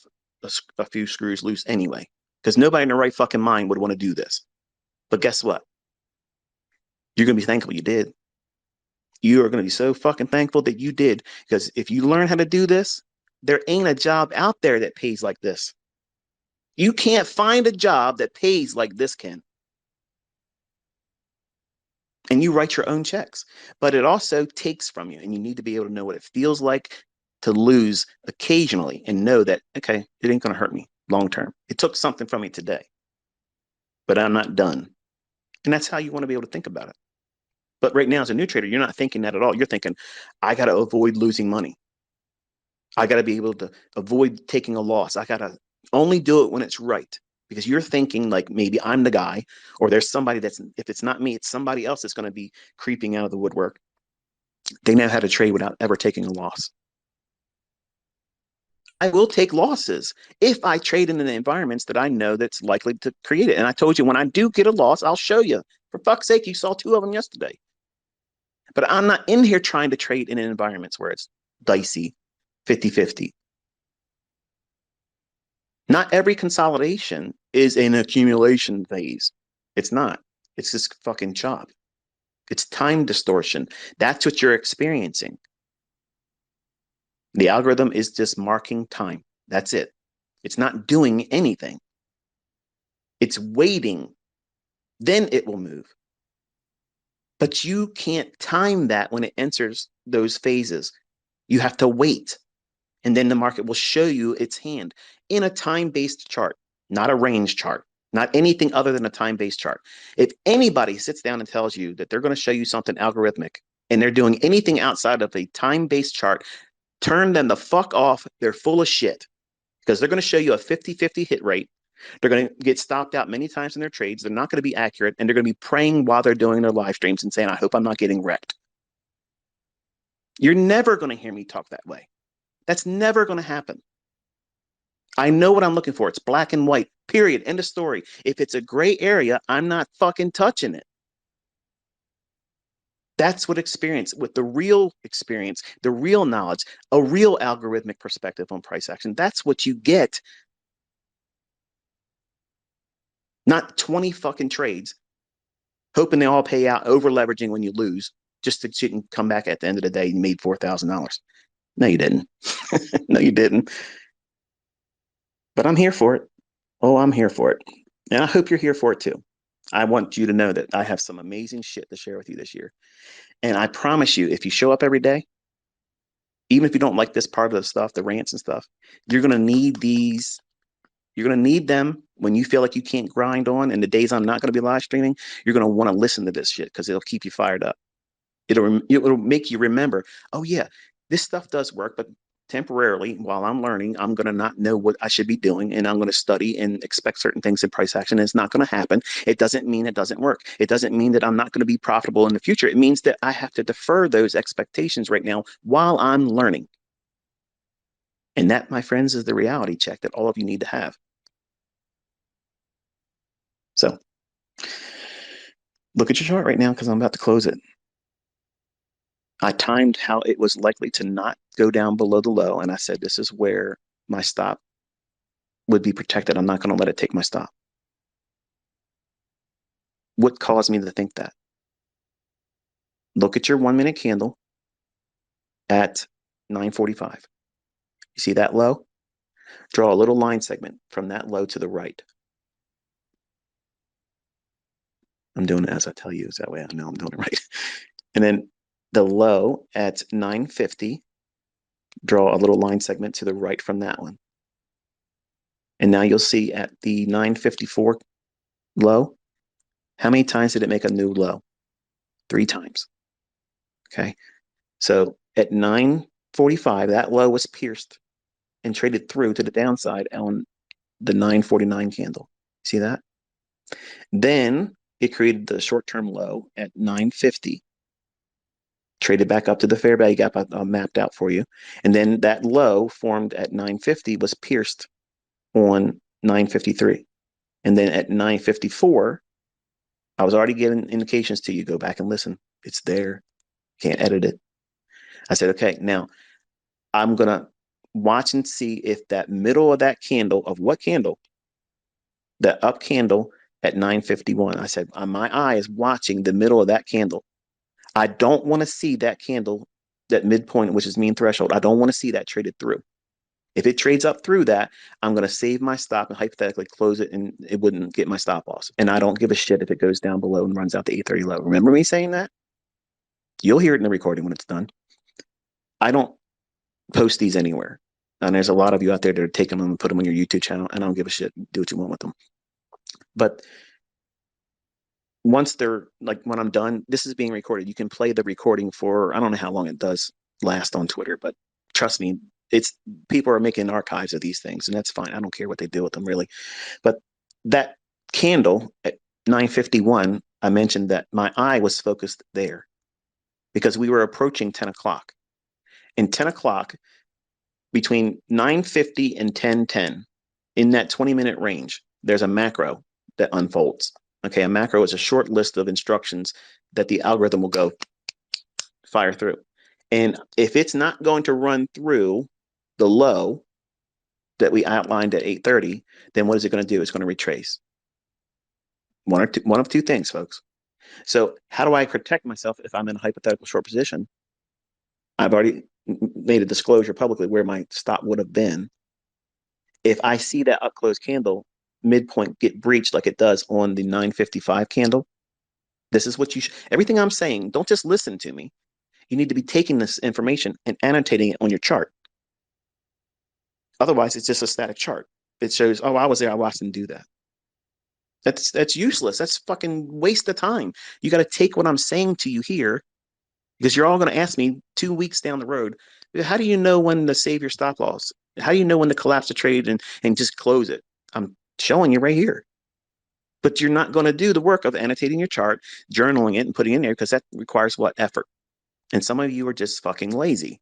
a few screws loose anyway, because nobody in their right fucking mind would want to do this. But guess what? You're going to be thankful you did. You are going to be so fucking thankful that you did, because if you learn how to do this, there ain't a job out there that pays like this. You can't find a job that pays like this, Ken. And you write your own checks, but it also takes from you, and you need to be able to know what it feels like to lose occasionally and know that, okay, it ain't going to hurt me long term. It took something from me today, but I'm not done. And that's how you want to be able to think about it. But right now, as a new trader, you're not thinking that at all. You're thinking, I got to avoid losing money. I got to be able to avoid taking a loss. I got to only do it when it's right, because you're thinking like maybe I'm the guy, or there's somebody that's, if it's not me, it's somebody else that's going to be creeping out of the woodwork. They know how to trade without ever taking a loss. I will take losses if I trade in the environments that I know that's likely to create it. And I told you, when I do get a loss, I'll show you. For fuck's sake, you saw 2 of them yesterday. But I'm not in here trying to trade in environments where it's dicey, 50-50. Not every consolidation is an accumulation phase. It's not. It's just fucking chop. It's time distortion. That's what you're experiencing. The algorithm is just marking time. That's it. It's not doing anything. It's waiting. Then it will move. But you can't time that when it enters those phases. You have to wait. And then the market will show you its hand in a time-based chart, not a range chart, not anything other than a time-based chart. If anybody sits down and tells you that they're going to show you something algorithmic and they're doing anything outside of a time-based chart, turn them the fuck off. They're full of shit because they're going to show you a 50-50 hit rate. They're going to get stopped out many times in their trades. They're not going to be accurate, and they're going to be praying while they're doing their live streams and saying, I hope I'm not getting wrecked. You're never going to hear me talk that way. That's never going to happen. I know what I'm looking for. It's black and white, period. End of story. If it's a gray area, I'm not fucking touching it. That's what experience, with the real experience, the real knowledge, a real algorithmic perspective on price action. That's what you get. Not 20 fucking trades, hoping they all pay out, over leveraging when you lose, just so you can come back at the end of the day and you made $4,000. No, you didn't. No, you didn't. But I'm here for it. Oh, I'm here for it. And I hope you're here for it too. I want you to know that I have some amazing shit to share with you this year. And I promise you, if you show up every day, even if you don't like this part of the stuff, the rants and stuff, you're going to need these. You're going to need them when you feel like you can't grind on. And the days I'm not going to be live streaming, you're going to want to listen to this shit because it'll keep you fired up. It'll make you remember, oh yeah, this stuff does work, but temporarily while I'm learning, I'm going to not know what I should be doing, and I'm going to study and expect certain things in price action. And it's not going to happen. It doesn't mean it doesn't work. It doesn't mean that I'm not going to be profitable in the future. It means that I have to defer those expectations right now while I'm learning. And that, my friends, is the reality check that all of you need to have. So look at your chart right now because I'm about to close it. I timed how it was likely to not go down below the low, and I said, this is where my stop would be protected. I'm not going to let it take my stop. What caused me to think that? Look at your 1 minute candle at 9:45. You see that low? Draw a little line segment from that low to the right. I'm doing it as I tell you, so that way I know I'm doing it right. And then the low at 9:50, draw a little line segment to the right from that one. And now you'll see at the 9:54 low, how many times did it make a new low? 3 times. Okay. So at 9:45, that low was pierced and traded through to the downside on the 9:49 candle. See that? Then it created the short-term low at 9:50, traded back up to the fair value gap I mapped out for you. And then that low formed at 9:50 was pierced on 9:53. And then at 9:54, I was already giving indications to you. Go back and listen. It's there. Can't edit it. I said, okay, now I'm going to watch and see if that middle of that candle, of what candle? The up candle at 9:51. I said, my eye is watching the middle of that candle. I don't want to see that candle, that midpoint, which is mean threshold. I don't want to see that traded through. If it trades up through that, I'm going to save my stop and hypothetically close it, and it wouldn't get my stop loss. And I don't give a shit if it goes down below and runs out to 830 low. Remember me saying that? You'll hear it in the recording when it's done. I don't post these anywhere. And there's a lot of you out there that are taking them and put them on your YouTube channel, and I don't give a shit. Do what you want with them. But once they're, like, when I'm done, this is being recorded. You can play the recording for, I don't know how long it does last on Twitter, but trust me, it's, people are making archives of these things, and that's fine. I don't care what they do with them, really. But that candle at 9:51, I mentioned that my eye was focused there because we were approaching 10 o'clock. And 10 o'clock, between 9:50 and 10:10, in that 20-minute range, there's a macro that unfolds. Okay, a macro is a short list of instructions that the algorithm will go fire through. And if it's not going to run through the low that we outlined at 8:30, then what is it going to do? It's going to retrace. One of two things, folks. So how do I protect myself if I'm in a hypothetical short position? I've already made a disclosure publicly where my stop would have been. If I see that up close candle midpoint get breached like it does on the 9:55 candle, This is what you everything I'm saying, don't just listen to me. You need to be taking this information and annotating it on your chart. Otherwise, it's just a static chart. It shows, oh, I was there, I watched them do that. That's useless. That's fucking waste of time. You got to take what I'm saying to you here, because you're all going to ask me 2 weeks down the road, how do you know when to save your stop loss? How do you know when to collapse the trade and just close it? I'm showing you right here. But you're not going to do the work of annotating your chart, journaling it, and putting it in there, because that requires what? Effort. And some of you are just fucking lazy.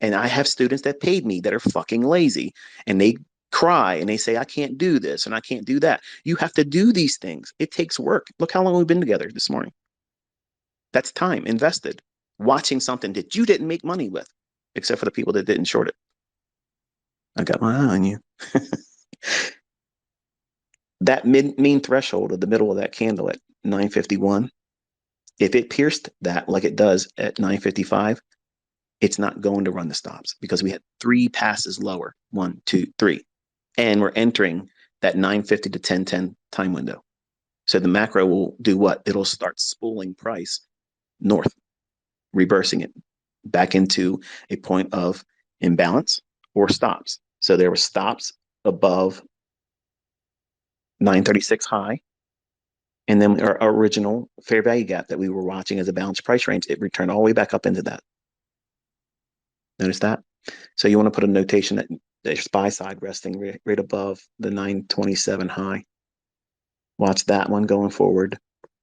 And I have students that paid me that are fucking lazy, and they cry and they say, I can't do this and I can't do that. You have to do these things. It takes work. Look how long we've been together this morning. That's time invested watching something that you didn't make money with, except for the people that didn't short it. I got my eye on you. That mean threshold of the middle of that candle at 951, if it pierced that like it does at 955, it's not going to run the stops, because we had 3 passes lower. 1, 2, 3. And we're entering that 950 to 1010 time window. So the macro will do what? It'll start spooling price north, reversing it back into a point of imbalance or stops. So there were stops above 936 high. And then our original fair value gap that we were watching as a balanced price range, it returned all the way back up into that. Notice that? So you want to put a notation that there's buy side resting right above the 927 high. Watch that one going forward,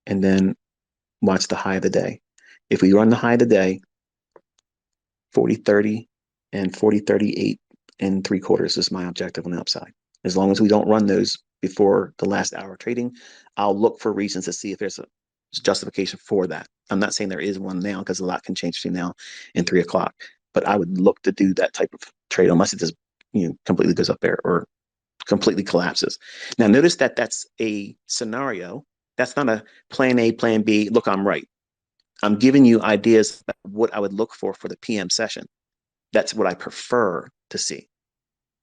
and then watch the high of the day. If we run the high of the day, 40.30 and 40.38 and 3/4 is my objective on the upside. As long as we don't run those before the last hour of trading, I'll look for reasons to see if there's a justification for that. I'm not saying there is one now, because a lot can change between now and 3 o'clock, but I would look to do that type of trade unless it just completely goes up there or completely collapses. Now, notice that that's a scenario. That's not a plan A, plan B. Look, I'm right. I'm giving you ideas about what I would look for the PM session. That's what I prefer to see.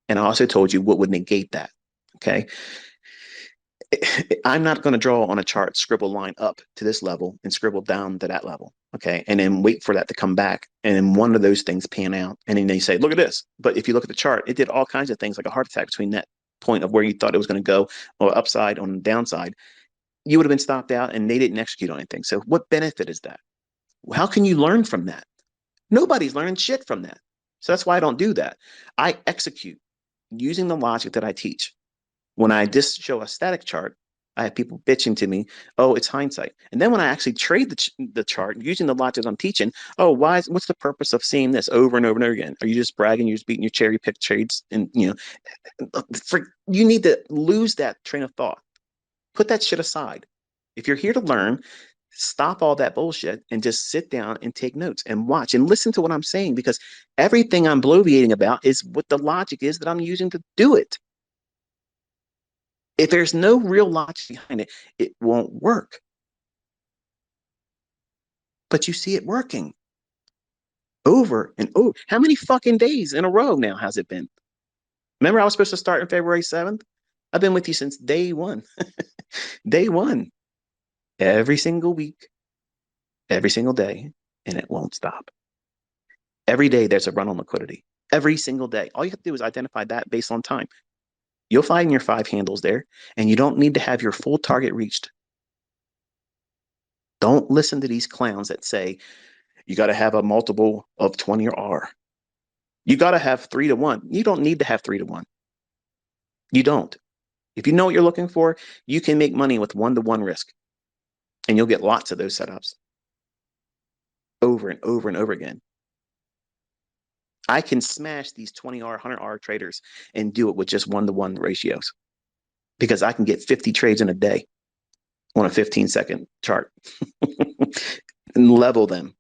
And I also told you what would negate that. Okay. I'm not going to draw on a chart, scribble line up to this level and scribble down to that level. Okay. And then wait for that to come back. And then one of those things pan out. And then they say, look at this. But if you look at the chart, it did all kinds of things, like a heart attack between that point of where you thought it was going to go, or upside on the downside. You would have been stopped out and they didn't execute on anything. So what benefit is that? How can you learn from that? Nobody's learning shit from that. So that's why I don't do that. I execute using the logic that I teach. When I just show a static chart, I have people bitching to me, oh, it's hindsight. And then when I actually trade the chart using the logic I'm teaching, oh, what's the purpose of seeing this over and over and over again? Are you just bragging? You're just beating your cherry pick trades? And, you need to lose that train of thought. Put that shit aside. If you're here to learn, stop all that bullshit and just sit down and take notes and watch and listen to what I'm saying, because everything I'm bloviating about is what the logic is that I'm using to do it. If there's no real logic behind it, it won't work. But you see it working over and over. How many fucking days in a row now has it been? Remember, I was supposed to start on February 7th? I've been with you since day one. Day one. Every single week, every single day, and it won't stop. Every day there's a run on liquidity. Every single day. All you have to do is identify that based on time. You'll find your 5 handles there, and you don't need to have your full target reached. Don't listen to these clowns that say you got to have a multiple of 20 or R. You got to have 3 to 1. You don't need to have 3 to 1. You don't. If you know what you're looking for, you can make money with 1 to 1 risk, and you'll get lots of those setups over and over and over again. I can smash these 20R, 100R traders and do it with just 1 to 1 ratios, because I can get 50 trades in a day on a 15-second chart and level them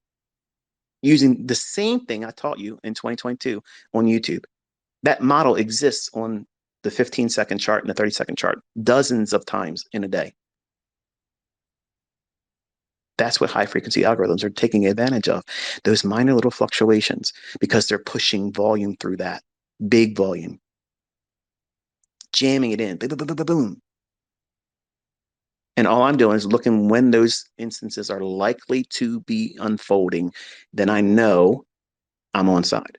using the same thing I taught you in 2022 on YouTube. That model exists on the 15-second chart and the 30-second chart dozens of times in a day. That's what high frequency algorithms are taking advantage of, those minor little fluctuations, because they're pushing volume through that big volume, jamming it in, boom, boom, boom, boom, boom. And all I'm doing is looking when those instances are likely to be unfolding. Then I know I'm on side.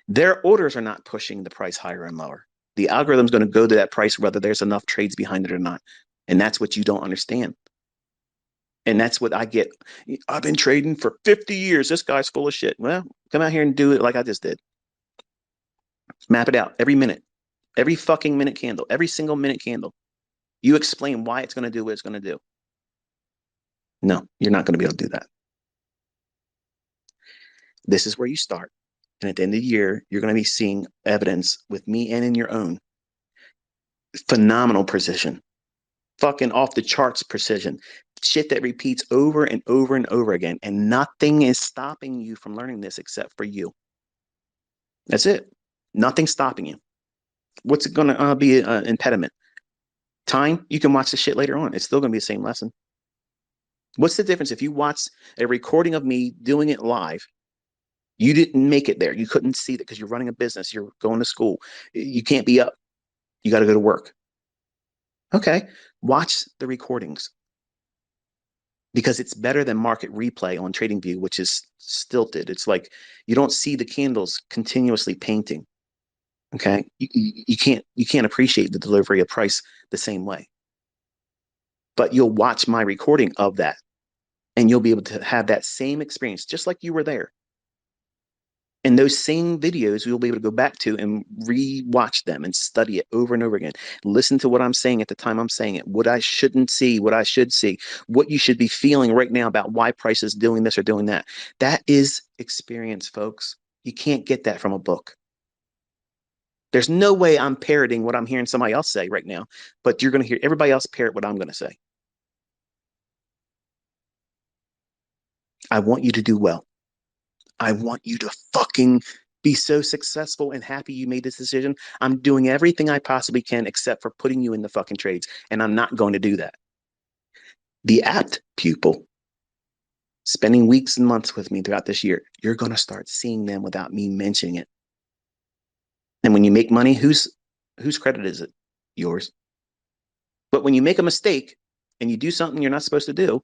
Their orders are not pushing the price higher and lower. The algorithm's going to go to that price whether there's enough trades behind it or not. And that's what you don't understand. And that's what I get. I've been trading for 50 years. This guy's full of shit. Well, come out here and do it like I just did. Map it out every minute, every fucking minute candle, every single minute candle. You explain why it's going to do what it's going to do. No, you're not going to be able to do that. This is where you start. And at the end of the year, you're going to be seeing evidence with me and in your own phenomenal precision, fucking off the charts precision, shit that repeats over and over and over again. And nothing is stopping you from learning this except for you. That's it. Nothing's stopping you. What's going to be an impediment? Time. You can watch the shit later on. It's still going to be the same lesson. What's the difference if you watch a recording of me doing it live? You didn't make it there. You couldn't see it because you're running a business. You're going to school. You can't be up. You got to go to work. Okay. Watch the recordings because it's better than market replay on TradingView, which is stilted. It's like you don't see the candles continuously painting. Okay. You can't appreciate the delivery of price the same way. But you'll watch my recording of that and you'll be able to have that same experience, just like you were there. And those same videos you'll be able to go back to and re-watch them and study it over and over again. Listen to what I'm saying at the time I'm saying it, what I shouldn't see, what I should see, what you should be feeling right now about why price is doing this or doing that. That is experience, folks. You can't get that from a book. There's no way I'm parroting what I'm hearing somebody else say right now, but you're going to hear everybody else parrot what I'm going to say. I want you to do well. I want you to fucking be so successful and happy you made this decision. I'm doing everything I possibly can except for putting you in the fucking trades, and I'm not going to do that. The apt pupil, spending weeks and months with me throughout this year, you're going to start seeing them without me mentioning it. And when you make money, whose credit is it? Yours. But when you make a mistake and you do something you're not supposed to do,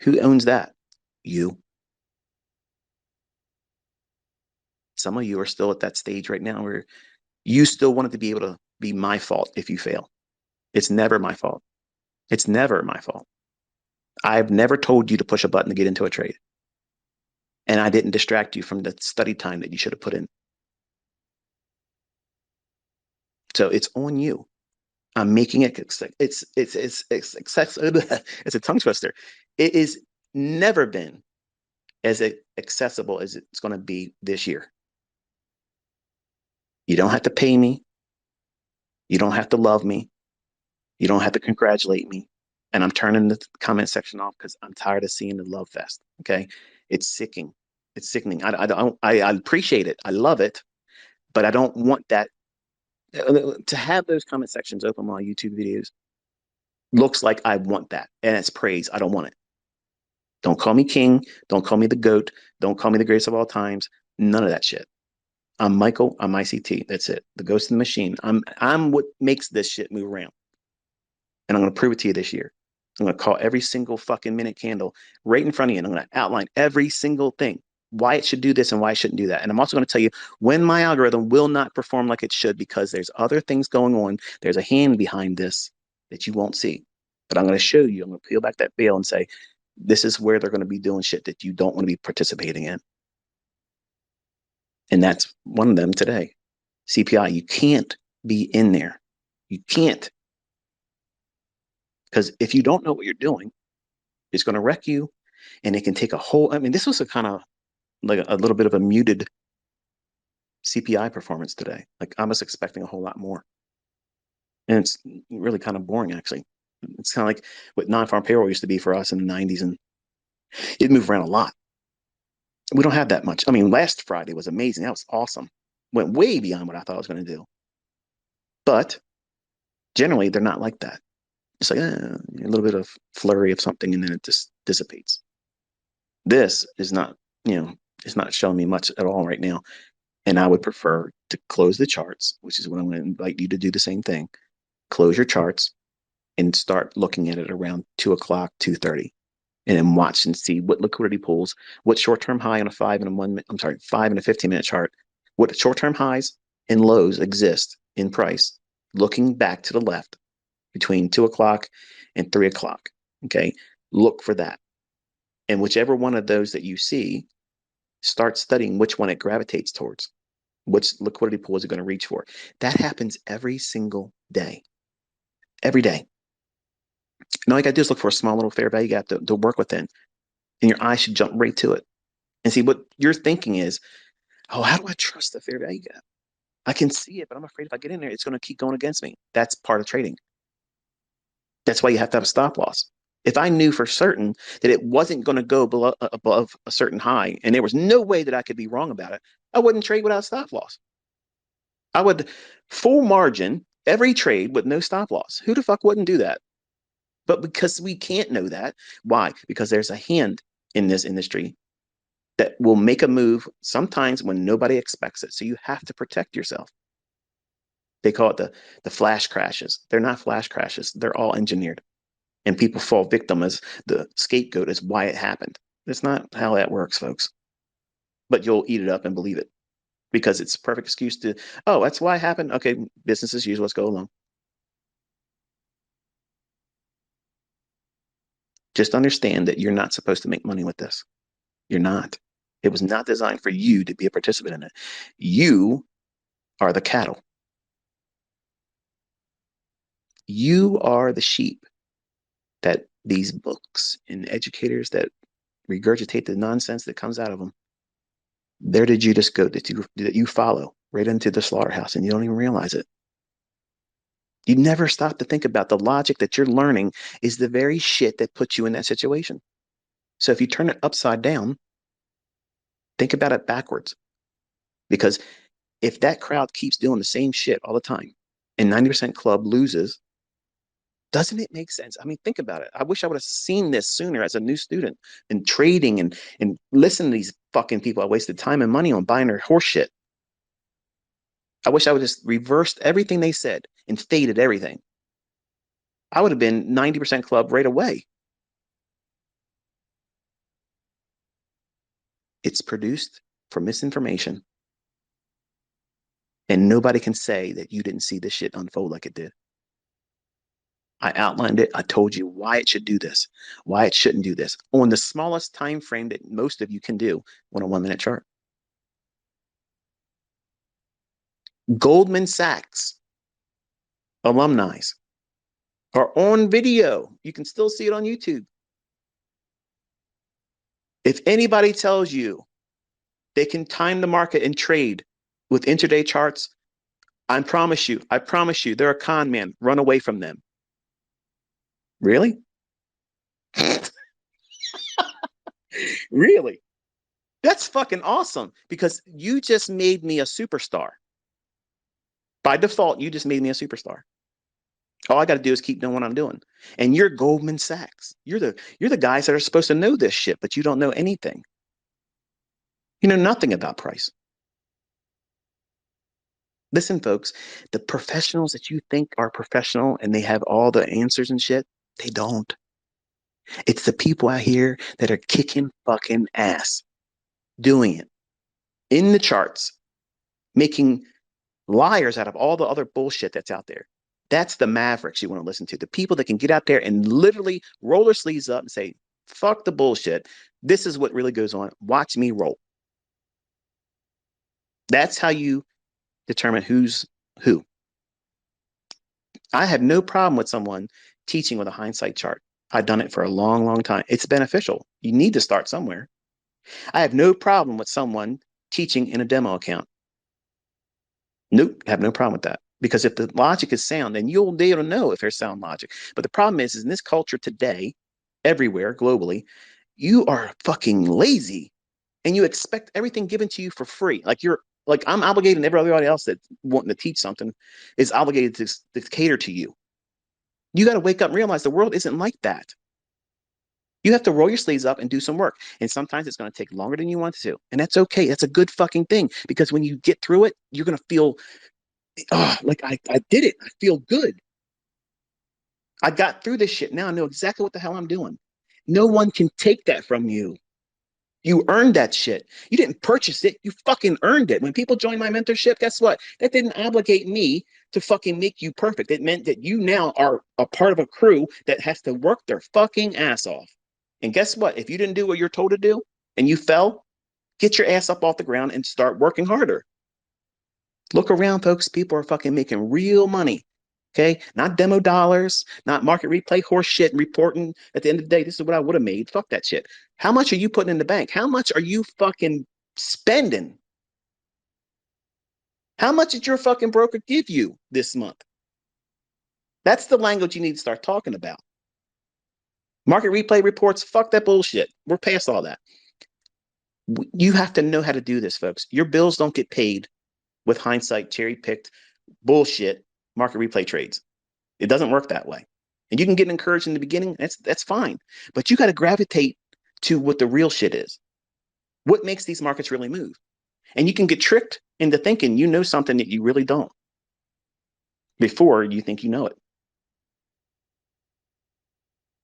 who owns that? You. Some of you are still at that stage right now where you still want it to be able to be my fault if you fail. It's never my fault. It's never my fault. I've never told you to push a button to get into a trade. And I didn't distract you from the study time that you should have put in. So it's on you. I'm making it, it's a tongue twister. It is never been as accessible as it's going to be this year. You don't have to pay me. You don't have to love me. You don't have to congratulate me. And I'm turning the comment section off because I'm tired of seeing the love fest. Okay. It's sickening. It's sickening. I appreciate it. I love it, but I don't want that to have those comment sections open on my YouTube videos. Looks like I want that. And it's praise. I don't want it. Don't call me king. Don't call me the goat. Don't call me the greatest of all times. None of that shit. I'm Michael. I'm ICT. That's it. The ghost in the machine. I'm what makes this shit move around. And I'm going to prove it to you this year. I'm going to call every single fucking minute candle right in front of you. And I'm going to outline every single thing, why it should do this and why it shouldn't do that. And I'm also going to tell you when my algorithm will not perform like it should because there's other things going on. There's a hand behind this that you won't see. But I'm going to show you. I'm going to peel back that veil and say, this is where they're going to be doing shit that you don't want to be participating in. And that's one of them today. CPI, you can't be in there. You can't. Because if you don't know what you're doing, it's going to wreck you. And it can take a whole, I mean, this was a kind of like a little bit of a muted CPI performance today. Like I was expecting a whole lot more. And it's really kind of boring, actually. It's kind of like what non-farm payroll used to be for us in the 90s. And it moved around a lot. We don't have that much. I mean, last Friday was amazing. That was awesome. Went way beyond what I thought I was going to do. But generally, they're not like that. It's like a little bit of flurry of something, and then it just dissipates. This is not, it's not showing me much at all right now. And I would prefer to close the charts, which is what I'm going to invite you to do the same thing. Close your charts and start looking at it around 2 o'clock, 2:30, and then watch and see what liquidity pools, what short-term high on a 5 and a 15-minute chart, what short-term highs and lows exist in price, looking back to the left between 2 o'clock and 3 o'clock. Okay, look for that. And whichever one of those that you see, start studying which one it gravitates towards. Which liquidity pool is it going to reach for? That happens every single day. Every day. And all you got to do is look for a small little fair value gap to work within. And your eye should jump right to it. And see, what you're thinking is, oh, how do I trust the fair value gap? I can see it, but I'm afraid if I get in there, it's going to keep going against me. That's part of trading. That's why you have to have a stop loss. If I knew for certain that it wasn't going to go above a certain high, and there was no way that I could be wrong about it, I wouldn't trade without stop loss. I would full margin every trade with no stop loss. Who the fuck wouldn't do that? But because we can't know that, why? Because there's a hand in this industry that will make a move sometimes when nobody expects it. So you have to protect yourself. They call it the flash crashes. They're not flash crashes. They're all engineered. And people fall victim as the scapegoat as why it happened. That's not how that works, folks. But you'll eat it up and believe it because it's a perfect excuse to, oh, that's why it happened. Okay, business as usual. Let's go along. Just understand that you're not supposed to make money with this. You're not. It was not designed for you to be a participant in it. You are the cattle. You are the sheep that these books and educators that regurgitate the nonsense that comes out of them, they're the Judas goat that you follow right into the slaughterhouse and you don't even realize it. You never stop to think about the logic that you're learning is the very shit that puts you in that situation. So if you turn it upside down, think about it backwards. Because if that crowd keeps doing the same shit all the time and 90% club loses, doesn't it make sense? I mean, think about it. I wish I would have seen this sooner as a new student and trading and listening to these fucking people I wasted time and money on buying their horse shit. I wish I would have just reversed everything they said and faded everything. I would have been 90% club right away. It's produced for misinformation. And nobody can say that you didn't see this shit unfold like it did. I outlined it. I told you why it should do this, why it shouldn't do this on the smallest time frame that most of you can do on a 1 minute chart. Goldman Sachs alumni are on video. You can still see it on YouTube. If anybody tells you they can time the market and trade with intraday charts, I promise you, they're a con man. Run away from them. Really? Really? That's fucking awesome because you just made me a superstar. By default, you just made me a superstar. All I got to do is keep doing what I'm doing. And you're Goldman Sachs. You're the guys that are supposed to know this shit, but you don't know anything. You know nothing about price. Listen, folks, the professionals that you think are professional and they have all the answers and shit, they don't. It's the people out here that are kicking fucking ass, doing it in the charts, making liars out of all the other bullshit that's out there. That's the mavericks you want to listen to. The people that can get out there and literally roll their sleeves up and say, fuck the bullshit. This is what really goes on. Watch me roll. That's how you determine who's who. I have no problem with someone teaching with a hindsight chart. I've done it for a long, long time. It's beneficial. You need to start somewhere. I have no problem with someone teaching in a demo account. Nope, I have no problem with that. Because if the logic is sound, then you'll be able to know if there's sound logic. But the problem is in this culture today, everywhere, globally, you are fucking lazy and you expect everything given to you for free. Like I'm obligated and everybody else that wanting to teach something is obligated to cater to you. You got to wake up and realize the world isn't like that. You have to roll your sleeves up and do some work. And sometimes it's going to take longer than you want to. And that's okay. That's a good fucking thing because when you get through it, you're going to feel, oh, like I did it. I feel good. I got through this shit. Now I know exactly what the hell I'm doing. No one can take that from you. You earned that shit. You didn't purchase it. You fucking earned it. When people join my mentorship, guess what? That didn't obligate me to fucking make you perfect. It meant that you now are a part of a crew that has to work their fucking ass off. And guess what? If you didn't do what you're told to do and you fell, get your ass up off the ground and start working harder. Look around, folks. People are fucking making real money. Okay, not demo dollars, not market replay horse shit and reporting at the end of the day, this is what I would have made. Fuck that shit. How much are you putting in the bank? How much are you fucking spending? How much did your fucking broker give you this month? That's the language you need to start talking about. Market replay reports, fuck that bullshit. We're past all that. You have to know how to do this, folks. Your bills don't get paid with hindsight, cherry picked bullshit market replay trades. It doesn't work that way. And you can get encouraged in the beginning, that's fine. But you got to gravitate to what the real shit is. What makes these markets really move? And you can get tricked into thinking you know something that you really don't before you think you know it.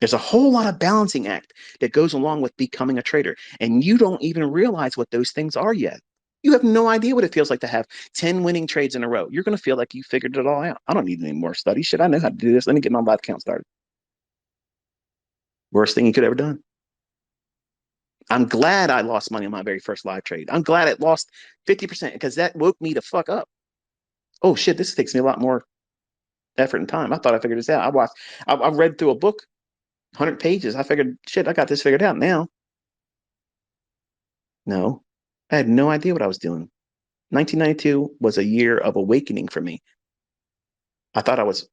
There's a whole lot of balancing act that goes along with becoming a trader. And you don't even realize what those things are yet. You have no idea what it feels like to have 10 winning trades in a row. You're going to feel like you figured it all out. I don't need any more study. Shit, I know how to do this. Let me get my live account started. Worst thing you could ever done. I'm glad I lost money on my very first live trade. I'm glad it lost 50% because that woke me to fuck up. Oh shit, this takes me a lot more effort and time. I thought I figured this out. I read through a book, 100 pages. I figured, shit, I got this figured out now. No, I had no idea what I was doing. 1992 was a year of awakening for me. I thought I was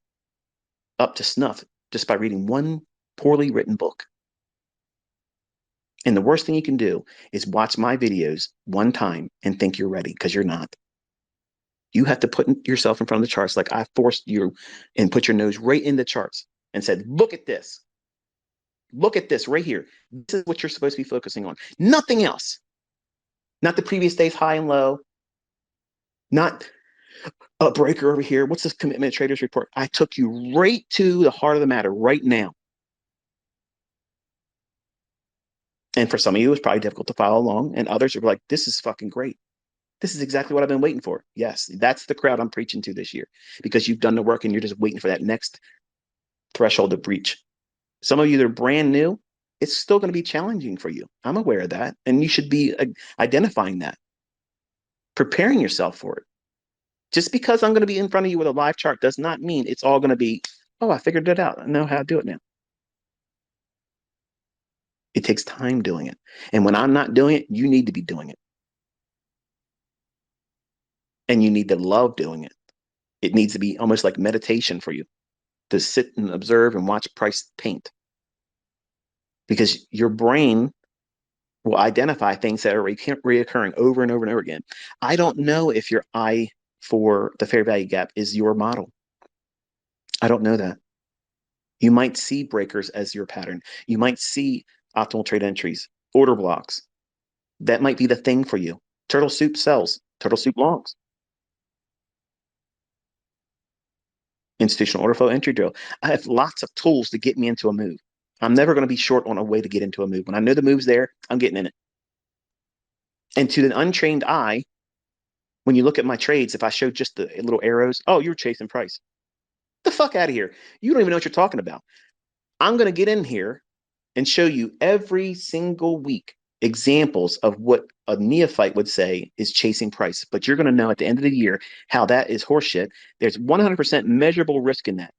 up to snuff just by reading one poorly written book. And the worst thing you can do is watch my videos one time and think you're ready because you're not. You have to put yourself in front of the charts like I forced you and put your nose right in the charts and said, look at this. Look at this right here. This is what you're supposed to be focusing on. Nothing else. Not the previous day's high and low. Not a breaker over here. What's this commitment traders report? I took you right to the heart of the matter right now. And for some of you, it's probably difficult to follow along. And others are like, this is fucking great. This is exactly what I've been waiting for. Yes, that's the crowd I'm preaching to this year because you've done the work and you're just waiting for that next threshold to breach. Some of you that are brand new, it's still going to be challenging for you. I'm aware of that. And you should be identifying that, preparing yourself for it. Just because I'm going to be in front of you with a live chart does not mean it's all going to be, oh, I figured it out. I know how to do it now. It takes time doing it. And when I'm not doing it, you need to be doing it. And you need to love doing it. It needs to be almost like meditation for you to sit and observe and watch price paint. Because your brain will identify things that are reoccurring over and over and over again. I don't know if your eye for the fair value gap is your model. I don't know that. You might see breakers as your pattern. You might see optimal trade entries, order blocks. That might be the thing for you. Turtle soup sells, turtle soup longs. Institutional order flow entry drill. I have lots of tools to get me into a move. I'm never going to be short on a way to get into a move. When I know the move's there, I'm getting in it. And to the untrained eye, when you look at my trades, if I show just the little arrows, oh, you're chasing price. Get the fuck out of here. You don't even know what you're talking about. I'm going to get in here and show you every single week examples of what a neophyte would say is chasing price. But you're going to know at the end of the year how that is horseshit. There's 100% measurable risk in that.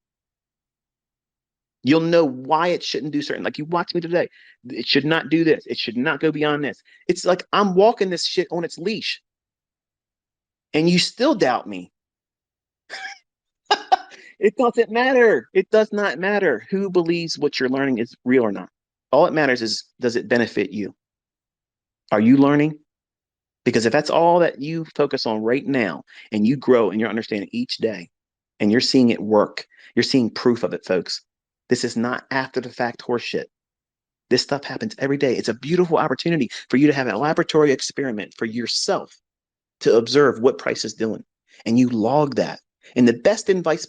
You'll know why it shouldn't do certain. Like you watch me today. It should not do this. It should not go beyond this. It's like I'm walking this shit on its leash. And you still doubt me. It doesn't matter. It does not matter who believes what you're learning is real or not. All it matters is, does it benefit you? Are you learning? Because if that's all that you focus on right now and you grow and you're understanding each day and you're seeing it work, you're seeing proof of it, folks. This is not after the fact horseshit. This stuff happens every day. It's a beautiful opportunity for you to have a laboratory experiment for yourself to observe what price is doing. And you log that. And the best advice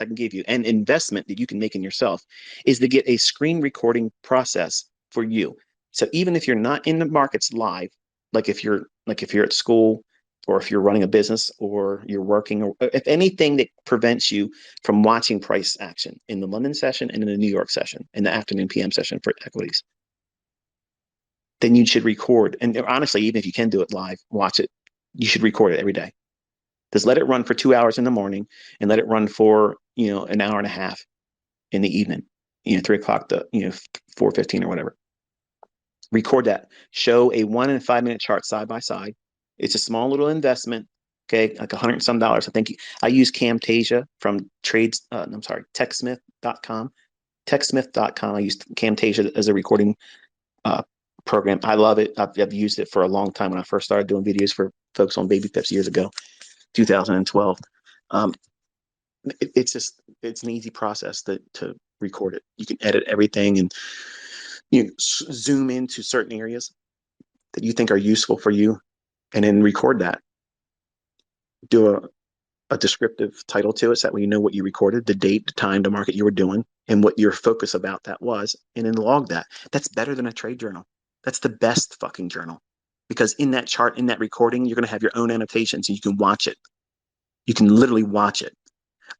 I can give you, and investment that you can make in yourself, is to get a screen recording process for you. So even if you're not in the markets live, like if you're at school, or if you're running a business, or you're working, or if anything that prevents you from watching price action in the London session and in the New York session, in the afternoon PM session for equities, then you should record. And honestly, even if you can do it live, watch it. You should record it every day. Just let it run for 2 hours in the morning, and let it run for an hour and a half in the evening. 3 o'clock to 4:15 or whatever. Record that. Show a 1 and 5 minute chart side by side. It's a small little investment. Okay, like $100 and some. I think I use Camtasia from trades. I'm sorry, TechSmith.com. TechSmith.com. I use Camtasia as a recording uh, program. I love it. I've used it for a long time when I first started doing videos for folks on Baby Pips years ago, 2012. Um, it's an easy process to record it. You can edit everything, and zoom into certain areas that you think are useful for you, and then record that. Do a descriptive title to it, so that way you know what you recorded, the date, the time, the market you were doing, and what your focus about that was, and then log that. That's better than a trade journal. That's the best fucking journal, because in that chart, in that recording, you're going to have your own annotations, and you can watch it. You can literally watch it.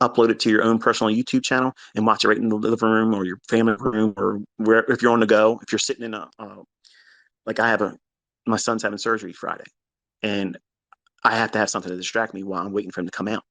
Upload it to your own personal YouTube channel and watch it right in the living room or your family room, or where, if you're on the go, if you're sitting in like my son's having surgery Friday, and I have to have something to distract me while I'm waiting for him to come out.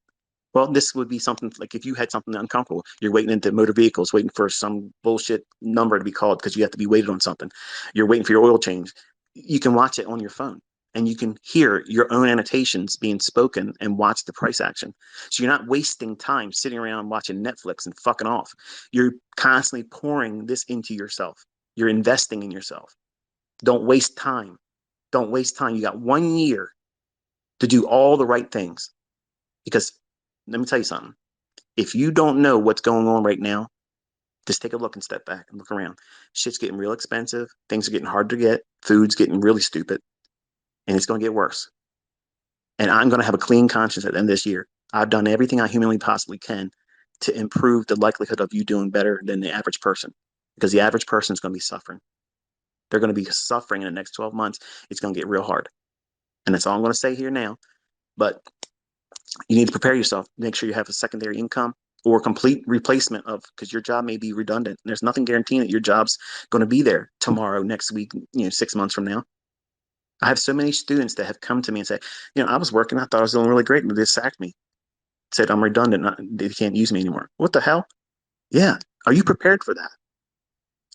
Well, this would be something like if you had something uncomfortable, you're waiting into motor vehicles, waiting for some bullshit number to be called because you have to be waited on something. You're waiting for your oil change. You can watch it on your phone, and you can hear your own annotations being spoken and watch the price action. So you're not wasting time sitting around watching Netflix and fucking off. You're constantly pouring this into yourself. You're investing in yourself. Don't waste time. Don't waste time. You got 1 year to do all the right things. Because let me tell you something. If you don't know what's going on right now, just take a look and step back and look around. Shit's getting real expensive. Things are getting hard to get. Food's getting really stupid. And it's going to get worse. And I'm going to have a clean conscience at the end of this year. I've done everything I humanly possibly can to improve the likelihood of you doing better than the average person. Because the average person is going to be suffering. They're going to be suffering in the next 12 months. It's going to get real hard. And that's all I'm going to say here now. But you need to prepare yourself. Make sure you have a secondary income or complete replacement of, because your job may be redundant. There's nothing guaranteeing that your job's going to be there tomorrow, next week, 6 months from now. I have so many students that have come to me and say, I was working, I thought I was doing really great, and they sacked me. Said I'm redundant, they can't use me anymore. What the hell? Yeah. Are you prepared for that?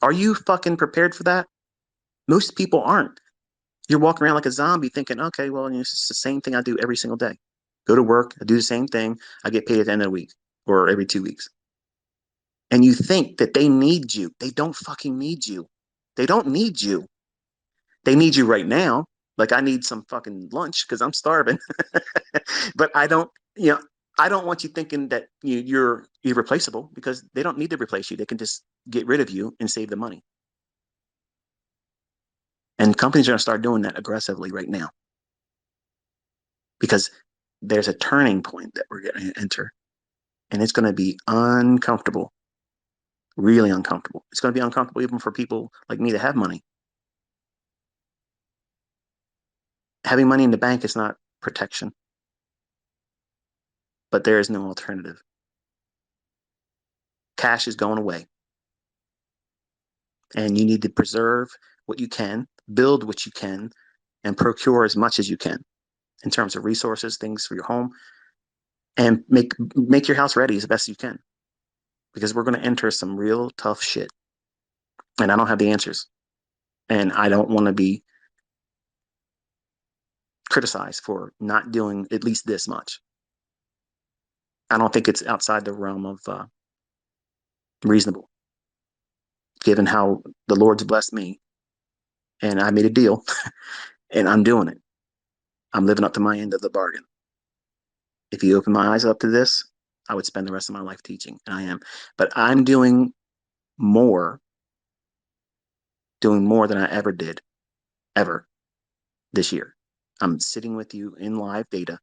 Are you fucking prepared for that? Most people aren't. You're walking around like a zombie thinking, okay, well, it's the same thing I do every single day. Go to work, I do the same thing, I get paid at the end of the week or every 2 weeks. And you think that they need you. They don't fucking need you. They don't need you. They need you right now. Like I need some fucking lunch because I'm starving. But I don't want you thinking that you're irreplaceable, because they don't need to replace you. They can just get rid of you and save the money. And companies are going to start doing that aggressively right now, because there's a turning point that we're going to enter, and it's going to be uncomfortable, really uncomfortable. It's going to be uncomfortable even for people like me that have money. Having money in the bank is not protection, but there is no alternative. Cash is going away, and you need to preserve what you can, build what you can, and procure as much as you can in terms of resources, things for your home, and make your house ready as best you can, because we're going to enter some real tough shit, and I don't have the answers, and I don't want to be criticized for not doing at least this much. I don't think it's outside the realm of reasonable, given how the Lord's blessed me, and I made a deal, and I'm doing it. I'm living up to my end of the bargain. If you open my eyes up to this, I would spend the rest of my life teaching, and I am. But I'm more, doing more than I ever did, ever this year. I'm sitting with you in live data,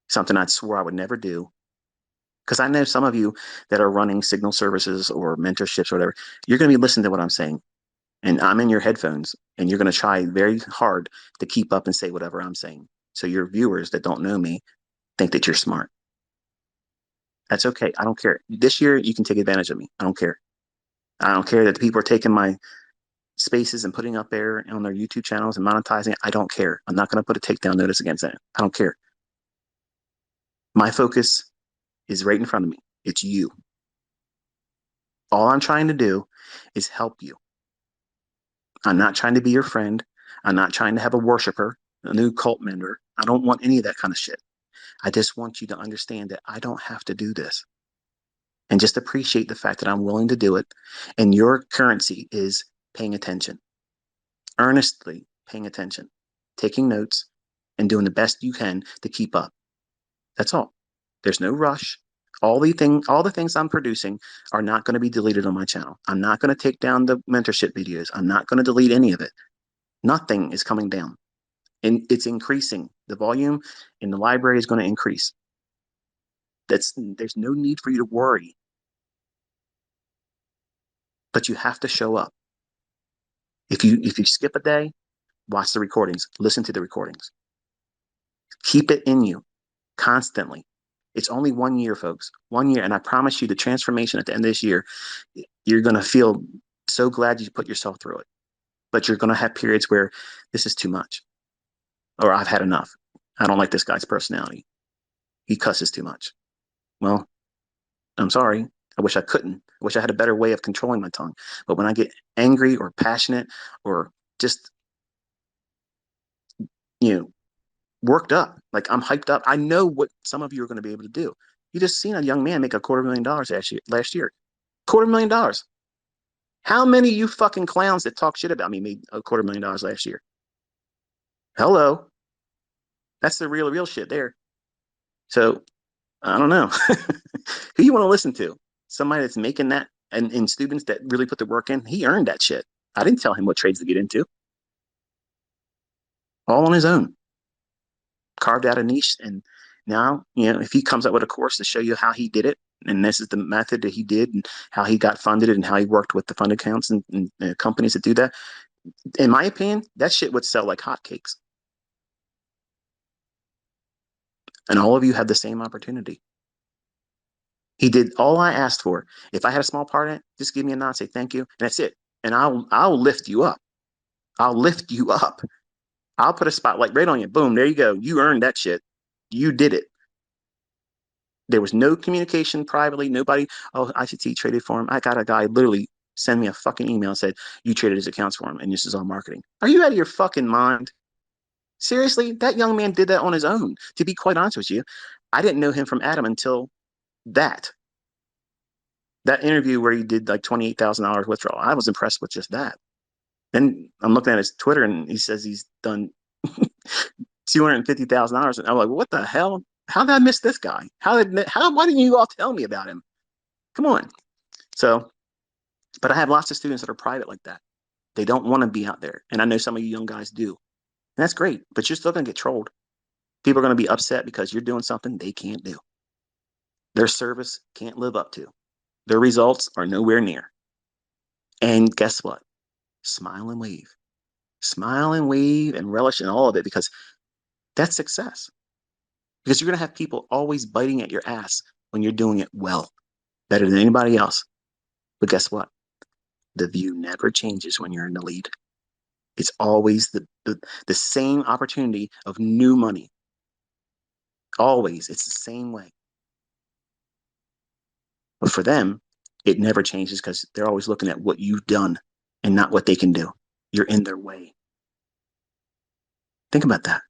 something I swore I would never do. Because I know some of you that are running signal services or mentorships or whatever, you're going to be listening to what I'm saying. And I'm in your headphones, and you're going to try very hard to keep up and say whatever I'm saying. So your viewers that don't know me think that you're smart. That's okay. I don't care. This year, you can take advantage of me. I don't care. I don't care that the people are taking my spaces and putting up there on their YouTube channels and monetizing it. I don't care. I'm not going to put a takedown notice against that. I don't care. My focus is right in front of me. It's you. All I'm trying to do is help you. I'm not trying to be your friend. I'm not trying to have a worshiper, a new cult member. I don't want any of that kind of shit. I just want you to understand that I don't have to do this. And just appreciate the fact that I'm willing to do it. And your currency is paying attention, earnestly paying attention, taking notes, and doing the best you can to keep up. That's all. There's no rush. All the things I'm producing are not going to be deleted on my channel. I'm not going to take down the mentorship videos. I'm not going to delete any of it. Nothing is coming down. And it's increasing. The volume in the library is going to increase. There's no need for you to worry, but you have to show up. If you skip a day, watch the recordings, listen to the recordings. Keep it in you constantly. It's only 1 year, folks. 1 year. And I promise you the transformation at the end of this year, you're going to feel so glad you put yourself through it. But you're going to have periods where this is too much, or I've had enough. I don't like this guy's personality. He cusses too much. Well, I'm sorry. I wish I couldn't. I wish I had a better way of controlling my tongue. But when I get angry or passionate or just, you know, worked up, like I'm hyped up, I know what some of you are going to be able to do. You just seen a young man make $250,000 last year. $250,000. How many of you fucking clowns that talk shit about me made $250,000 last year? Hello. That's the real shit there. So I don't know. Who you want to listen to? Somebody that's making that and students that really put the work in. He earned that shit. I didn't tell him what trades to get into. All on his own. Carved out a niche. And now, if he comes up with a course to show you how he did it, and this is the method that he did and how he got funded and how he worked with the fund accounts and companies that do that, in my opinion, that shit would sell like hotcakes. And all of you have the same opportunity. He did all I asked for. If I had a small part in it, just give me a nod, say thank you, and that's it. And I'll lift you up. I'll lift you up. I'll put a spotlight right on you. Boom, there you go. You earned that shit. You did it. There was no communication privately. Nobody, oh, ICT traded for him. I got a guy literally send me a fucking email and said, you traded his accounts for him, and this is all marketing. Are you out of your fucking mind? Seriously, that young man did that on his own. To be quite honest with you, I didn't know him from Adam until that. That interview where he did like $28,000 withdrawal. I was impressed with just that. Then I'm looking at his Twitter and he says he's done $250,000. And I'm like, what the hell? How did I miss this guy? Why didn't you all tell me about him? Come on. So, but I have lots of students that are private like that. They don't want to be out there. And I know some of you young guys do. And that's great, but you're still going to get trolled. People are going to be upset because you're doing something they can't do. Their service can't live up to. Their results are nowhere near. And guess what? Smile and wave. Smile and wave and relish in all of it, because that's success. Because you're going to have people always biting at your ass when you're doing it well, better than anybody else. But guess what? The view never changes when you're in the lead. It's always the same opportunity of new money. Always. It's the same way. But for them, it never changes because they're always looking at what you've done and not what they can do. You're in their way. Think about that.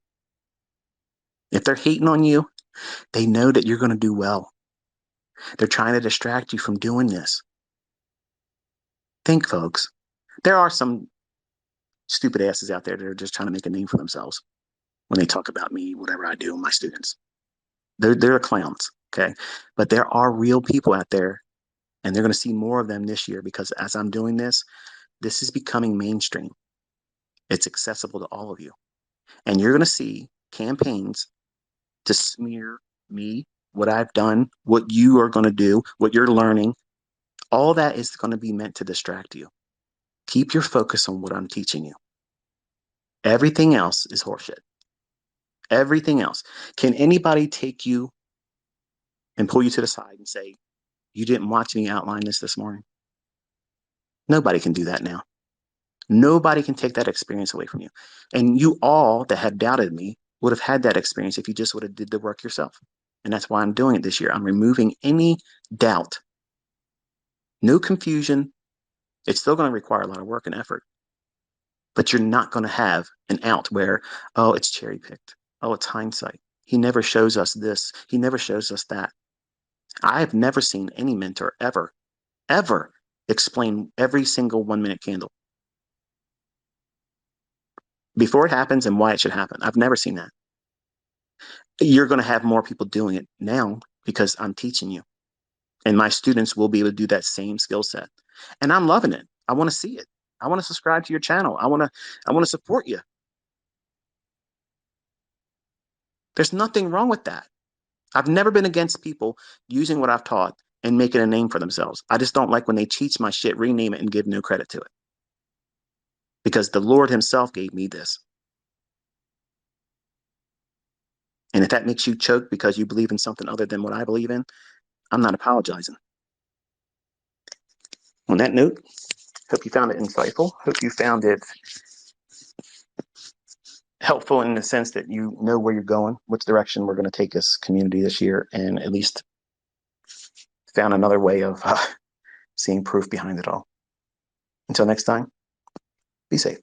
If they're hating on you, they know that you're going to do well. They're trying to distract you from doing this. Think, folks. There are some stupid asses out there that are just trying to make a name for themselves when they talk about me, whatever I do, my students. They're clowns, okay? But there are real people out there, and they're going to see more of them this year because as I'm doing this, this is becoming mainstream. It's accessible to all of you. And you're going to see campaigns to smear me, what I've done, what you are going to do, what you're learning, all that is going to be meant to distract you. Keep your focus on what I'm teaching you. Everything else is horseshit. Everything else. Can anybody take you and pull you to the side and say, you didn't watch me outline this morning? Nobody can do that now. Nobody can take that experience away from you. And you all that have doubted me would have had that experience if you just would have did the work yourself. And that's why I'm doing it this year. I'm removing any doubt, no confusion. It's still going to require a lot of work and effort, but you're not going to have an out where, oh, it's cherry picked. Oh, it's hindsight. He never shows us this. He never shows us that. I have never seen any mentor ever explain every single 1 minute candle before it happens and why it should happen. I've never seen that. You're going to have more people doing it now because I'm teaching you. And my students will be able to do that same skill set. And I'm loving it. I want to see it. I want to subscribe to your channel. I want to support you. There's nothing wrong with that. I've never been against people using what I've taught and making a name for themselves. I just don't like when they teach my shit, rename it, and give no credit to it. Because the Lord himself gave me this. And if that makes you choke because you believe in something other than what I believe in, I'm not apologizing. On that note, hope you found it insightful. Hope you found it helpful in the sense that you know where you're going, which direction we're going to take this community this year, and at least found another way of seeing proof behind it all. Until next time, be safe.